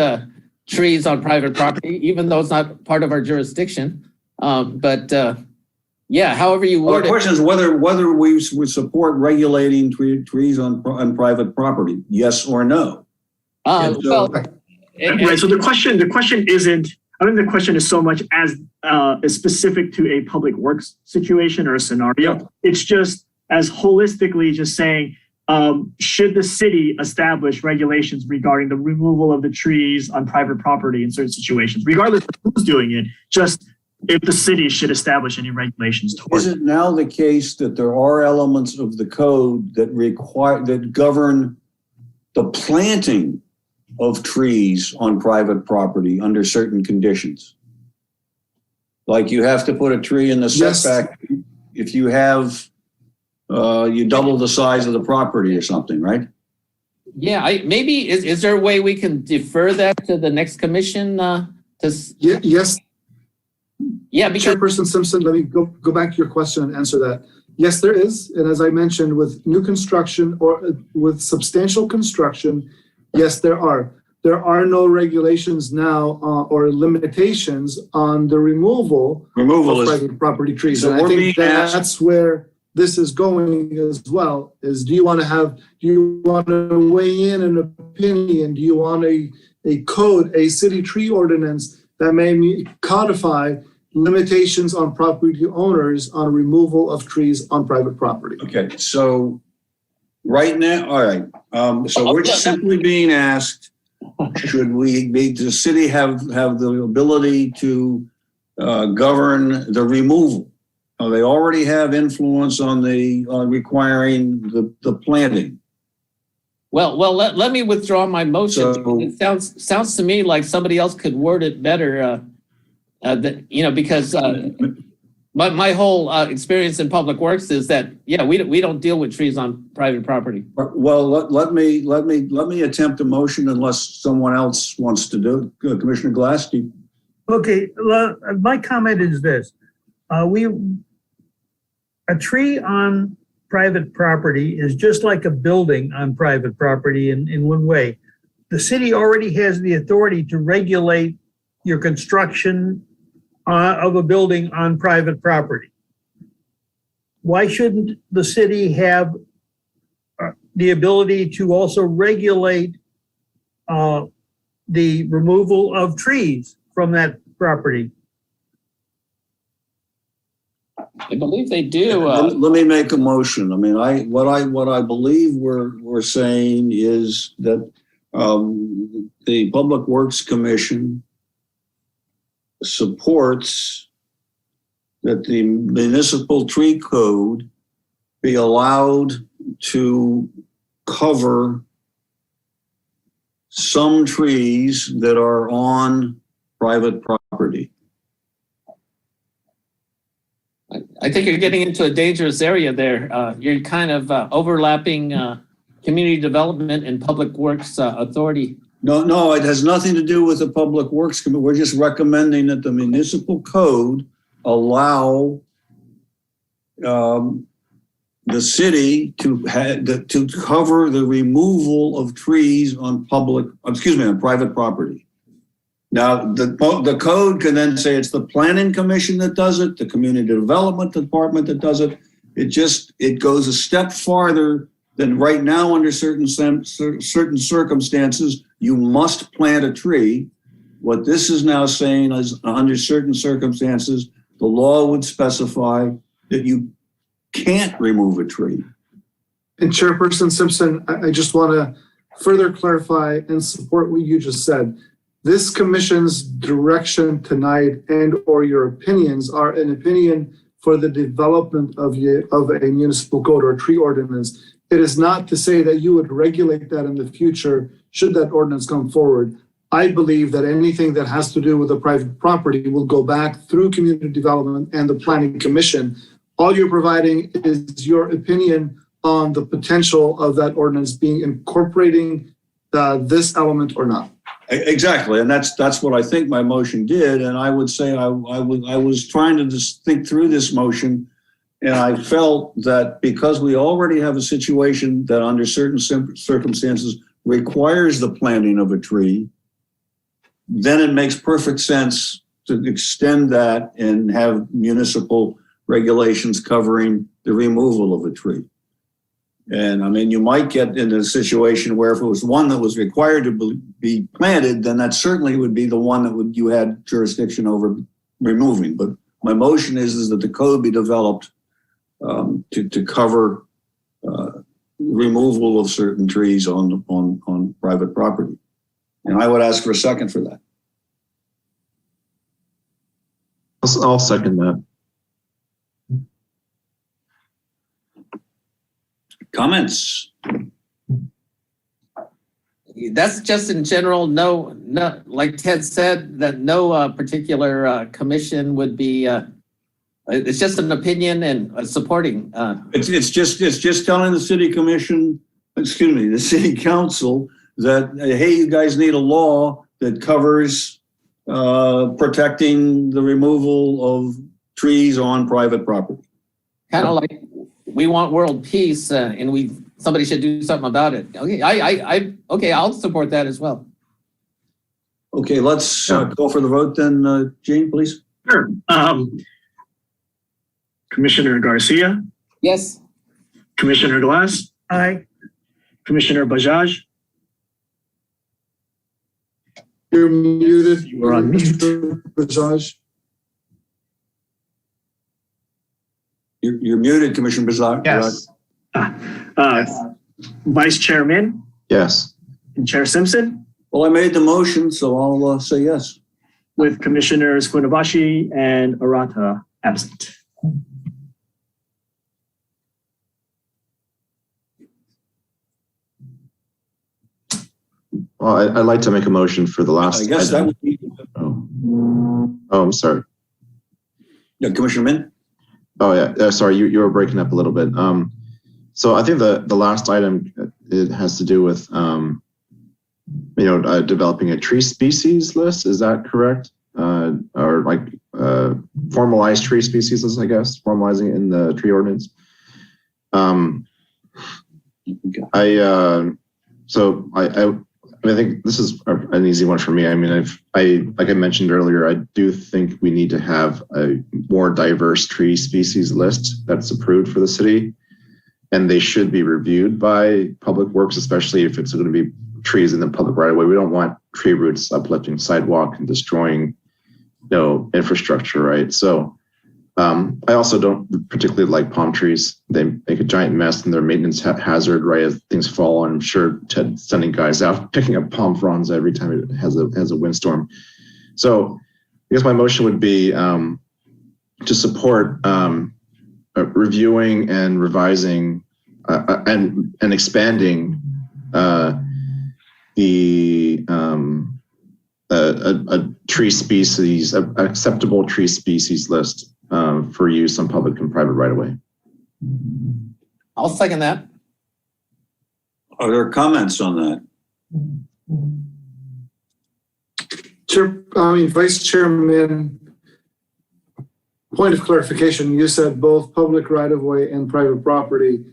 trees on private property, even though it's not part of our jurisdiction. Yeah, however you word it. The question is whether we would support regulating trees on private property, yes or no. Right. So the question isn't. I don't think the question is so much as specific to a public works situation or a scenario. Yeah. It's just as holistically just saying, should the city establish regulations regarding the removal of the trees on private property in certain situations, regardless of who's doing it, just if the city should establish any regulations towards it. Is it now the case that there are elements of the code that govern the planting of trees on private property under certain conditions? Like you have to put a tree in the setback if you have you double the size of the property or something, right? Yeah, maybe is there a way we can defer that to the next commission? Yes. Yeah, because Chairperson Simpson, let me go back to your question and answer that. Yes, there is. And as I mentioned, with new construction or with substantial construction, yes, there are. There are no regulations now or limitations on the removal of private property trees. So and I think that's where this is going as well, is do you want to weigh in an opinion? Do you want a code, a city tree ordinance that may codify limitations on property owners on removal of trees on private property? Okay, so right now, all right. So we're just simply being asked, should the city have the ability to govern the removal? They already have influence on requiring the planting. Well, let me withdraw my motion. So, it sounds to me like somebody else could word it better. Because my whole experience in public works is that we don't deal with trees on private property. Well, let me attempt a motion unless someone else wants to do it. Commissioner Glass. Okay, my comment is this: a tree on private property is just like a building on private property in one way. The city already has the authority to regulate your construction of a building on private property. Why shouldn't the city have the ability to also regulate the removal of trees from that property? I believe they do. Let me make a motion. I mean, what I believe we're saying is that the Public Works Commission supports that the municipal tree code be allowed to cover some trees that are on private property. I think you're getting into a dangerous area there. You're kind of overlapping community development and public works authority. No, it has nothing to do with the Public Works Committee. We're just recommending that the municipal code allow the city to cover the removal of trees on private property. Now, the code can then say it's the planning commission that does it, the community development department that does it. It goes a step farther than right now. Under certain circumstances, you must plant a tree. What this is now saying is under certain circumstances, the law would specify that you can't remove a tree. And Chairperson Simpson, I just want to further clarify and support what you just said. This commission's direction tonight and or your opinions are an opinion for the development of a municipal code or tree ordinance. It is not to say that you would regulate that in the future should that ordinance come forward. I believe that anything that has to do with a private property will go back through community development and the planning commission. All you're providing is your opinion on the potential of that ordinance being incorporating this element or not. Exactly, and that's what I think my motion did. And I would say I was trying to just think through this motion, and I felt that because we already have a situation that under certain circumstances requires the planting of a tree, then it makes perfect sense to extend that and have municipal regulations covering the removal of a tree. And I mean, you might get into a situation where if it was one that was required to be planted, then that certainly would be the one that you had jurisdiction over removing. But my motion is that the code be developed to cover removal of certain trees on private property. And I would ask for a second for that. I'll second that. Comments? That's just in general. No, like Ted said, that no particular commission would be. It's just an opinion and supporting. It's just telling the city commission, the city council that hey, you guys need a law that covers protecting the removal of trees on private property. Kind of like we want world peace, and somebody should do something about it. Okay, okay, I'll support that as well. Okay, let's go for the vote then, Gene, please. Sure. Commissioner Garcia, Yes. Commissioner Glass, Aye. Commissioner Bajaj, You're muted. you are on mute. Bajaj. You're muted, Commissioner Bizarre. Yes. Vice Chairman Yes. and Chair Simpson, Well, I made the motion, so I'll say yes. with Commissioners Funabashi and Arata absent. Well, I'd like to make a motion for the last. I guess that item. would be. Oh, I'm sorry. Yeah, Commissioner Min? Oh yeah, sorry, you were breaking up a little bit. So I think the last item, it has to do with developing a tree species list. Is that correct? Or like formalized tree species list, I guess, formalizing it in the tree ordinance. I think this is an easy one for me. I mean, like I mentioned earlier, I do think we need to have a more diverse tree species list that's approved for the city, and they should be reviewed by Public Works, especially if it's going to be trees in the public right of way. We don't want tree roots uplifting sidewalk and destroying, infrastructure, right? So I also don't particularly like palm trees. They make a giant mess and they're a maintenance hazard, right? As things fall on. I'm sure Ted's sending guys out picking up palm fronds every time it has a windstorm. So I guess my motion would be to support reviewing and revising and expanding a tree species, acceptable tree species list for use on public and private right of way. I'll second that. Are there comments on that? Vice Chairman, point of clarification, you said both public right-of-way and private property.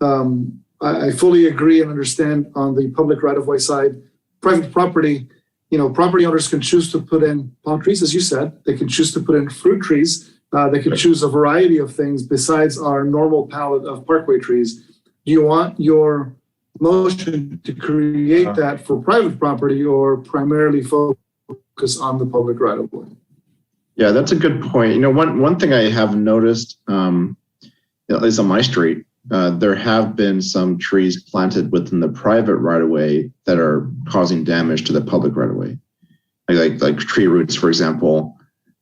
I fully agree and understand on the public right-of-way side. Private property, property owners can choose to put in palm trees, as you said. They can choose to put in fruit trees. They can choose a variety of things besides our normal palette of parkway trees. Do you want your motion to create that for private property or primarily focus on the public right-of-way? Yeah, that's a good point. One thing I have noticed, at least on my street, there have been some trees planted within the private right-of-way that are causing damage to the public right-of-way. Like tree roots, for example.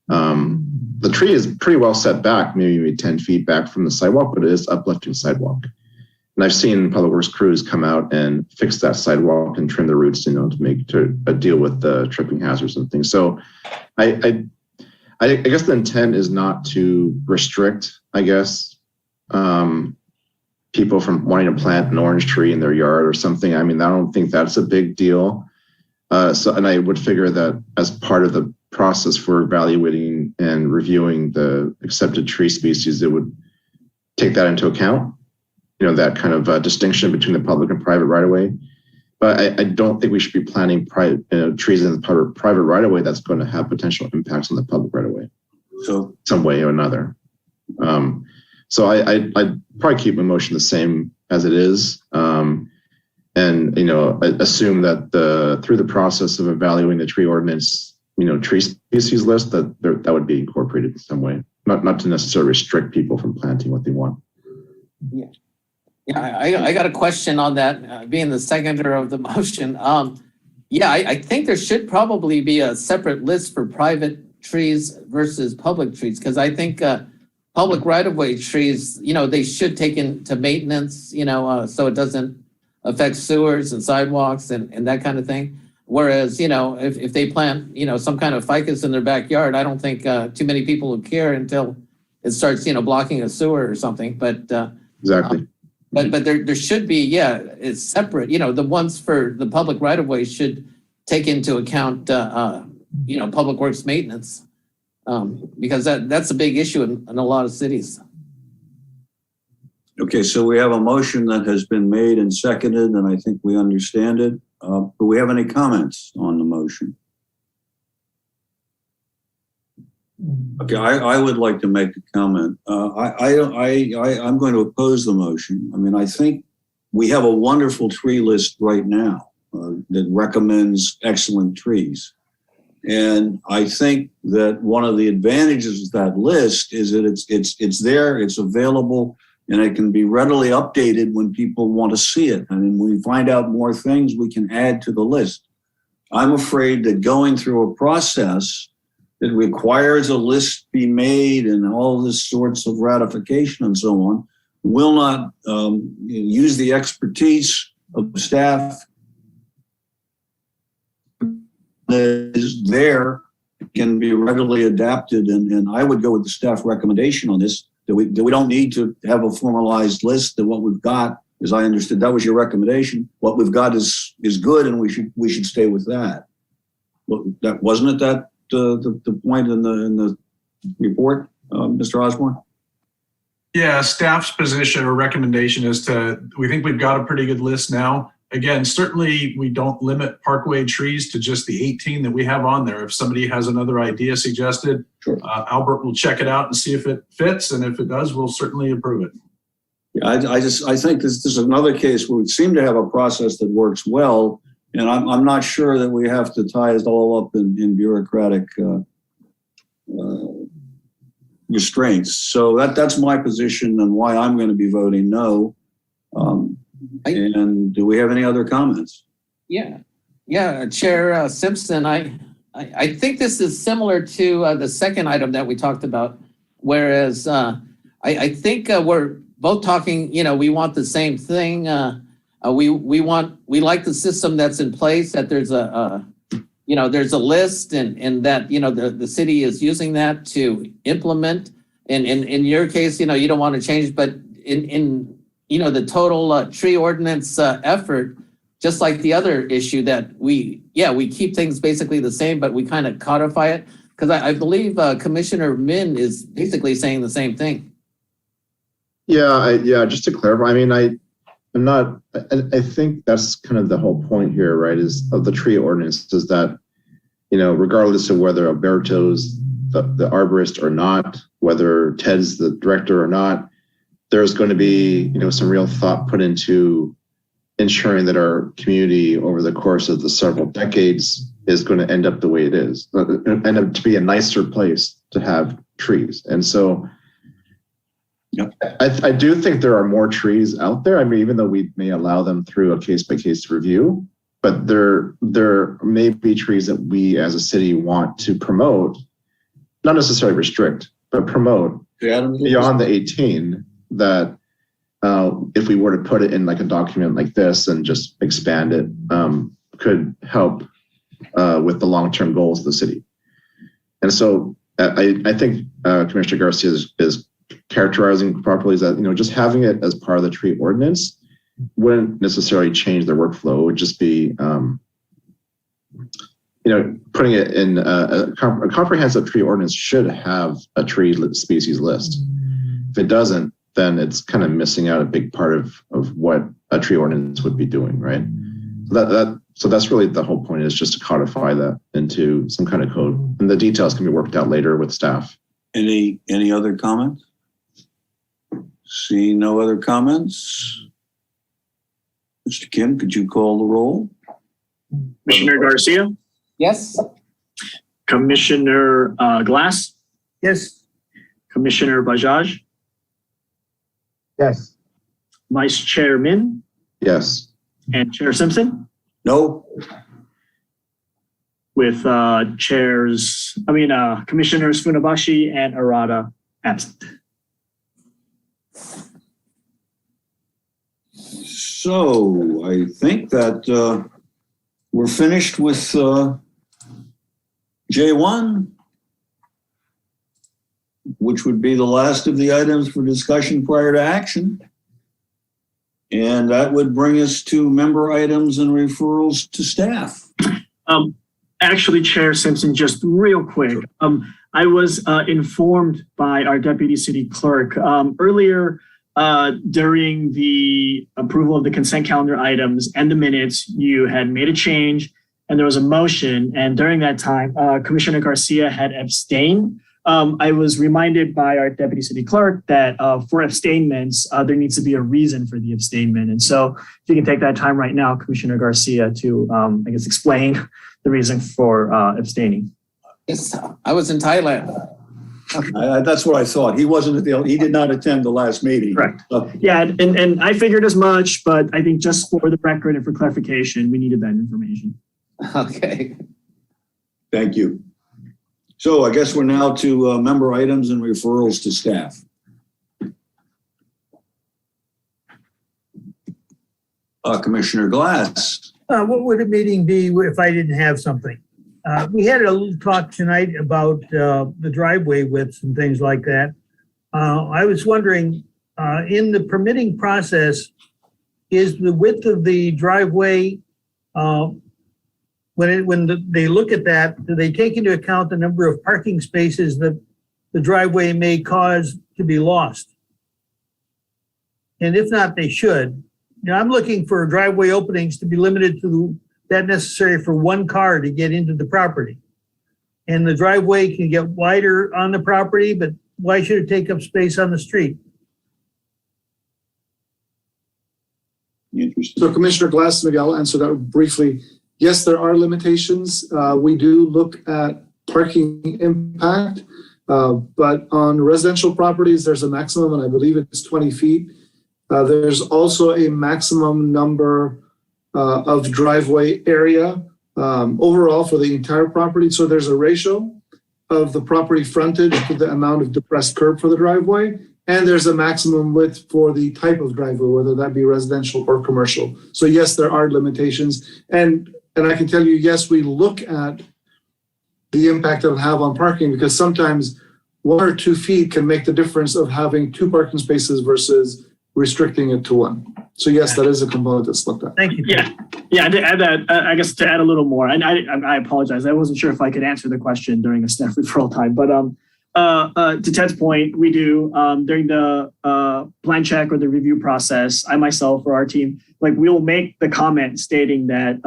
The tree is pretty well set back, maybe 10 feet back from the sidewalk, but it is uplifting sidewalk. And I've seen public works crews come out and fix that sidewalk and trim the roots, to deal with the tripping hazards and things. So I guess the intent is not to restrict, people from wanting to plant an orange tree in their yard or something. I don't think that's a big deal. And I would figure that as part of the process for evaluating and reviewing the accepted tree species, it would take that into account, that kind of distinction between the public and private right-of-way. But I don't think we should be planting trees in the private right-of-way that's going to have potential impacts on the public right-of-way. So some way or another. So I'd probably keep my motion the same as it is. And, assume that through the process of evaluating the tree ordinance, tree species list, that would be incorporated in some way, not to necessarily restrict people from planting what they want. Yeah. Yeah, I got a question on that, being the seconder of the motion. I think there should probably be a separate list for private trees versus public trees, because I think public right-of-way trees, they should take into maintenance, so it doesn't affect sewers and sidewalks and that kind of thing. Whereas, if they plant, some kind of ficus in their backyard, I don't think too many people will care until it starts, blocking a sewer or something. But exactly. But there should be, it's separate. The ones for the public right-of-way should take into account, public works maintenance, because that's a big issue in a lot of cities. Okay, so we have a motion that has been made and seconded, and I think we understand it. Do we have any comments on the motion? Okay, I would like to make a comment. I'm going to oppose the motion. I think we have a wonderful tree list right now that recommends excellent trees. And I think that one of the advantages of that list is that it's there, it's available, and it can be readily updated when people want to see it. And when we find out more things, we can add to the list. I'm afraid that going through a process that requires a list be made and all this sorts of ratification and so on will not use the expertise of staff that is there, can be readily adapted. And I would go with the staff recommendation on this, that we don't need to have a formalized list, that what we've got, as I understood, that was your recommendation. What we've got is good, and we should stay with that. Well, that wasn't it that the point in the report, Mr. Osborne? Yeah, staff's position or recommendation is we think we've got a pretty good list now. Again, certainly we don't limit parkway trees to just the 18 that we have on there. If somebody has another idea suggested, sure. Albert will check it out and see if it fits. And if it does, we'll certainly approve it. Yeah, I think this is another case where we seem to have a process that works well. And I'm not sure that we have to tie it all up in bureaucratic restraints. So that's my position and why I'm going to be voting no. And do we have any other comments? Yeah, Chair Simpson, I think this is similar to the second item that we talked about, whereas I think we're both talking, we want the same thing. We like the system that's in place, that there's there's a list and that, the city is using that to implement in your case, you don't want to change, but in the total tree ordinance effort, just like the other issue that we keep things basically the same, but we kind of codify it. Because I believe Commissioner Min is basically saying the same thing. Yeah, just to clarify, I mean, I think that's kind of the whole point here, right, is of the tree ordinance, is that, regardless of whether Alberto's the arborist or not, whether Ted's the director or not, there's going to be, some real thought put into ensuring that our community over the course of the several decades is going to end up the way it is, end up to be a nicer place to have trees. And so Yep. I do think there are more trees out there. I mean, even though we may allow them through a case-by-case review, but there may be trees that we as a city want to promote, not necessarily restrict, but promote beyond the 18 that if we were to put it in like a document like this and just expand it, could help with the long-term goals of the city. And so I think Commissioner Garcia is characterizing properly is that, just having it as part of the tree ordinance wouldn't necessarily change their workflow. It would just be, putting it in a comprehensive tree ordinance should have a tree species list. If it doesn't, then it's kind of missing out a big part of what a tree ordinance would be doing, right? So that's really the whole point, is just to codify that into some kind of code, and the details can be worked out later with staff. Any other comments? See no other comments. Mr. Kim, could you call the roll? Commissioner Garcia, Yes. Commissioner Glass, Yes. Commissioner Bajaj, Yes. Vice Chair Min, Yes. and Chair Simpson, No? with Commissioners Funabashi and Arata absent. So I think that we're finished with J1, which would be the last of the items for discussion prior to action. And that would bring us to member items and referrals to staff. Actually, Chair Simpson, just real quick. I was informed by our Deputy City Clerk earlier during the approval of the consent calendar items and the minutes, you had made a change and there was a motion. And during that time, Commissioner Garcia had abstained. I was reminded by our Deputy City Clerk that for abstainments, there needs to be a reason for the abstainment. And so if you can take that time right now, Commissioner Garcia, to, explain the reason for abstaining. Yes, I was in Thailand. That's what I thought. He did not attend the last meeting. Correct. Yeah, and I figured as much, but I think just for the record and for clarification, we needed that information. Okay. Thank you. So I guess we're now to member items and referrals to staff. Commissioner Glass. What would a meeting be if I didn't have something? We had a little talk tonight about the driveway widths and things like that. I was wondering, in the permitting process, is the width of the driveway, when they look at that, do they take into account the number of parking spaces that the driveway may cause to be lost? And if not, they should. I'm looking for driveway openings to be limited to that necessary for one car to get into the property. And the driveway can get wider on the property, but why should it take up space on the street? Interesting. So Commissioner Glass, maybe I'll answer that briefly. Yes, there are limitations. We do look at parking impact, but on residential properties, there's a maximum, and I believe it's 20 feet. There's also a maximum number of driveway area overall for the entire property. So there's a ratio of the property frontage to the amount of depressed curb for the driveway. And there's a maximum width for the type of driveway, whether that be residential or commercial. So yes, there are limitations. And I can tell you, yes, we look at the impact it will have on parking, because sometimes 1 or 2 feet can make the difference of having 2 parking spaces versus restricting it to 1. So yes, that is a component that's looked at. Thank you. Yeah. To add that, I guess to add a little more, and I apologize. I wasn't sure if I could answer the question during a staff referral time, but to Ted's point, we do during the plan check or the review process, I myself or our team, like we'll make the comment stating that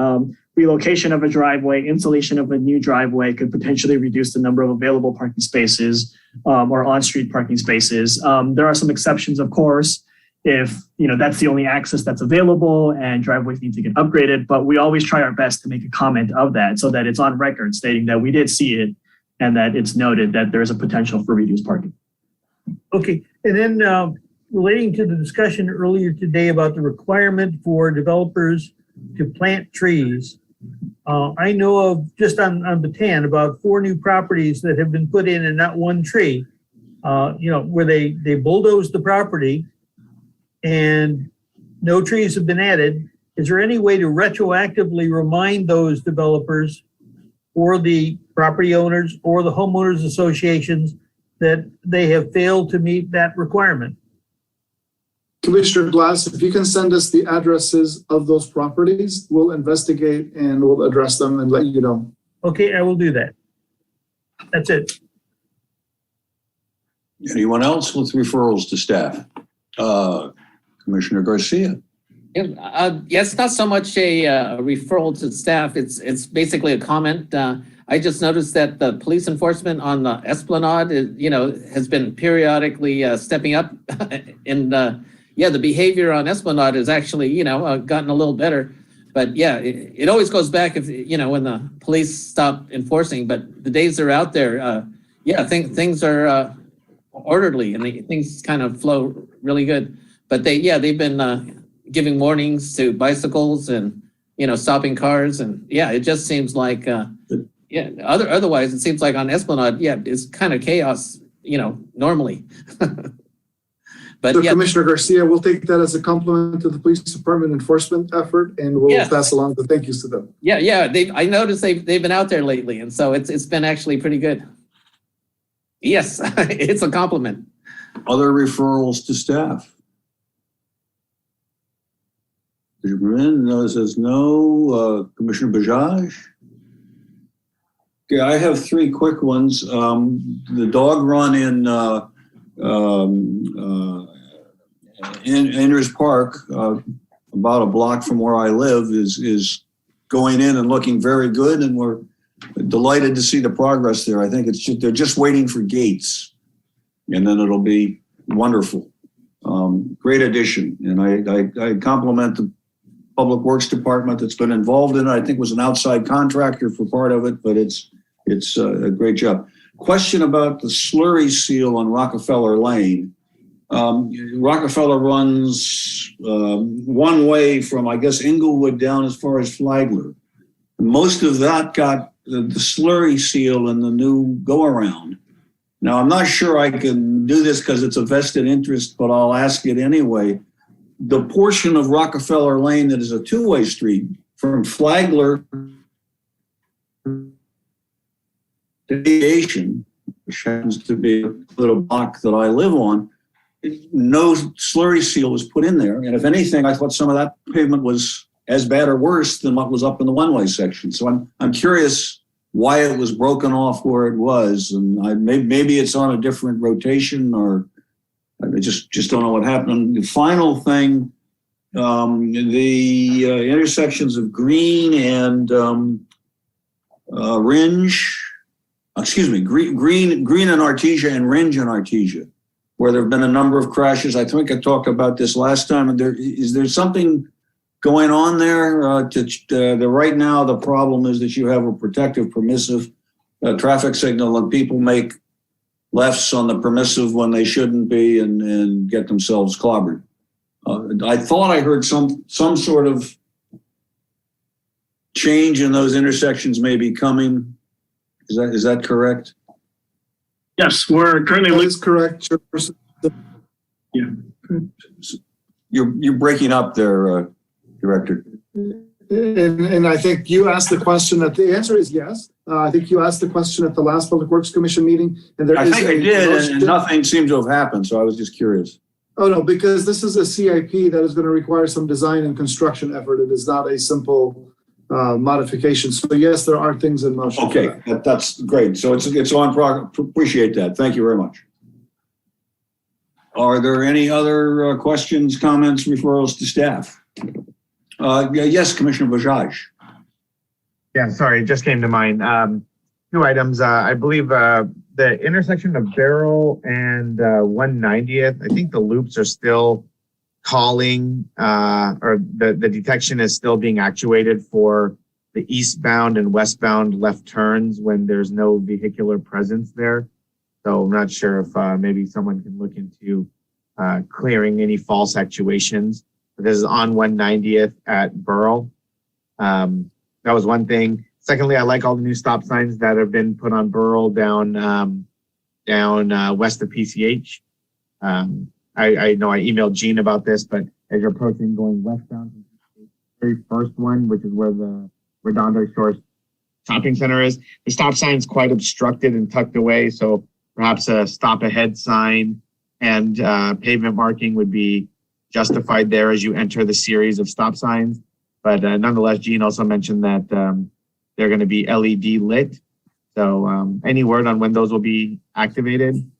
relocation of a driveway, installation of a new driveway could potentially reduce the number of available parking spaces or on-street parking spaces. There are some exceptions, of course, if that's the only access that's available and driveways need to get upgraded, but we always try our best to make a comment of that so that it's on record stating that we did see it and that it's noted that there is a potential for reduced parking. Okay, and then relating to the discussion earlier today about the requirement for developers to plant trees, I know of just on Bataan about 4 new properties that have been put in and not one tree, where they bulldozed the property and no trees have been added. Is there any way to retroactively remind those developers or the property owners or the homeowners associations that they have failed to meet that requirement? Commissioner Glass, if you can send us the addresses of those properties, we'll investigate and we'll address them and let you know. Okay, I will do that. That's it. Anyone else with referrals to staff? Commissioner Garcia. Yes, not so much a referral to staff. It's basically a comment. I just noticed that the police enforcement on the Esplanade, has been periodically stepping up, and the behavior on Esplanade has actually, gotten a little better. But yeah, it always goes back if when the police stop enforcing. But the days they're out there, things are orderly and things kind of flow really good. But they've been giving warnings to bicycles and stopping cars, and it just seems like otherwise it seems like on Esplanade it's kind of chaos normally. But so Commissioner Garcia, we'll take that as a compliment to the police department enforcement effort, and we'll pass along the thank yous to them. I noticed they've been out there lately, and so it's been actually pretty good. Yes, it's a compliment. Other referrals to staff? Says no. Commissioner Bajaj? Okay, I have 3 quick ones. The dog run in Enders Park, about a block from where I live, is going in and looking very good, and we're delighted to see the progress there. I think they're just waiting for gates, and then it'll be wonderful. Great addition, and I compliment the Public Works Department that's been involved in it. I think it was an outside contractor for part of it, but it's a great job. Question about the slurry seal on Rockefeller Lane. Rockefeller runs one way from, I guess, Inglewood down as far as Flagler. Most of that got the slurry seal in the new go-around. Now, I'm not sure I can do this because it's a vested interest, but I'll ask it anyway. The portion of Rockefeller Lane that is a 2-way street from Flagler to Aviation, which happens to be a little block that I live on, no slurry seal was put in there. And if anything, I thought some of that pavement was as bad or worse than what was up in the one-way section. So I'm curious why it was broken off where it was. And maybe it's on a different rotation, or I just don't know what happened. The final thing, the intersections of Green and Ringe, Green and Artesia and Ringe and Artesia, where there have been a number of crashes. I think I talked about this last time. And is there something going on there? Right now, the problem is that you have a protective, permissive traffic signal, and people make lefts on the permissive when they shouldn't be, and get themselves clobbered. I thought I heard some sort of change in those intersections may be coming. Is that correct? Yes, we're currently. That is correct, Chairperson. Yeah. You're breaking up there, Director. And I think you asked the question the answer is yes. I think you asked the question at the last Public Works Commission meeting, and there I is think I a did, motion- and nothing seemed to have happened, so I was just curious. Oh, no, because this is a CIP that is going to require some design and construction effort. It is not a simple modification. So yes, there are things in motion. for Okay, that's great. So it's on progress. Appreciate that. Thank you very much. Are there any other questions, comments, referrals to staff? Yes, Commissioner Bajaj. Yeah, sorry, it just came to mind. Two items. I believe the intersection of Barrel and 190th, I think the loops are still calling, or the detection is still being actuated for the eastbound and westbound left turns when there's no vehicular presence there. So I'm not sure if maybe someone can look into clearing any false actuations. This is on 190th at Burrell. That was one thing. Secondly, I like all the new stop signs that have been put on Burrell down west of PCH. I know I emailed Gene about this, but as you're approaching going westbound, the very first one, which is where the Redondo Shores shopping center is, the stop sign's quite obstructed and tucked away. So perhaps a stop ahead sign and pavement marking would be justified there as you enter the series of stop signs. But nonetheless, Gene also mentioned that they're going to be LED lit. So any word on when those will be activated?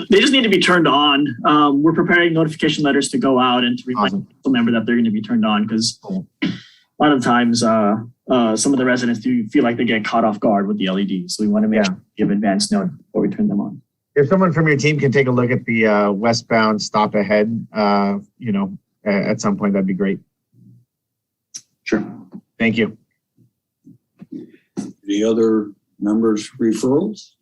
They just need to be turned on. We're preparing notification letters to go out and to remind the council member that they're going to be turned on, because a lot of times some of the residents do feel like they get caught off guard with the LEDs. So we want to make sure we give advance note before we turn them on. If someone from your team can take a look at the westbound stop ahead, at some point, that'd be great. Sure. Thank you. Any other members' referrals?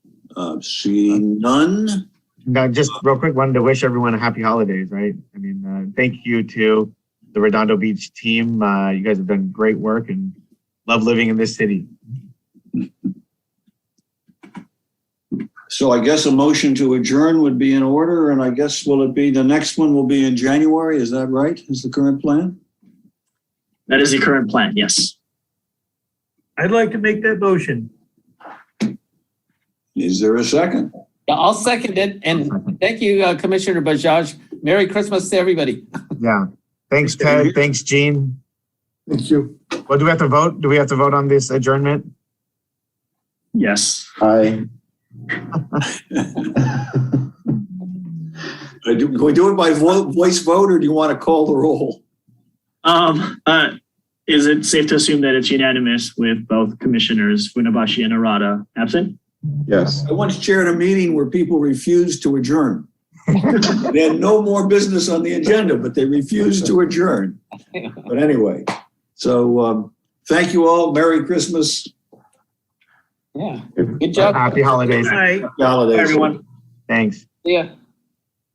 Seeing none. Now, just real quick, wanted to wish everyone a happy holidays, right? I mean, thank you to the Redondo Beach team. You guys have done great work and love living in this city. So I guess a motion to adjourn would be in order, and I guess will it be the next one will be in January? Is that right? Is the current plan? That is the current plan, yes. I'd like to make that motion. Is there a second? Yeah, I'll second it. And thank you, Commissioner Bajaj. Merry Christmas to everybody. Yeah. Thanks, Ted. Thanks, Gene. Thank you. Well, do we have to vote? Do we have to vote on this adjournment? Yes. Aye. Can we do it by voice vote, or do you want to call the roll? Is it safe to assume that it's unanimous with both Commissioners Funabashi and Arata absent? Yes. I once chaired a meeting where people refused to adjourn. They had no more business on the agenda, but they refused to adjourn. But anyway, so thank you all. Merry Christmas. Yeah. Good job. Happy holidays. Aye. Holidays. Everyone. Thanks. See ya.